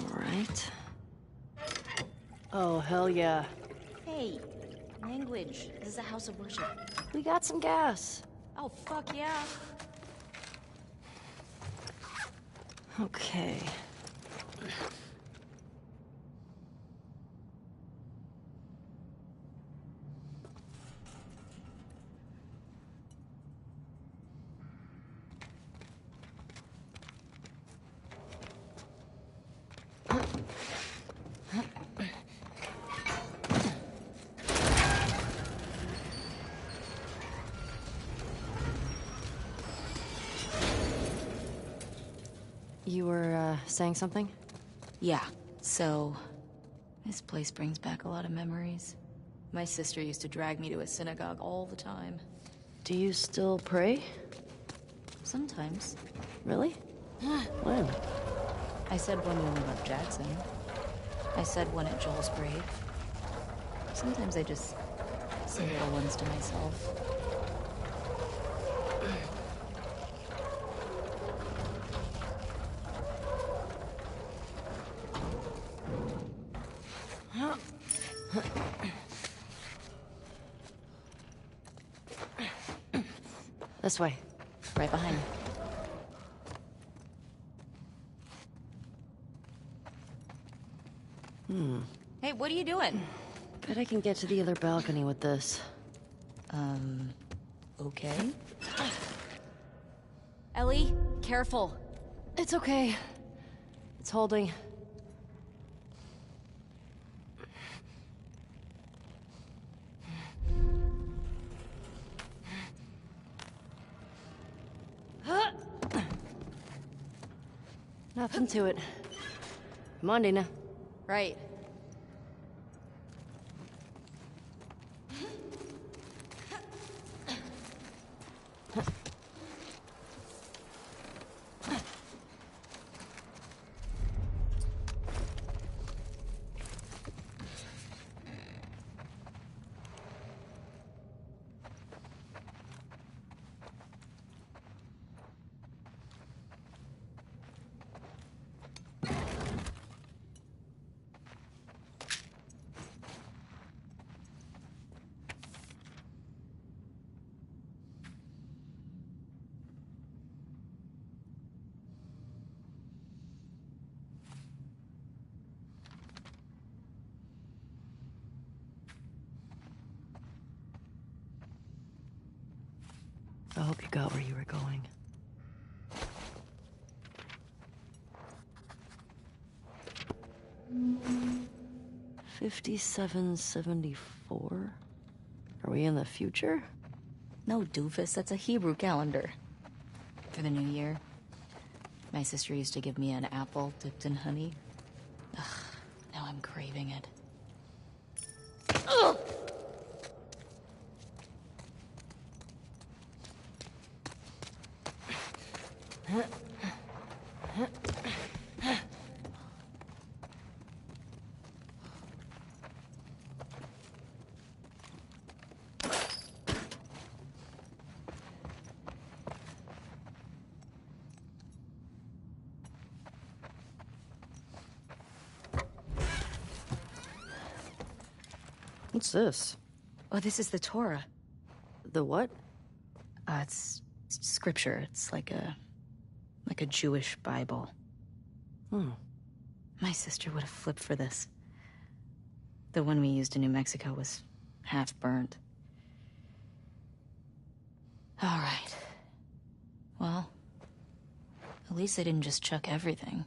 Alright. Oh, hell yeah. Hey, language. This is a house of worship. We got some gas. Oh, fuck yeah. Okay. You were, saying something? Yeah, so... This place brings back a lot of memories. My sister used to drag me to a synagogue all the time. Do you still pray? Sometimes. Really? When? I said one when we left Jackson. I said one at Joel's grave. Sometimes I just say little ones to myself. This way. Right behind me. Hey, what are you doing? Bet I can get to the other balcony with this. Okay. Ellie, careful. It's okay. It's holding. Nothing to it. Come on, Dina. Right. forgot where you were going. $57.74? Are we in the future? No, doofus, that's a Hebrew calendar. For the new year. My sister used to give me an apple dipped in honey. Ugh, now I'm craving it. Ugh! What's this? Oh, this is the Torah. The what? It's scripture. It's like a Jewish Bible. My sister would have flipped for this. The one we used in New Mexico was half burnt. All right. Well, at least they didn't just chuck everything.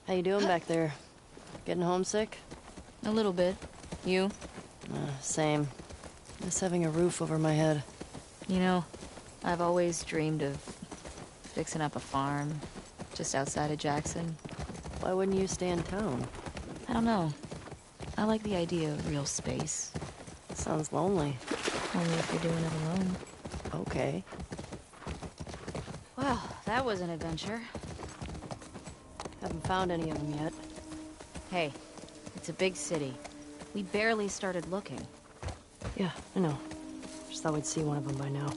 How you doing back there? Getting homesick? A little bit. You? Same. Just having a roof over my head. You know, I've always dreamed of fixing up a farm just outside of Jackson. Why wouldn't you stay in town? I don't know. I like the idea of real space. Sounds lonely. Only if you're doing it alone. Okay. Well, that was an adventure. Haven't found any of them yet. Hey, it's a big city. We barely started looking. Yeah, I know. Just thought we'd see one of them by now.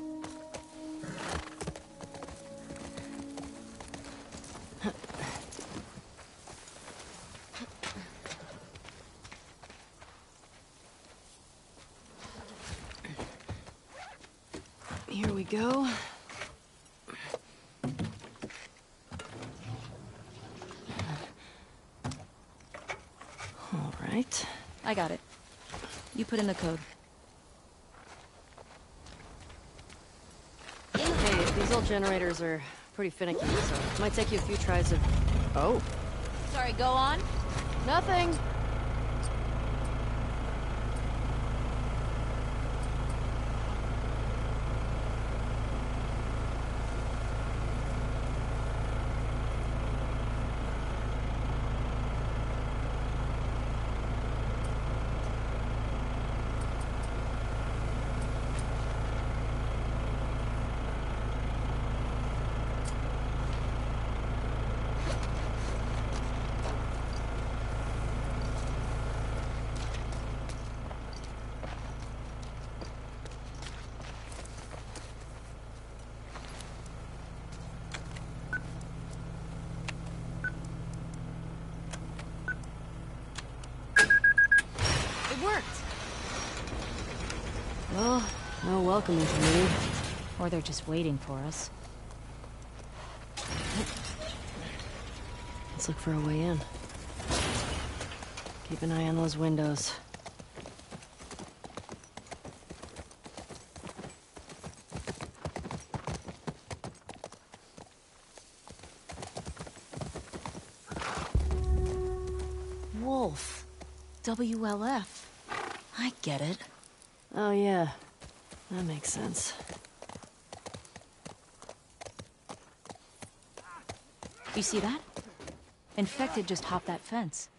Here we go. All right. I got it. You put in the code. Hey, these old generators are pretty finicky, so it might take you a few tries of... Oh. Sorry, go on. Nothing. Well, no welcoming committee. Or they're just waiting for us. Let's look for a way in. Keep an eye on those windows. Wolf. WLF. I get it. Oh yeah, that makes sense. You see that? Infected just hopped that fence.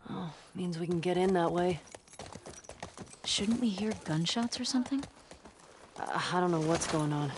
Oh, means we can get in that way. Shouldn't we hear gunshots or something? I don't know what's going on.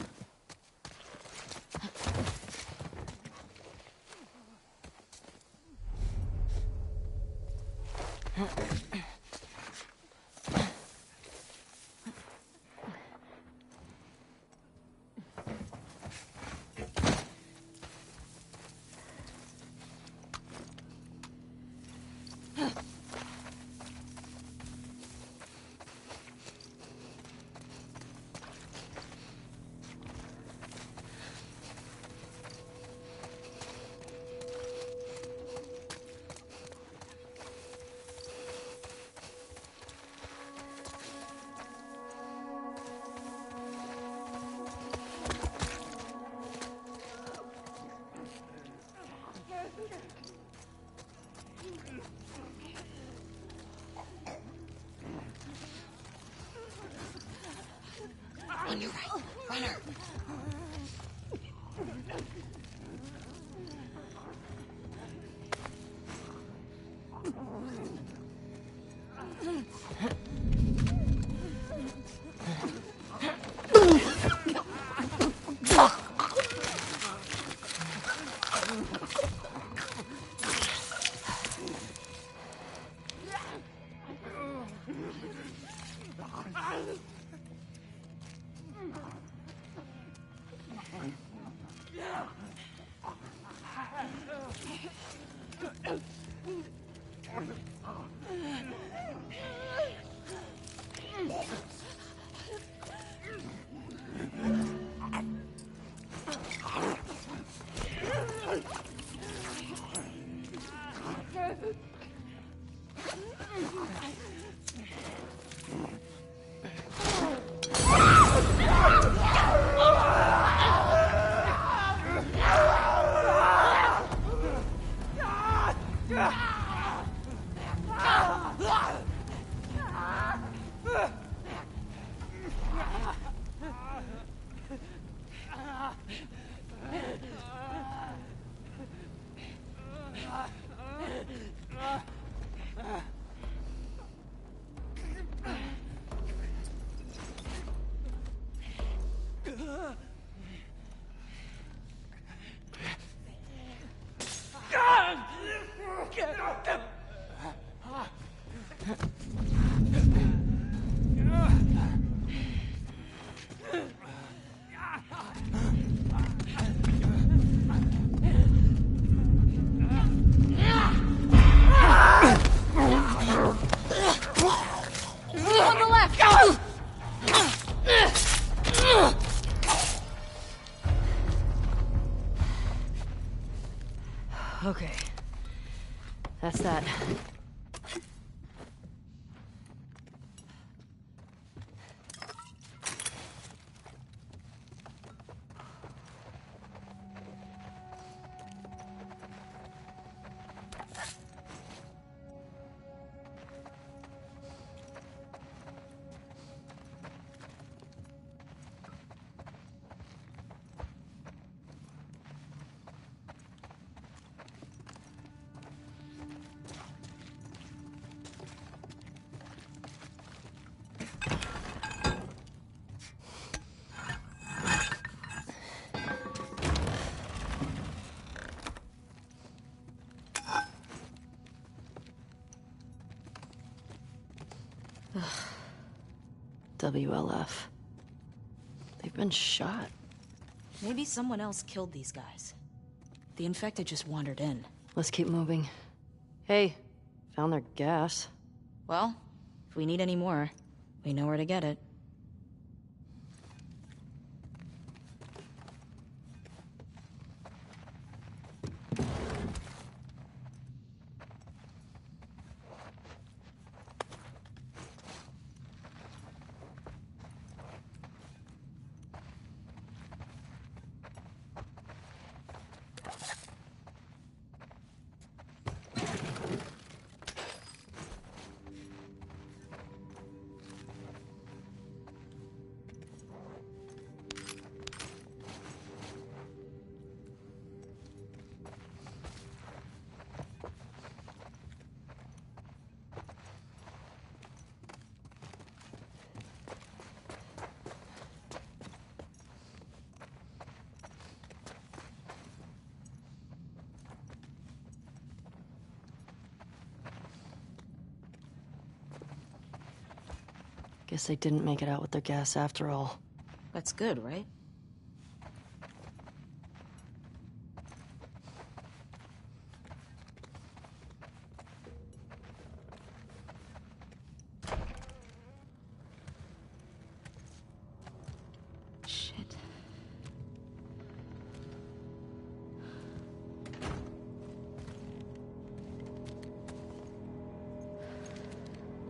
On your right, runner. Okay. That's that. WLF. They've been shot. Maybe someone else killed these guys. The infected just wandered in. Let's keep moving. Hey, found their gas. Well, if we need any more, we know where to get it. Guess they didn't make it out with their gas after all. That's good, right? Shit.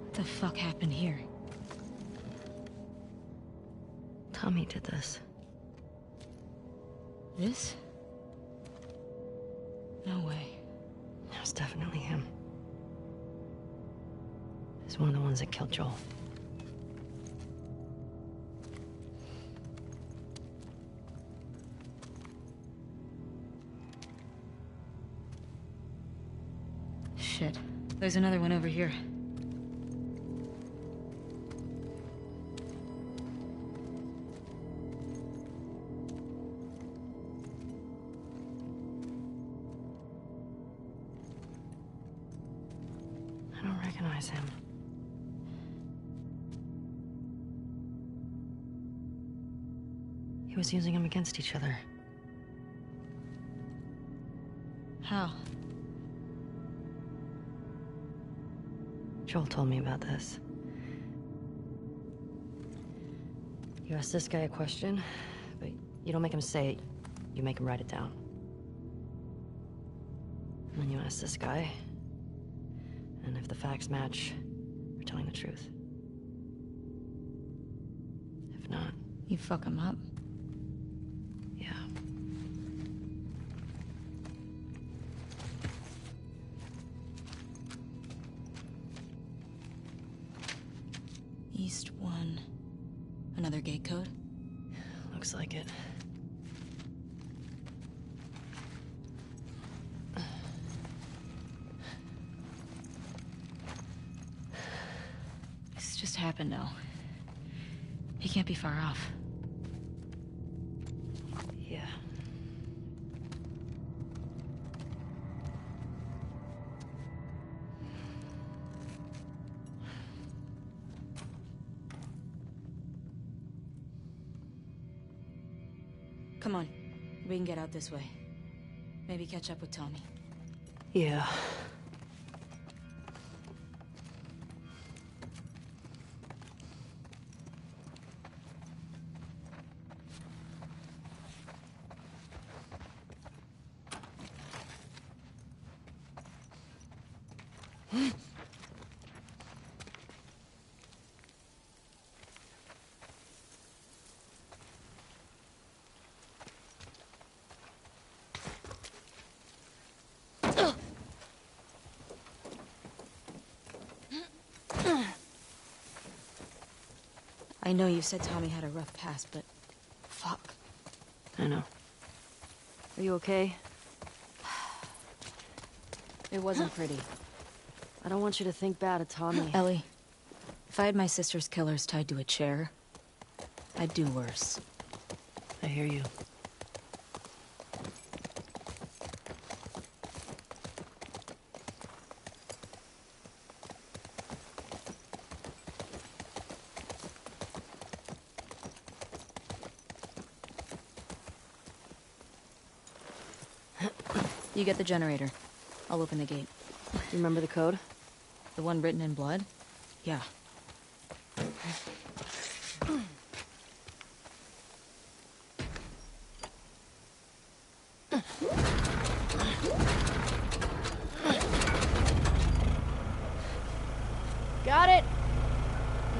What the fuck happened here? Tommy did this. This? No way. It was definitely him. He's one of the ones that killed Joel. Shit. There's another one over here. I don't recognize him. He was using them against each other. How? Joel told me about this. You ask this guy a question, but you don't make him say it, you make him write it down. And then you ask this guy, and if the facts match, you're telling the truth. If not, You fuck him up. yeah. East 1. Another gate code? Looks like it. This just happened now. He can't be far off. Yeah. Come on. We can get out this way. Maybe catch up with Tommy. Yeah. I know you said Tommy had a rough past, but... fuck. I know. Are you okay? It wasn't pretty. I don't want you to think bad of Tommy. Ellie, if I had my sister's killers tied to a chair, I'd do worse. I hear you. You get the generator. I'll open the gate. You remember the code? The one written in blood? Yeah. Got it.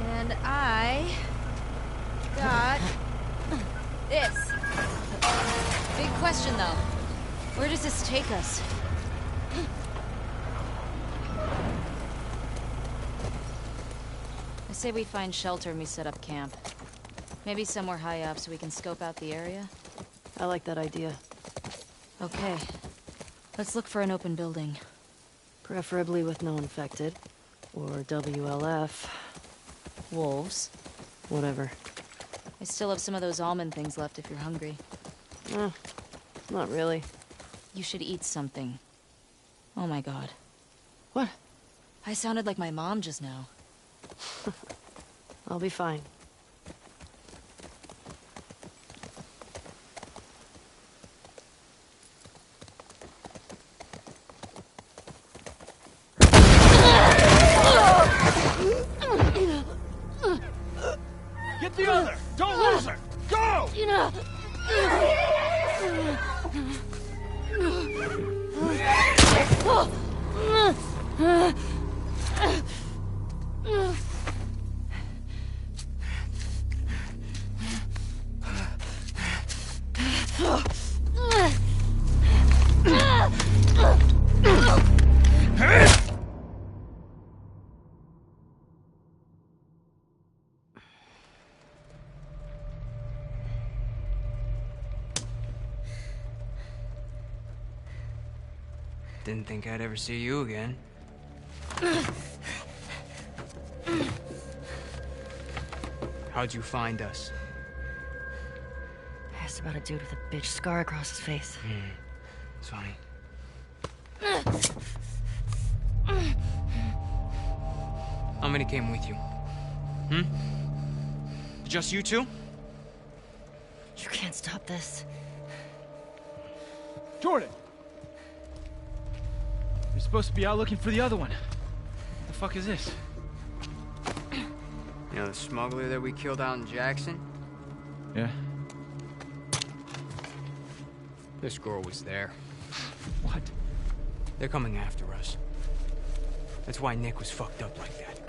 And I got This. big question though. Where does this take us? I say we find shelter and we set up camp. Maybe somewhere high up so we can scope out the area. I like that idea. Okay. Let's look for an open building. Preferably with no infected. Or WLF. Wolves. Whatever. I still have some of those almond things left if you're hungry. Not really. You should eat something. Oh my god. What? I sounded like my mom just now. I'll be fine. Get the other! Don't lose her! Go! Didn't think I'd ever see you again. How'd you find us? I asked about a dude with a bitch scar across his face. It's funny. How many came with you? Just you two? You can't stop this. Jordan! You're supposed to be out looking for the other one. What the fuck is this? You know the smuggler that we killed out in Jackson? Yeah? This girl was there. What? They're coming after us. That's why Nick was fucked up like that.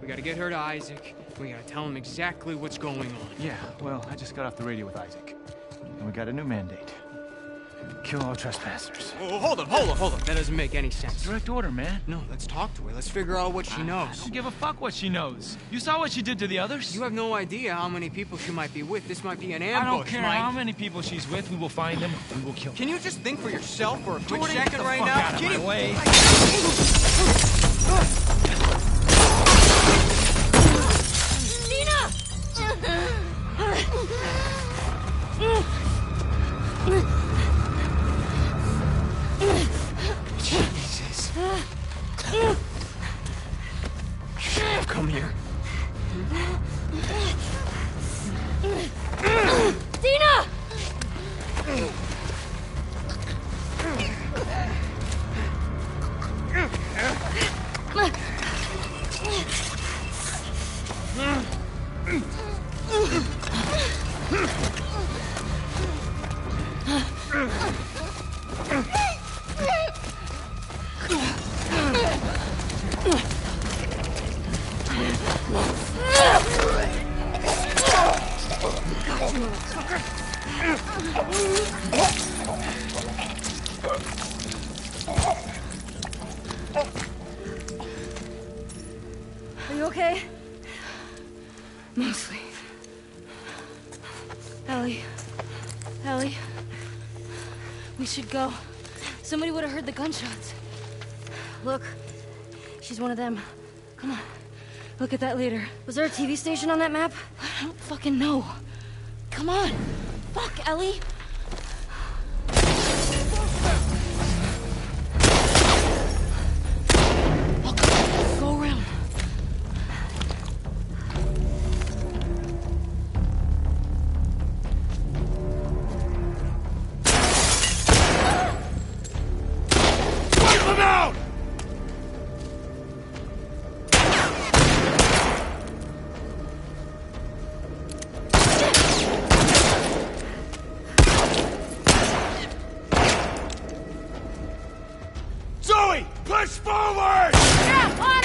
We gotta get her to Isaac. We gotta tell him exactly what's going on. Yeah, well, I just got off the radio with Isaac. And we got a new mandate. Kill all trespassers. Oh, hold up. That doesn't make any sense. Direct order, man. No, let's talk to her. Let's figure out what she I knows. don't give a fuck what she knows. You saw what she did to the others? You have no idea how many people she might be with. This might be an ambush, I don't care Mike. how many people she's with. We will find them. We will kill them. Can you just think for yourself for a quick Jordan, second get the right fuck now? out of my way. Jesus. Come here. Dina! Are you okay? Mostly. Ellie. We should go. Somebody would have heard the gunshots. Look, she's one of them. Come on. Look at that later. Was there a TV station on that map? I don't fucking know. Come on. Fuck, Ellie. Oh, come on. Go around. Wipe them out! Zoe, push forward! Yeah, on it!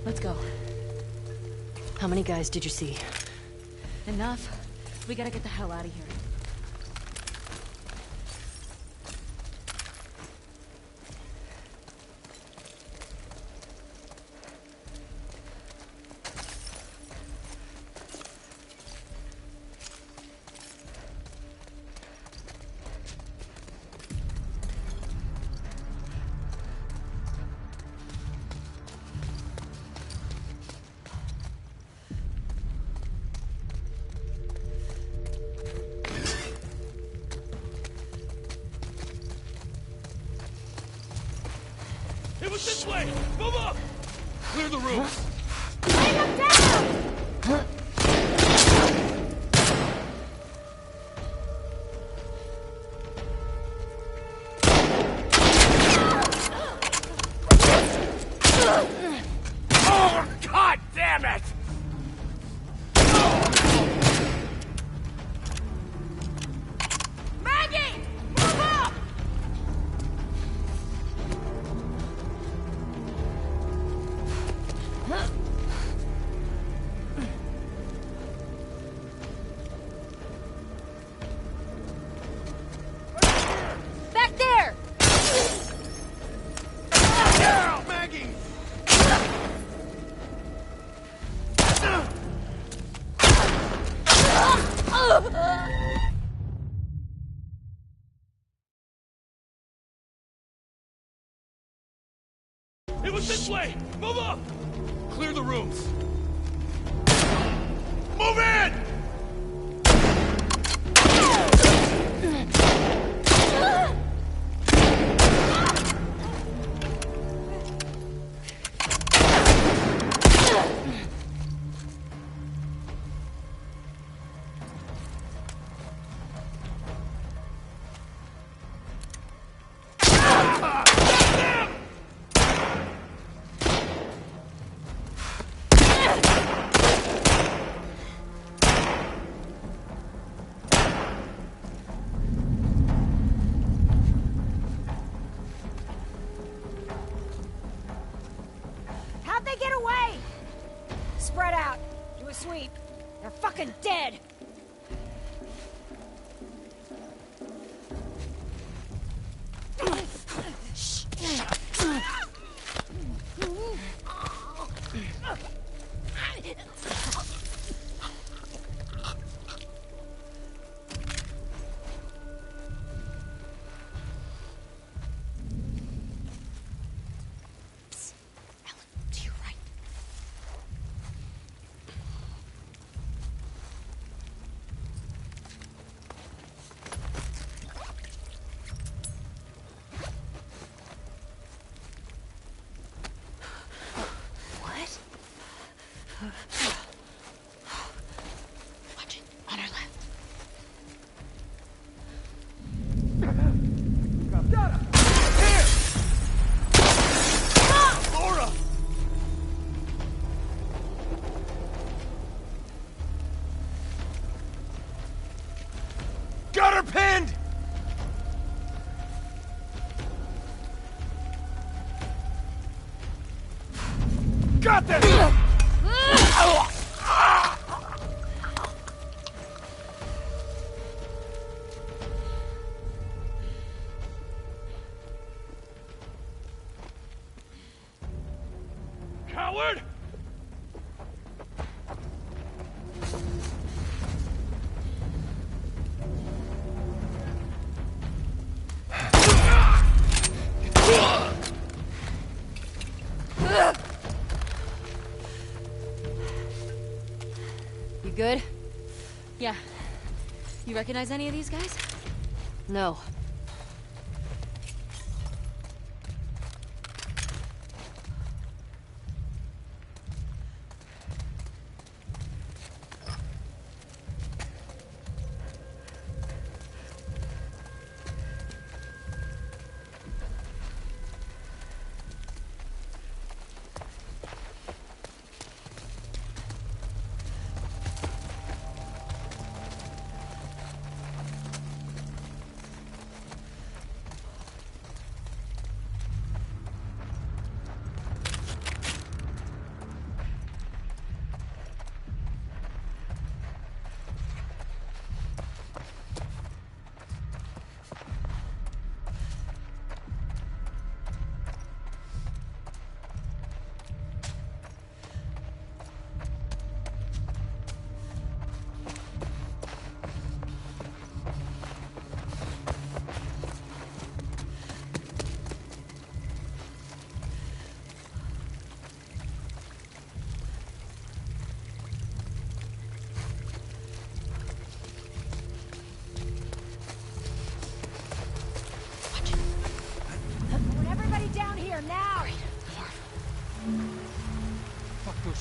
Let's go. How many guys did you see? Enough. We gotta get the hell out of here. was this way! Move up! Clear the room! Bring him down! Oh, God damn it! Maggie! Move up! Back there! Now, Maggie! It was this way! Move up! Clear the rooms! Move in! How'd they get away? Spread out. Do a sweep. They're fucking dead. To your right. What? Watch it. On our left. Got him! Here! Laura! Got her pinned! Got this! Coward! You good? Yeah. You recognize any of these guys? No.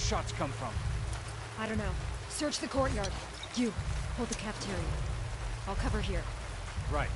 shots come from? I don't know. Search the courtyard. You, hold the cafeteria. I'll cover here. Right.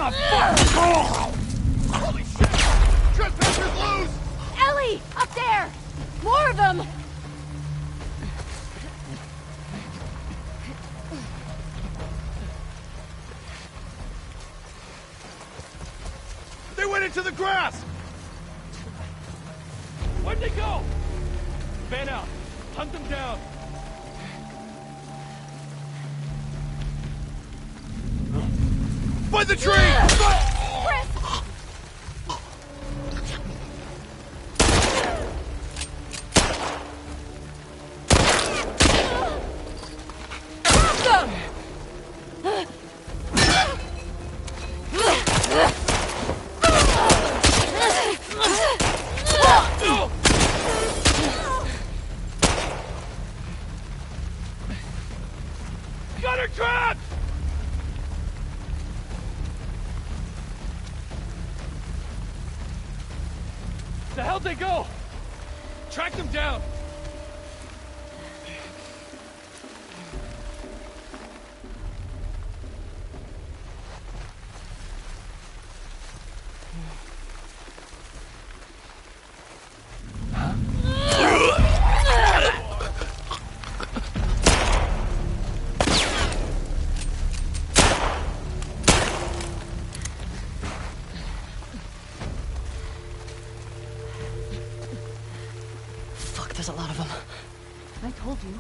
Oh, fuck! Holy shit! Trespassers loose! Ellie! Up there! More of them! They went into the grass! Where'd they go? Fan out. Hunt them down. By the tree! Chris! Got her trapped! The hell'd they go? Track them down! There's a lot of them. I told you.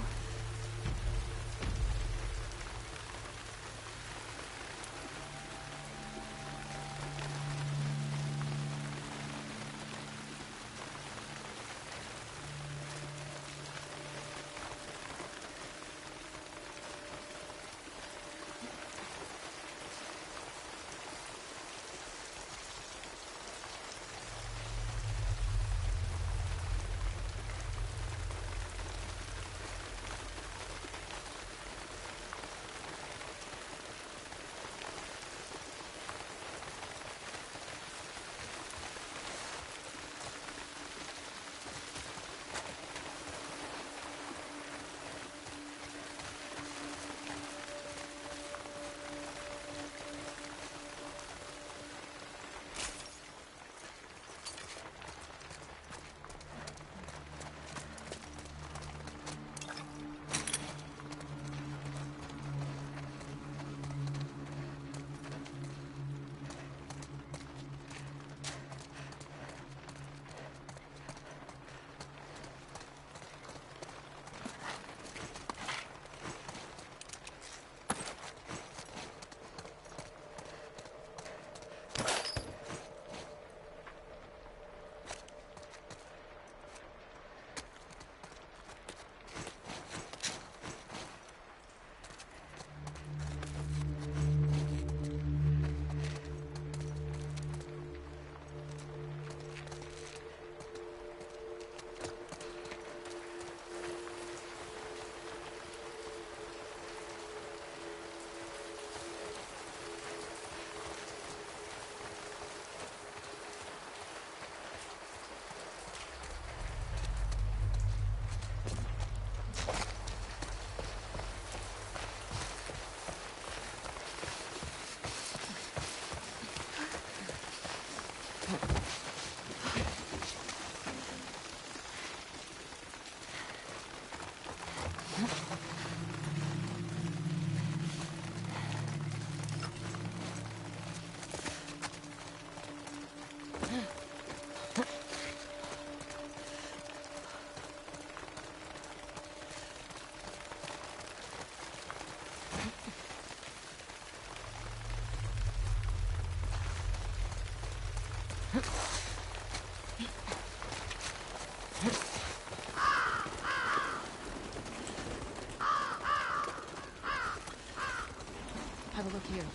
Have a look here.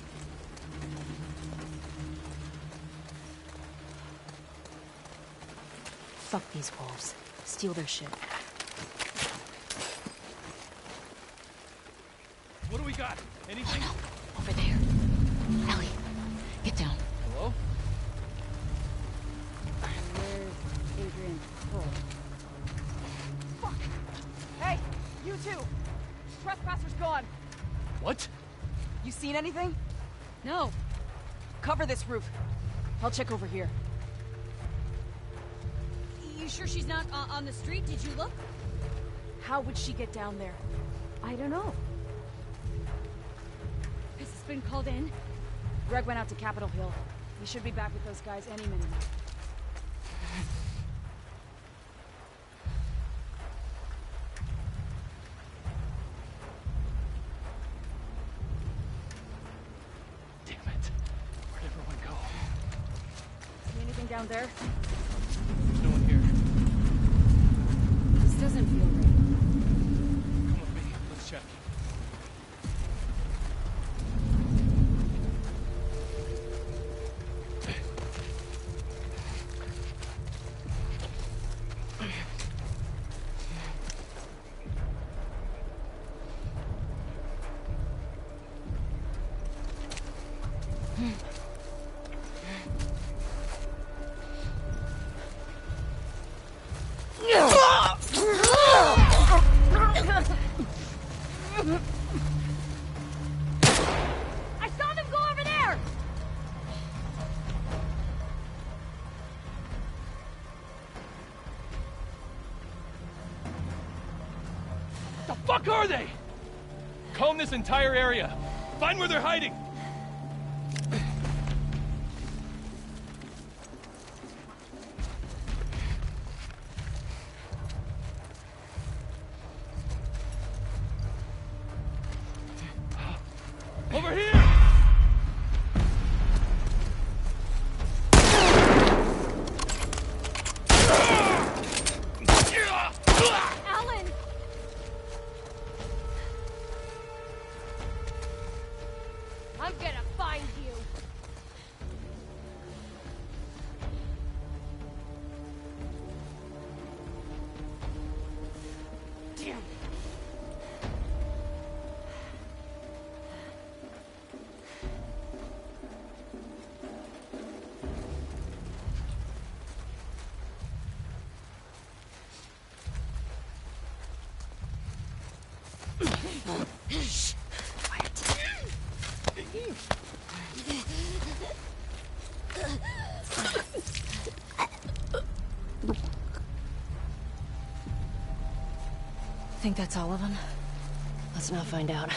Fuck these wolves. Steal their shit. What do we got? Anything? Oh no, over there. Ellie, get down. Hello? Where's Adrian? Oh. Fuck! Hey, you two! Trespasser's gone. What? You seen anything? No. Cover this roof. I'll check over here. You sure she's not on the street? Did you look? How would she get down there? I don't know. Has this been called in? Greg went out to Capitol Hill. He should be back with those guys any minute now. Damn it. Where'd everyone go? See anything down there? There's no one here. This doesn't feel right. Come with me. Let's check. I saw them go over there! The fuck are they? Comb this entire area. Find where they're hiding. Over here! Alan! I'm gonna find you. Damn. Think that's all of them? Let's not find out.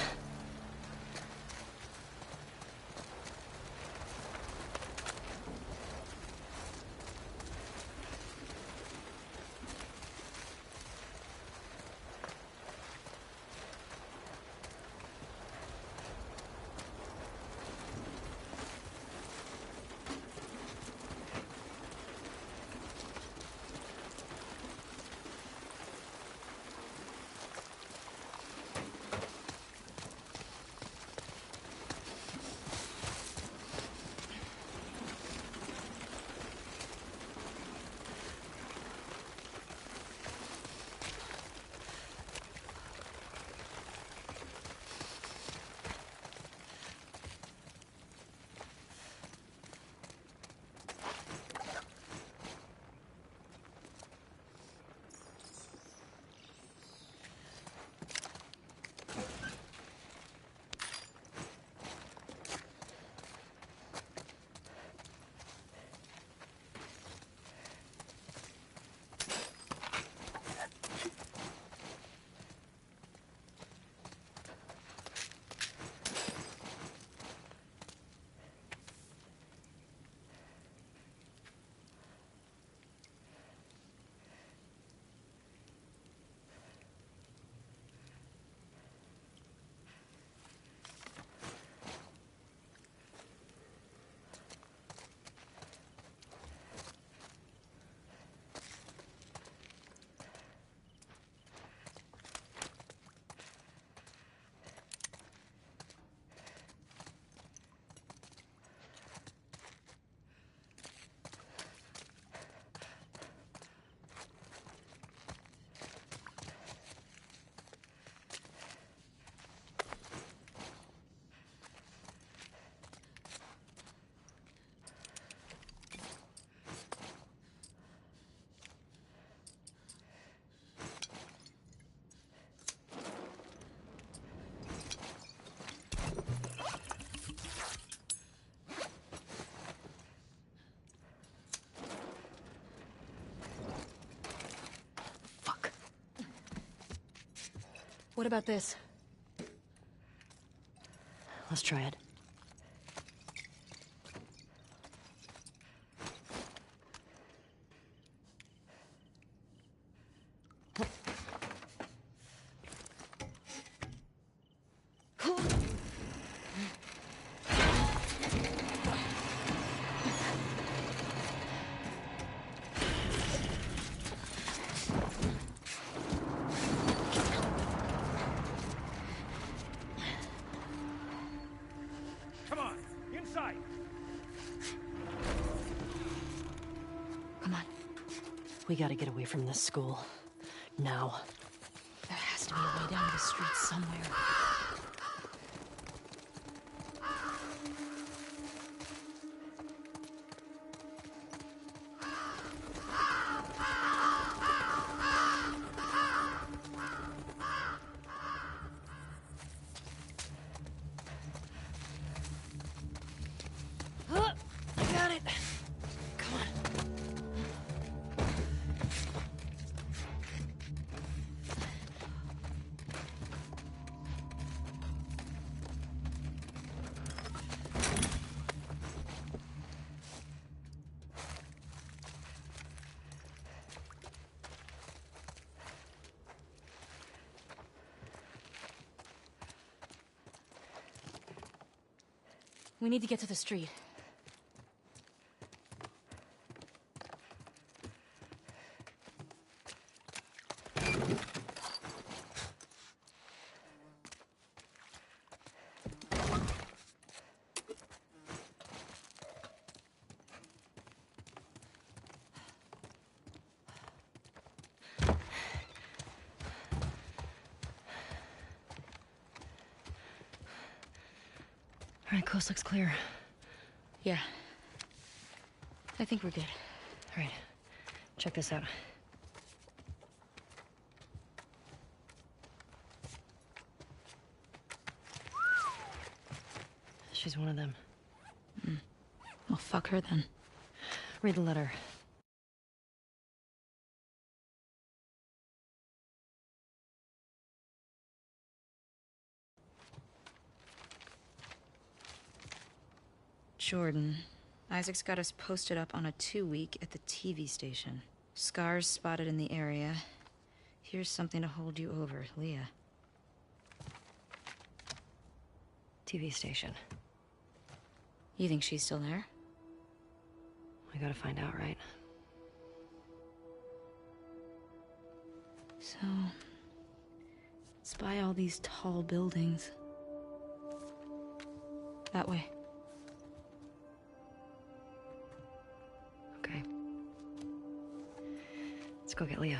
What about this? Let's try it. Come on, inside. Come on. We gotta get away from this school. Now. There has to be a way down to the street somewhere. I got it. Come on. We need to get to the street. All right, coast looks clear. Yeah. I think we're good. All right, check this out. She's one of them. Well, fuck her then. Read the letter. Jordan. Isaac's got us posted up on a 2-week at the TV station. Scars spotted in the area. Here's something to hold you over, Leah. TV station. You think she's still there? We gotta find out, right? So... it's by all these tall buildings. That way. Okay. Let's go get Leah.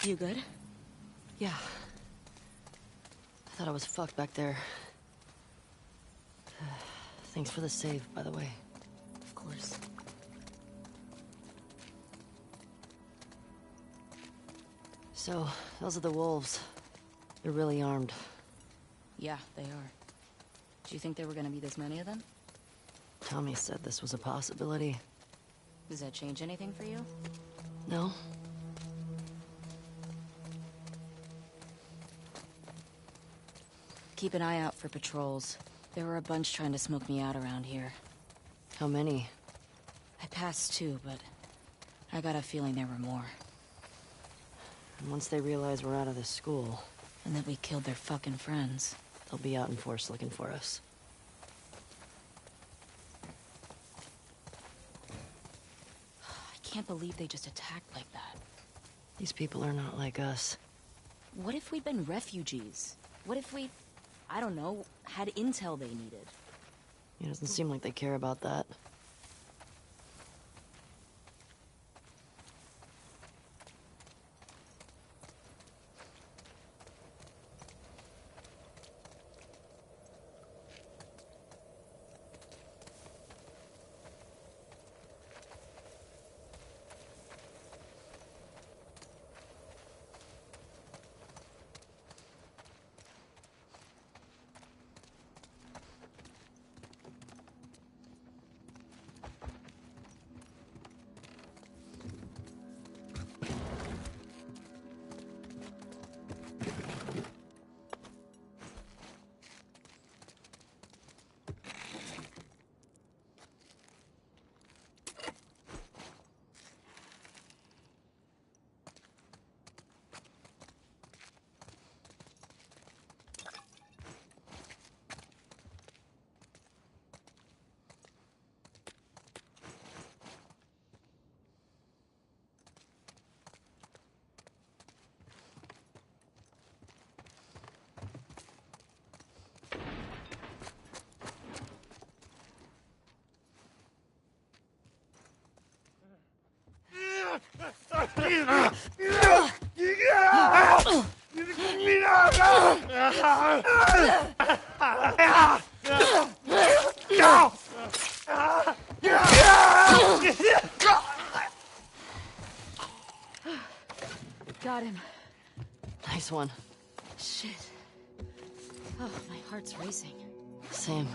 You good? Yeah. I thought I was fucked back there. Thanks for the save, by the way. Of course. So, those are the wolves. They're really armed. Yeah, they are. Do you think there were gonna be this many of them? Tommy said this was a possibility. Does that change anything for you? No? Keep an eye out for patrols. There were a bunch trying to smoke me out around here. How many? I passed 2, but I got a feeling there were more. And once they realize we're out of this school... And that we killed their fucking friends. They'll be out in force looking for us. I can't believe they just attacked like that. These people are not like us. What if we'd been refugees? What if we, I don't know, had intel they needed? It doesn't seem like they care about that. Got him. Nice one. Shit. Oh, my heart's racing. Same.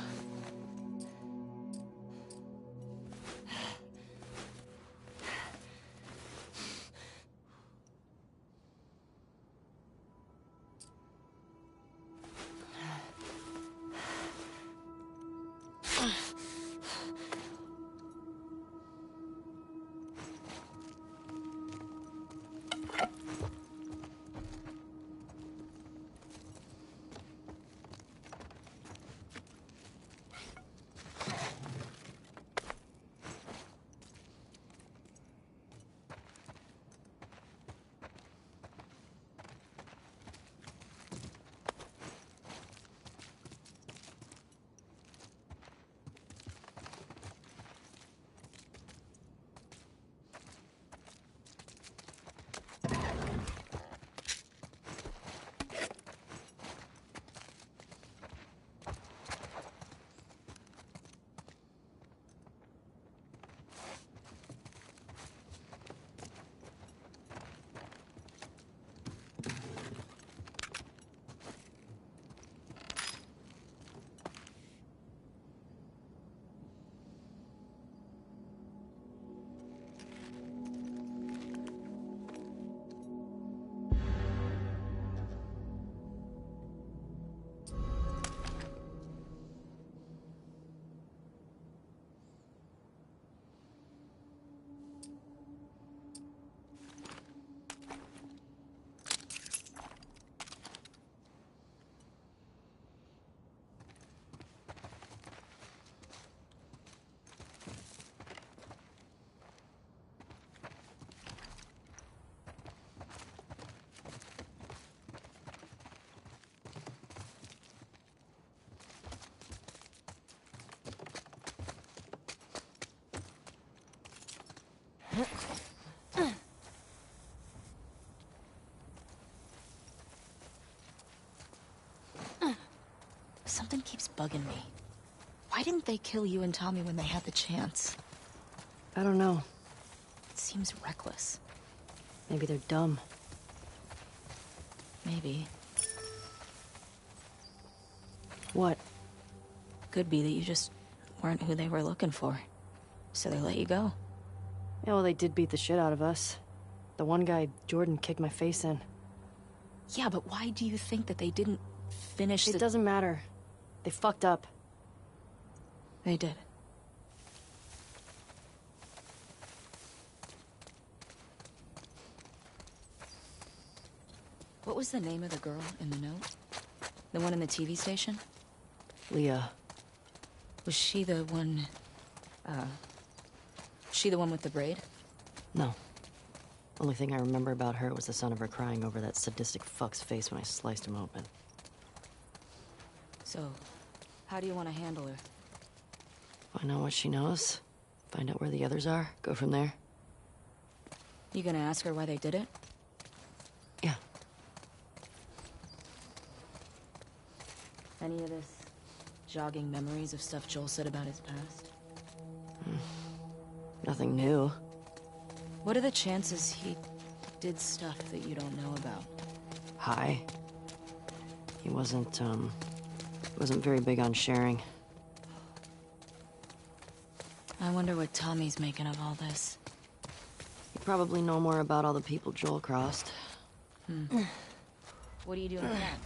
Something keeps bugging me. Why didn't they kill you and Tommy when they had the chance? I don't know. It seems reckless. Maybe they're dumb. Maybe. What? Could be that you just weren't who they were looking for. So they let you go. Yeah, well, they did beat the shit out of us. The one guy, Jordan, kicked my face in. Yeah, but why do you think that they didn't finish It doesn't matter. They fucked up. They did. What was the name of the girl in the note? The one in the TV station? Leah. Was she the one... she the one with the braid? No. Only thing I remember about her was the sound of her crying over that sadistic fuck's face when I sliced him open. So, how do you want to handle her? Find out what she knows. Find out where the others are. Go from there. You gonna ask her why they did it? Yeah. Any of this jogging memories of stuff Joel said about his past? Nothing new. What are the chances he did stuff that you don't know about? High. He wasn't very big on sharing. I wonder what Tommy's making of all this. You probably know more about all the people Joel crossed. What are you doing with that?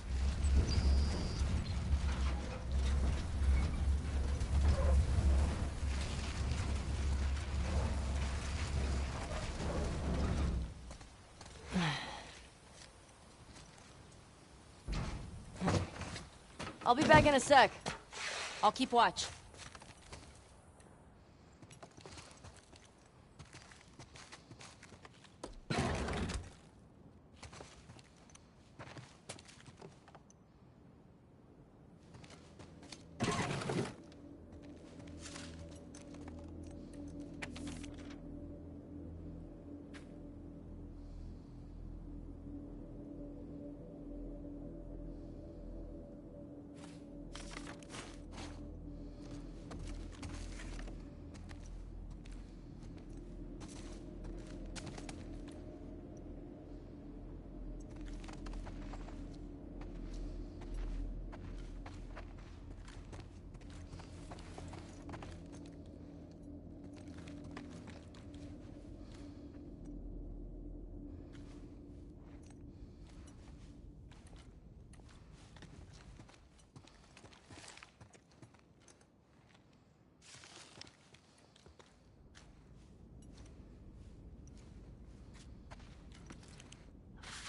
I'll be back in a sec. I'll keep watch.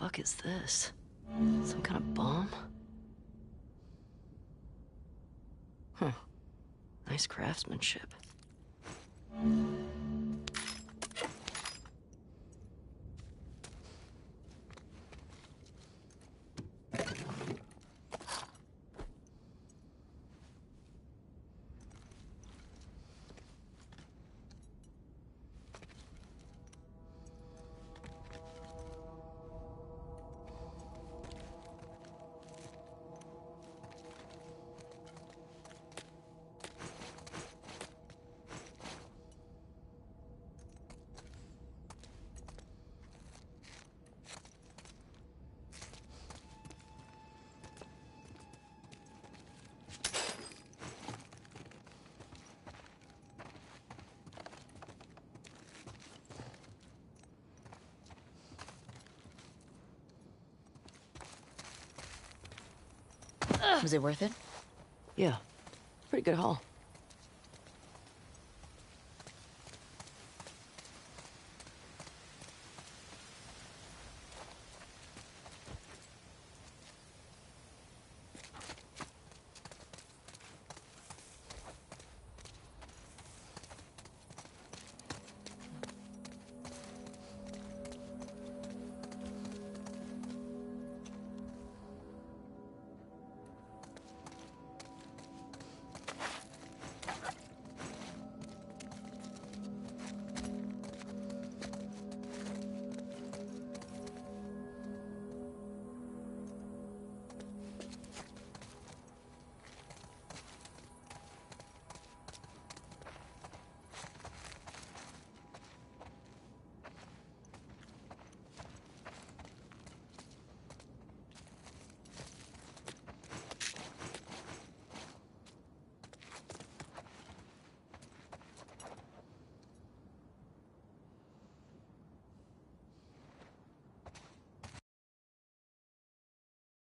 Fuck is this? Some kind of bomb? Huh. Nice craftsmanship. Was it worth it? Yeah. Pretty good haul.